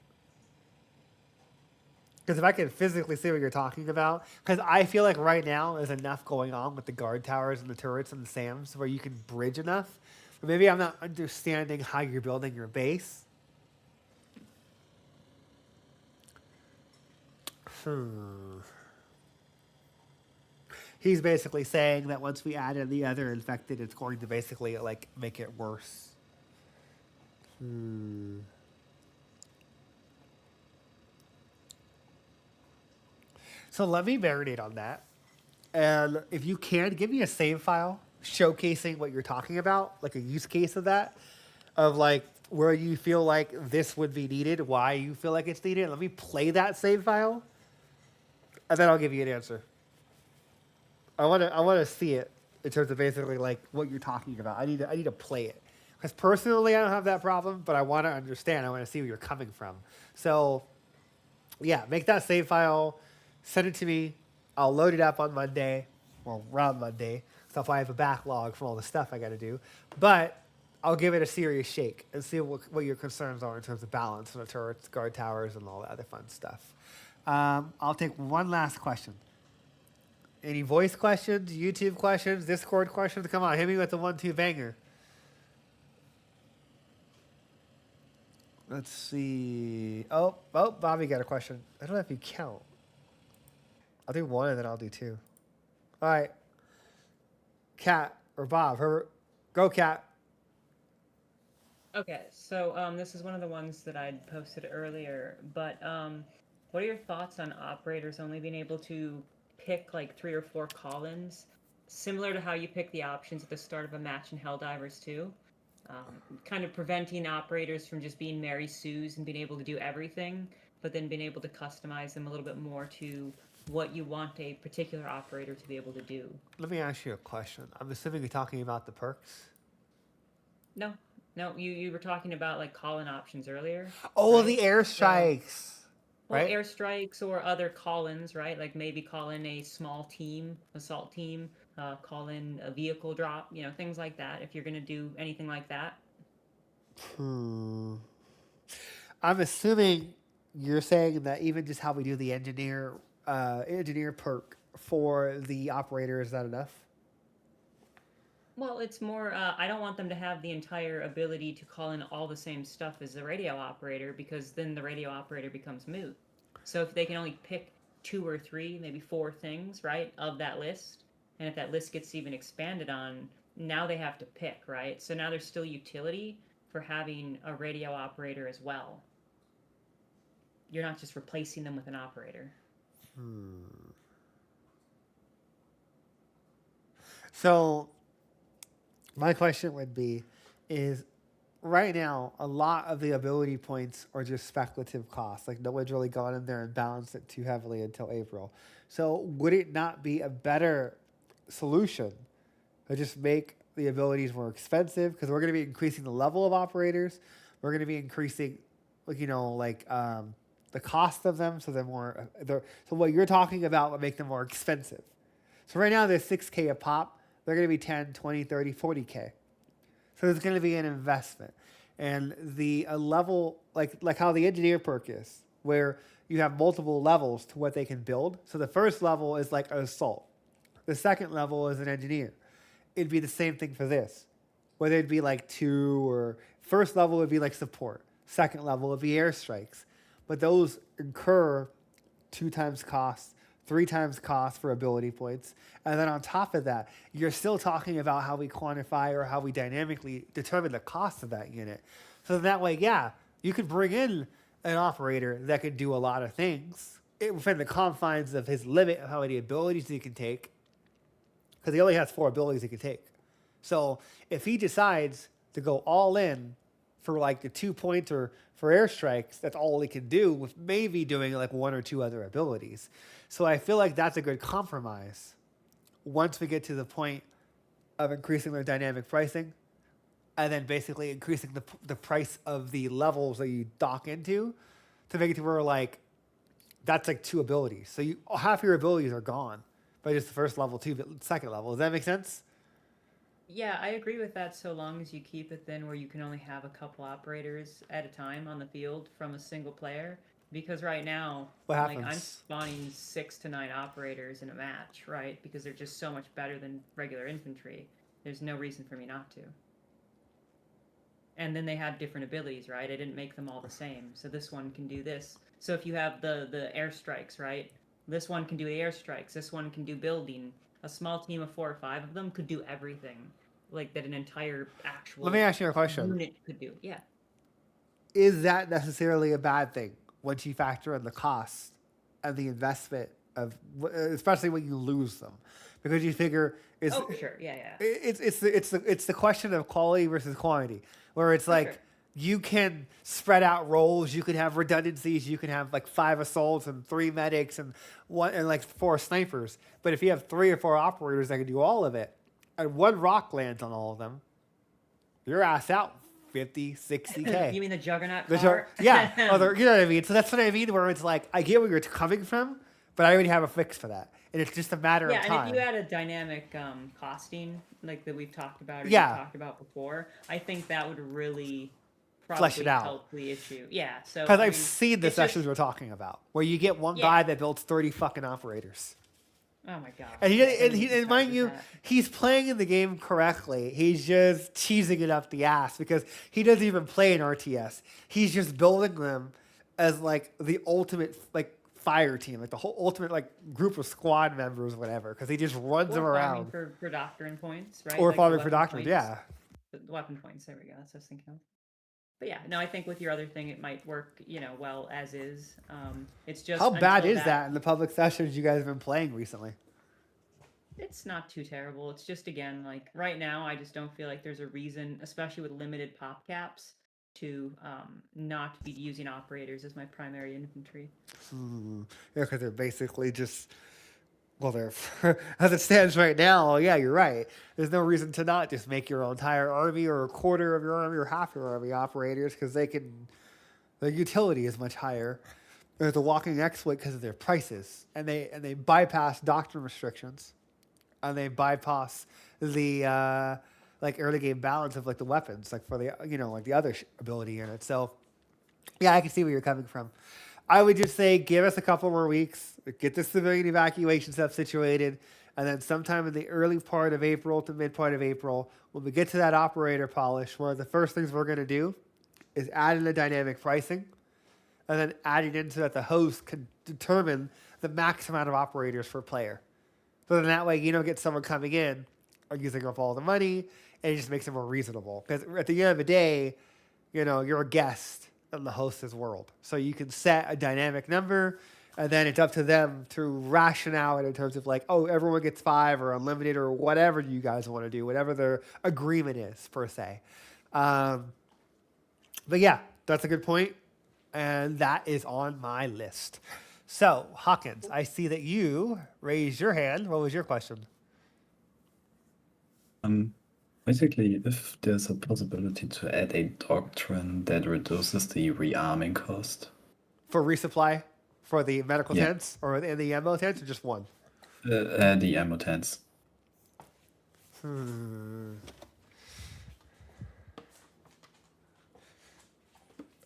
Because if I can physically see what you're talking about, because I feel like right now there's enough going on with the guard towers and the turrets and the SAMs where you can bridge enough. But maybe I'm not understanding how you're building your base. He's basically saying that once we add in the other infected, it's going to basically like make it worse. So let me marinate on that. And if you can, give me a save file showcasing what you're talking about, like a use case of that, of like where you feel like this would be needed, why you feel like it's needed. Let me play that save file, and then I'll give you an answer. I want to see it in terms of basically like what you're talking about. I need to play it, because personally I don't have that problem, but I want to understand. I want to see where you're coming from. So yeah, make that save file, send it to me. I'll load it up on Monday, well, around Monday. So if I have a backlog from all the stuff I got to do, but I'll give it a serious shake and see what your concerns are in terms of balance and the turrets, guard towers, and all the other fun stuff. I'll take one last question. Any voice questions, YouTube questions, Discord questions? Come on, hit me with the 1-2 banger. Let's see. Oh, Bobby got a question. I don't know if you count. I'll do one and then I'll do 2. All right. Kat or Bob, Herbert, go Kat. Okay, so this is one of the ones that I'd posted earlier, but what are your thoughts on operators only being able to pick like 3 or 4 call-ins, similar to how you pick the options at the start of a match in Helldivers 2? Kind of preventing operators from just being Mary Sue's and being able to do everything, but then being able to customize them a little bit more to what you want a particular operator to be able to do. Let me ask you a question. I'm assuming you're talking about the perks. No, you were talking about like call-in options earlier. Oh, right? the airstrikes. Well, Right? airstrikes or other call-ins, right? Like maybe call in a small team, assault team, call in a vehicle drop, things like that. If you're going to do anything like that. I'm assuming you're saying that even just how we do the engineer perk for the operator is not enough. Well, it's more, I don't want them to have the entire ability to call in all the same stuff as the radio operator, because then the radio operator becomes moot. So if they can only pick 2 or 3, maybe 4 things, right, of that list, and if that list gets even expanded on, now they have to pick, right? So now there's still utility for having a radio operator as well. You're not just replacing them with an operator. So my question would be, is right now a lot of the ability points are just speculative costs. Like no one's really gone in there and balanced it too heavily until April. So would it not be a better solution to just make the abilities more expensive? Because we're going to be increasing the level of operators. We're going to be increasing, the cost of them. So so what you're talking about would make them more expensive. So right now they're $6K a pop. They're going to be 10, 20, 30, 40K. So there's going to be an investment. And the level, like how the engineer perk is, where you have multiple levels to what they can build. So the first level is like an assault. The second level is an engineer. It'd be the same thing for this. Whether it'd be like 2 or first level would be like support. second level would be airstrikes. But those incur 2 times cost, 3 times cost for ability points. And then on top of that, you're still talking about how we quantify or how we dynamically determine the cost of that unit. So that way, yeah, you could bring in an operator that could do a lot of things within the confines of his limit of how many abilities he can take, because he only has 4 abilities he can take. So if he decides to go all in for like the 2 points or for airstrikes, that's all he can do, with maybe doing like 1 or 2 other abilities. So I feel like that's a good compromise once we get to the point of increasing their dynamic pricing, and then basically increasing the price of the levels that you dock into, to make it to where like that's like 2 abilities. So half your abilities are gone by just the first level, second level. Does that make sense? Yeah, I agree with that, so long as you keep it then where you can only have a couple operators at a time on the field from a single player. Because right now, What like I'm happens? spawning 6 to 9 operators in a match, right? Because they're just so much better than regular infantry. There's no reason for me not to. And then they have different abilities, right? I didn't make them all the same. So this one can do this. So if you have the airstrikes, right? This one can do the airstrikes. This one can do building. A small team of 4 or 5 of them could do everything, like that an entire actual Let me ask you a question. unit could do. Yeah. Is that necessarily a bad thing once you factor in the cost and the investment of, especially when you lose them, because you figure it's Oh, for sure. Yeah, yeah. it's the question of quality versus quantity, where it's For like sure. you can spread out roles, you can have redundancies, you can have like 5 assaults and 3 medics and like 4 snipers. But if you have 3 or 4 operators that can do all of it, and 1 rock lands on all of them, your ass out 50, 60K. You mean the Juggernaut The car? yeah, you know what I mean? So that's what I mean, where it's like, I get where you're coming from, but I already have a fix for that. And it's just a matter Yeah, of and time. if you add a dynamic costing, like that we've talked about or Yeah. you talked about before, I think that would really Flesh it out. help the issue. Yeah, so Because I I've mean, seen the it's sessions just- we're talking about, where you get one Yeah. guy that builds 30 fucking operators. Oh my god. And It's mind hard you, with that. he's playing in the game correctly. He's just cheesing it up the ass because he doesn't even play in RTS. He's just building them as like the ultimate like fire team, like the whole ultimate like group of squad members, or whatever. Because he just runs them Or farming around, for doctrine points, right? or Like the farming for weapon doctrine. points. Yeah. The weapon points. There we go. That's what I was thinking of. But yeah, no, I think with your other thing, it might work, well as is. It's just How bad until is that in the public sessions you guys have been playing recently? It's not too terrible. It's just, again, like right now, I just don't feel like there's a reason, especially with limited pop caps, to not be using operators as my primary infantry. Yeah, because they're basically just, well, they're as it stands right now. Yeah, you're right. There's no reason to not just make your entire army or a quarter of your army or half your army operators, because the utility is much higher. There's a walking exploit because of their prices, and they bypass doctrine restrictions, and they bypass the like early game balance of like the weapons, like for the like the other ability units. So yeah, I can see where you're coming from. I would just say give us a couple more weeks, get the civilian evacuation stuff situated, and then sometime in the early part of April to mid part of April, when we get to that operator polish, one of the first things we're going to do is add in the dynamic pricing, and then adding in so that the host can determine the max amount of operators per player. So then that way you don't get someone coming in or using up all the money, and it just makes it more reasonable. Because at the end of the day, you're a guest in the host's world. So you can set a dynamic number, and then it's up to them to ration out in terms of like, oh, everyone gets 5 or unlimited or whatever you guys want to do, whatever their agreement is, per se. But yeah, that's a good point. And that is on my list. So, Hawkins, I see that you raised your hand. What was your question? Basically, if there's a possibility to add a doctrine that reduces the rearming cost. For resupply? For the medical Yeah. tents? Or in the ammo tents? Or just one? The ammo tents.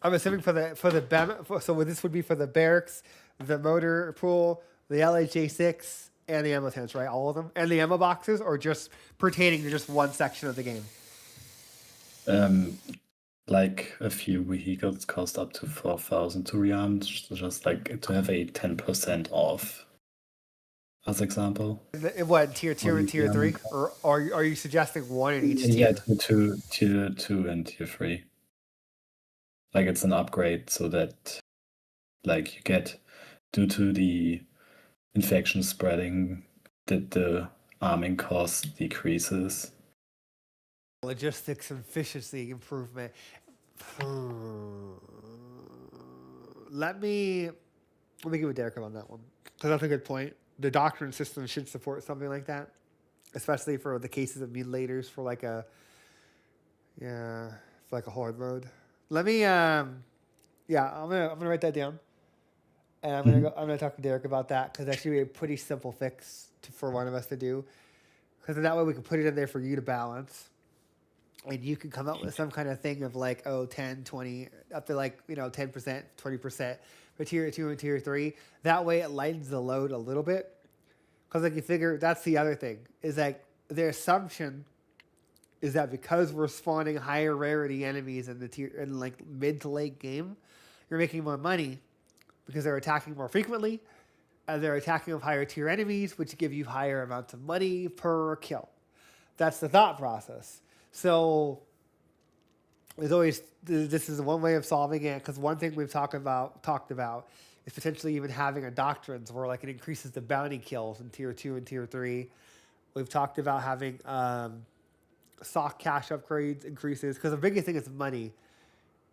I'm assuming so this would be for the barracks, the motor pool, the LHJ6, and the ammo tents, right? All of them? And the ammo boxes, or just pertaining to just one section of the game? like a few vehicles cost up to 4,000 to rearm, just like to have a 10% off, as example. In what tier two On and the tier three, rearming or are you suggesting one in each Yeah, tier? tier two and tier three. Like it's an upgrade so that like you get, due to the infection spreading, that the arming cost decreases. Logistics and efficiency improvement. Let me get with Derek on that one, because that's a good point. The doctrine system should support something like that, especially for the cases of mutilators for like a horde mode. Let me I'm gonna write that down, and I'm gonna talk to Derek about that, because that should be a pretty simple fix for one of us to do, because that way we can put it in there for you to balance. And you can come up with some kind of thing of like, 10, 20, up to like, 10%, 20% for tier 2 and tier 3. That way it lightens the load a little bit. Because like you figure, that's the other thing, is like their assumption is that because we're spawning higher rarity enemies in the tier, in like mid to late game, you're making more money because they're attacking more frequently, and they're attacking with higher tier enemies, which give you higher amounts of money per kill. That's the thought process. So there's always, this is one way of solving it, because one thing we've talked about is potentially even having a doctrines where like it increases the bounty kills in tier 2 and tier 3. We've talked about having soft cash upgrades increases, because the biggest thing is money.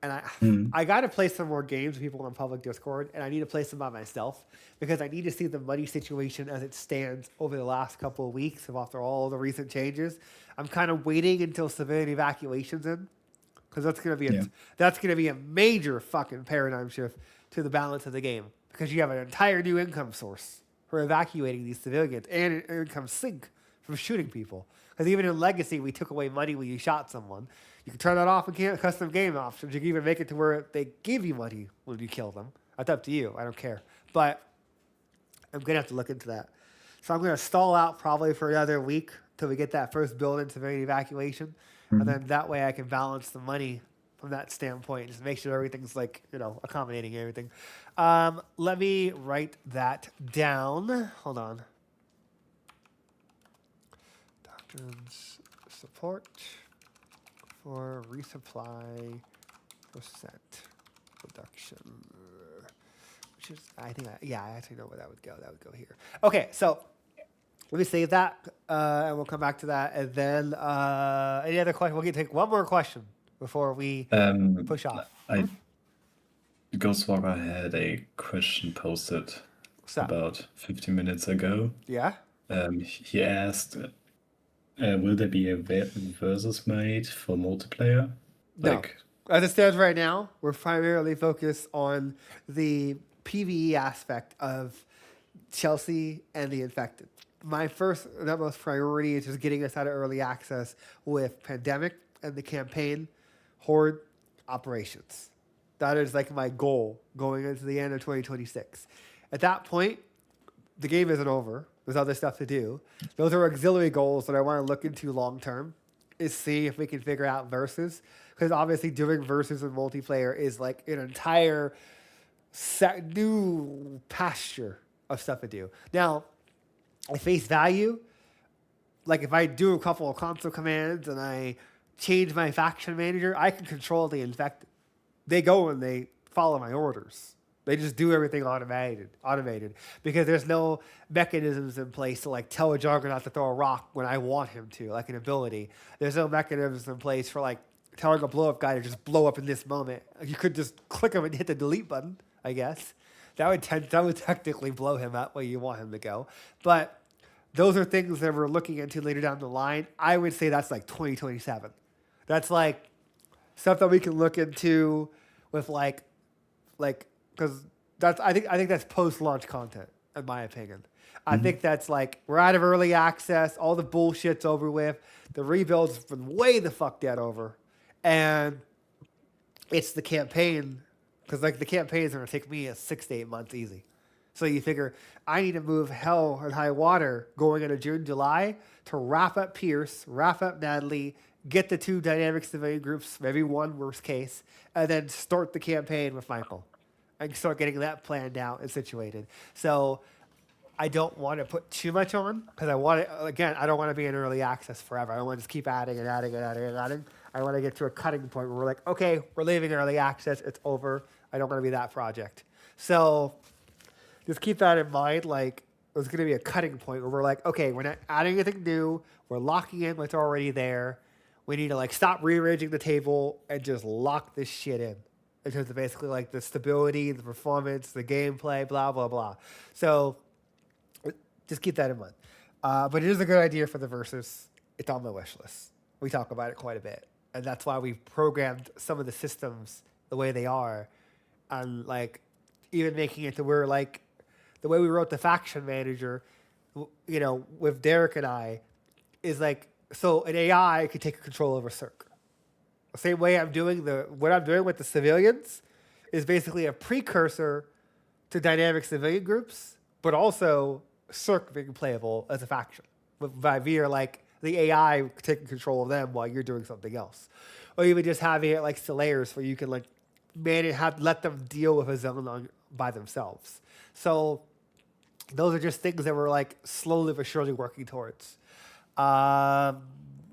And I got to play some more games with people on public Discord, and I need to play some by myself, because I need to see the money situation as it stands over the last couple of weeks of after all the recent changes. I'm kind of waiting until civilian evacuation's in, because that's gonna be a major fucking paradigm shift to the balance of the game, because you have an entire new income source for evacuating these civilians, and an income sink from shooting people. Because even in Legacy, we took away money when you shot someone. You can turn that off in custom game options. You can even make it to where they give you money when you kill them. That's up to you. I don't care. But I'm going to have to look into that. So I'm going to stall out probably for another week till we get that first build in civilian evacuation. And then that way I can balance the money from that standpoint. Just make sure everything's like, accommodating everything. Let me write that down. Hold on. Doctrines support for resupply percent reduction, which is, I actually know where that would go. That would go here. Okay, so let me save that, and we'll come back to that. And then any other question? We'll take one more question before we push off. Ghostwalker had a question posted about 15 minutes ago. Yeah. He asked, will there be a versus made for multiplayer? No. As it stands right now, we're primarily focused on the PvE aspect of Chelsea and the Infected. My first and utmost priority is just getting us out of early access with Pandemic and the campaign Horde operations. That is like my goal going into the end of 2026. At that point, the game isn't over. There's other stuff to do. Those are auxiliary goals that I want to look into long term, is see if we can figure out versus. Because obviously doing versus in multiplayer is like an entire new pasture of stuff to do. Now, at face value, like if I do a couple of console commands and I change my faction manager, I can control the infected. They go and they follow my orders. They just do everything automated, because there's no mechanisms in place to like tell a Juggernaut to throw a rock when I want him to, like an ability. There's no mechanisms in place for like telling a blow up guy to just blow up in this moment. You could just click him and hit the delete button, I guess. That would technically blow him up where you want him to go. But those are things that we're looking into later down the line. I would say that's like 2027. That's like stuff that we can look into with like because that's I think that's post-launch content, in my opinion. I think that's like we're out of early access, all the bullshit's over with, the rebuild's been way the fuck dead over, and it's the campaign, because like the campaign is gonna take me 6 to 8 months easy. So you figure I need to move hell and high water going into June, July to wrap up Pierce, wrap up Natalie, get the 2 dynamic civilian groups, maybe 1 worst case, and then start the campaign with Michael and start getting that planned out and situated. So I don't want to put too much on because I want to, again, I don't want to be in early access forever. I want to just keep adding and adding and adding and adding. I want to get to a cutting point where we're like, okay, we're leaving early access. It's over. I don't want to be that project. So just keep that in mind. Like, there's going to be a cutting point where we're like, okay, we're not adding anything new. We're locking in what's already there. We need to like stop rearranging the table and just lock this shit in terms of basically like the stability, the performance, the gameplay, blah, blah, blah. So just keep that in mind. But it is a good idea for the versus. It's on my wish list. We talk about it quite a bit. And that's why we've programmed some of the systems the way they are. And like even making it to where like the way we wrote the faction manager, you know, with Derek and I, is like, so an AI could take control over CERC. The same way what I'm doing with the civilians is basically a precursor to dynamic civilian groups, but also CERC being playable as a faction via like the AI taking control of them while you're doing something else, or even just having it like layers where you can like let them deal with a zone by themselves. So those are just things that we're like slowly but surely working towards.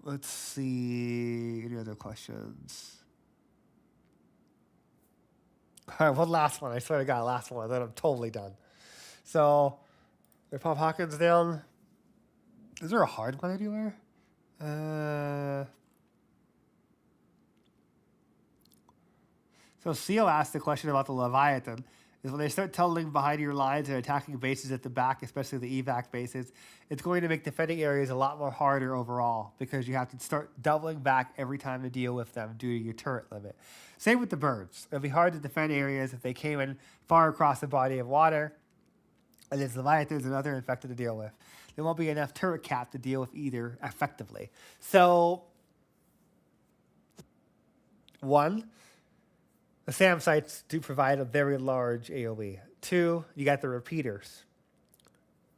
Let's see. Any other questions? All right, one last one. I swear to God, last one. Then I'm totally done. So, they pop Hawkins down. Is there a hard one anywhere? So, CO asked the question about the Leviathan. Is when they start tunneling behind your lines and attacking bases at the back, especially the evac bases, it's going to make defending areas a lot more harder overall because you have to start doubling back every time to deal with them due to your turret limit. Same with the birds. It'll be hard to defend areas if they came in far across the body of water, and there's Leviathans and other infected to deal with. There won't be enough turret cap to deal with either effectively. So, 1, the SAM sites do provide a very large AoE. 2, you got the repeaters.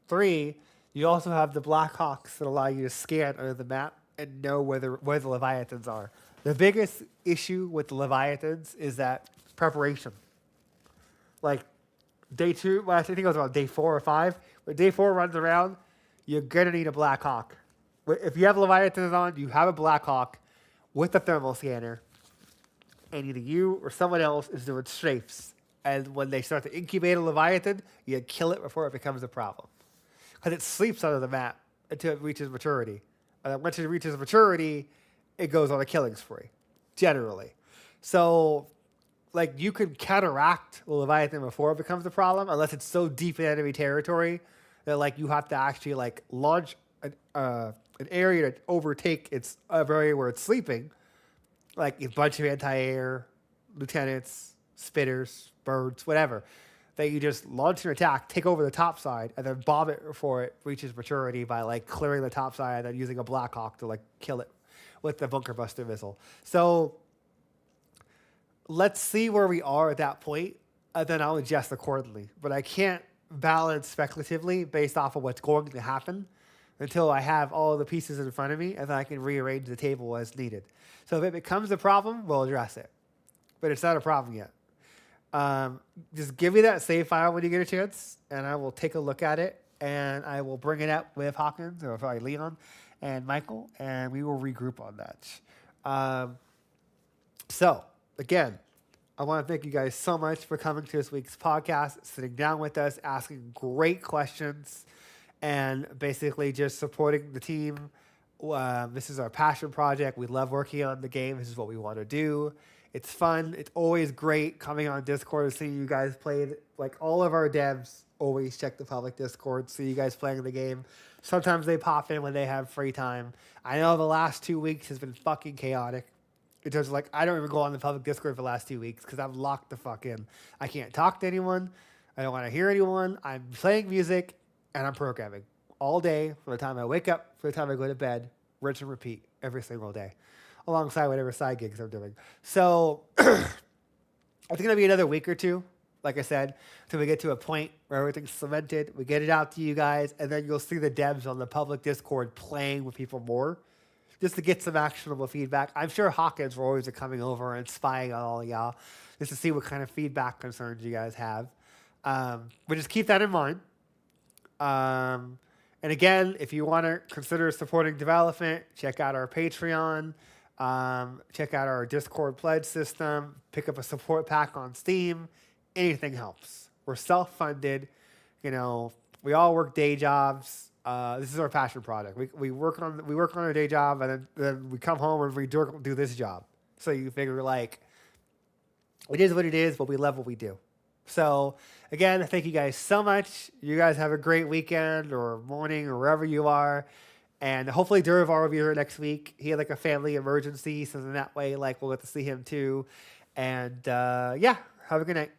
3, you also have the Blackhawks that allow you to scan under the map and know where the Leviathans are. The biggest issue with the Leviathans is that preparation. Like day 2, well, I think it was about day 4 or 5. When day 4 runs around, you're gonna need a Blackhawk. If you have Leviathans on, you have a Blackhawk with a thermal scanner. And either you or someone else is doing strafes. And when they start to incubate a Leviathan, you kill it before it becomes a problem. Because it sleeps under the map until it reaches maturity. And then once it reaches maturity, it goes on a killing spree, generally. So, like, you can counteract the Leviathan before it becomes a problem, unless it's so deep in enemy territory that, like, you have to actually, like, launch an area to overtake its area where it's sleeping. Like a bunch of anti-air, lieutenants, spitters, birds, whatever, that you just launch an attack, take over the top side, and then bomb it before it reaches maturity by like clearing the top side and then using a Blackhawk to like kill it with the bunker buster missile. So let's see where we are at that point, and then I'll adjust accordingly. But I can't balance speculatively based off of what's going to happen until I have all the pieces in front of me, and then I can rearrange the table as needed. So if it becomes a problem, we'll address it. But it's not a problem yet. Just give me that save file when you get a chance, and I will take a look at it, and I will bring it up with Hawkins, or sorry, Leon and Michael, and we will regroup on that. So, again, I want to thank you guys so much for coming to this week's podcast, sitting down with us, asking great questions, and basically just supporting the team. This is our passion project. We love working on the game. This is what we want to do. It's fun. It's always great coming on Discord and seeing you guys play. Like, all of our devs always check the public Discord, see you guys playing the game. Sometimes they pop in when they have free time. I know the last 2 weeks has been fucking chaotic. It's just like, I don't even go on the public Discord for the last 2 weeks because I'm locked the fuck in. I can't talk to anyone. I don't want to hear anyone. I'm playing music and I'm programming all day from the time I wake up, from the time I go to bed, rinse and repeat every single day, alongside whatever side gigs I'm doing. So I think it'll be another week or two, like I said, until we get to a point where everything's cemented. We get it out to you guys, and then you'll see the devs on the public Discord playing with people more. just to get some actionable feedback. I'm sure Hawkins will always be coming over and spying on all of y'all just to see what kind of feedback concerns you guys have. But just keep that in mind. And again, if you want to consider supporting development, check out our Patreon. Check out our Discord pledge system. Pick up a support pack on Steam. Anything helps. We're self-funded. You know, we all work day jobs. This is our passion project. We work on our day job, and then we come home and we do this job. So you figure, like, it is what it is, but we love what we do. So again, thank you guys so much. You guys have a great weekend or morning or wherever you are. And hopefully Durvar will be here next week. He had like a family emergency, so in that way, like, we'll get to see him too. And yeah, have a good night.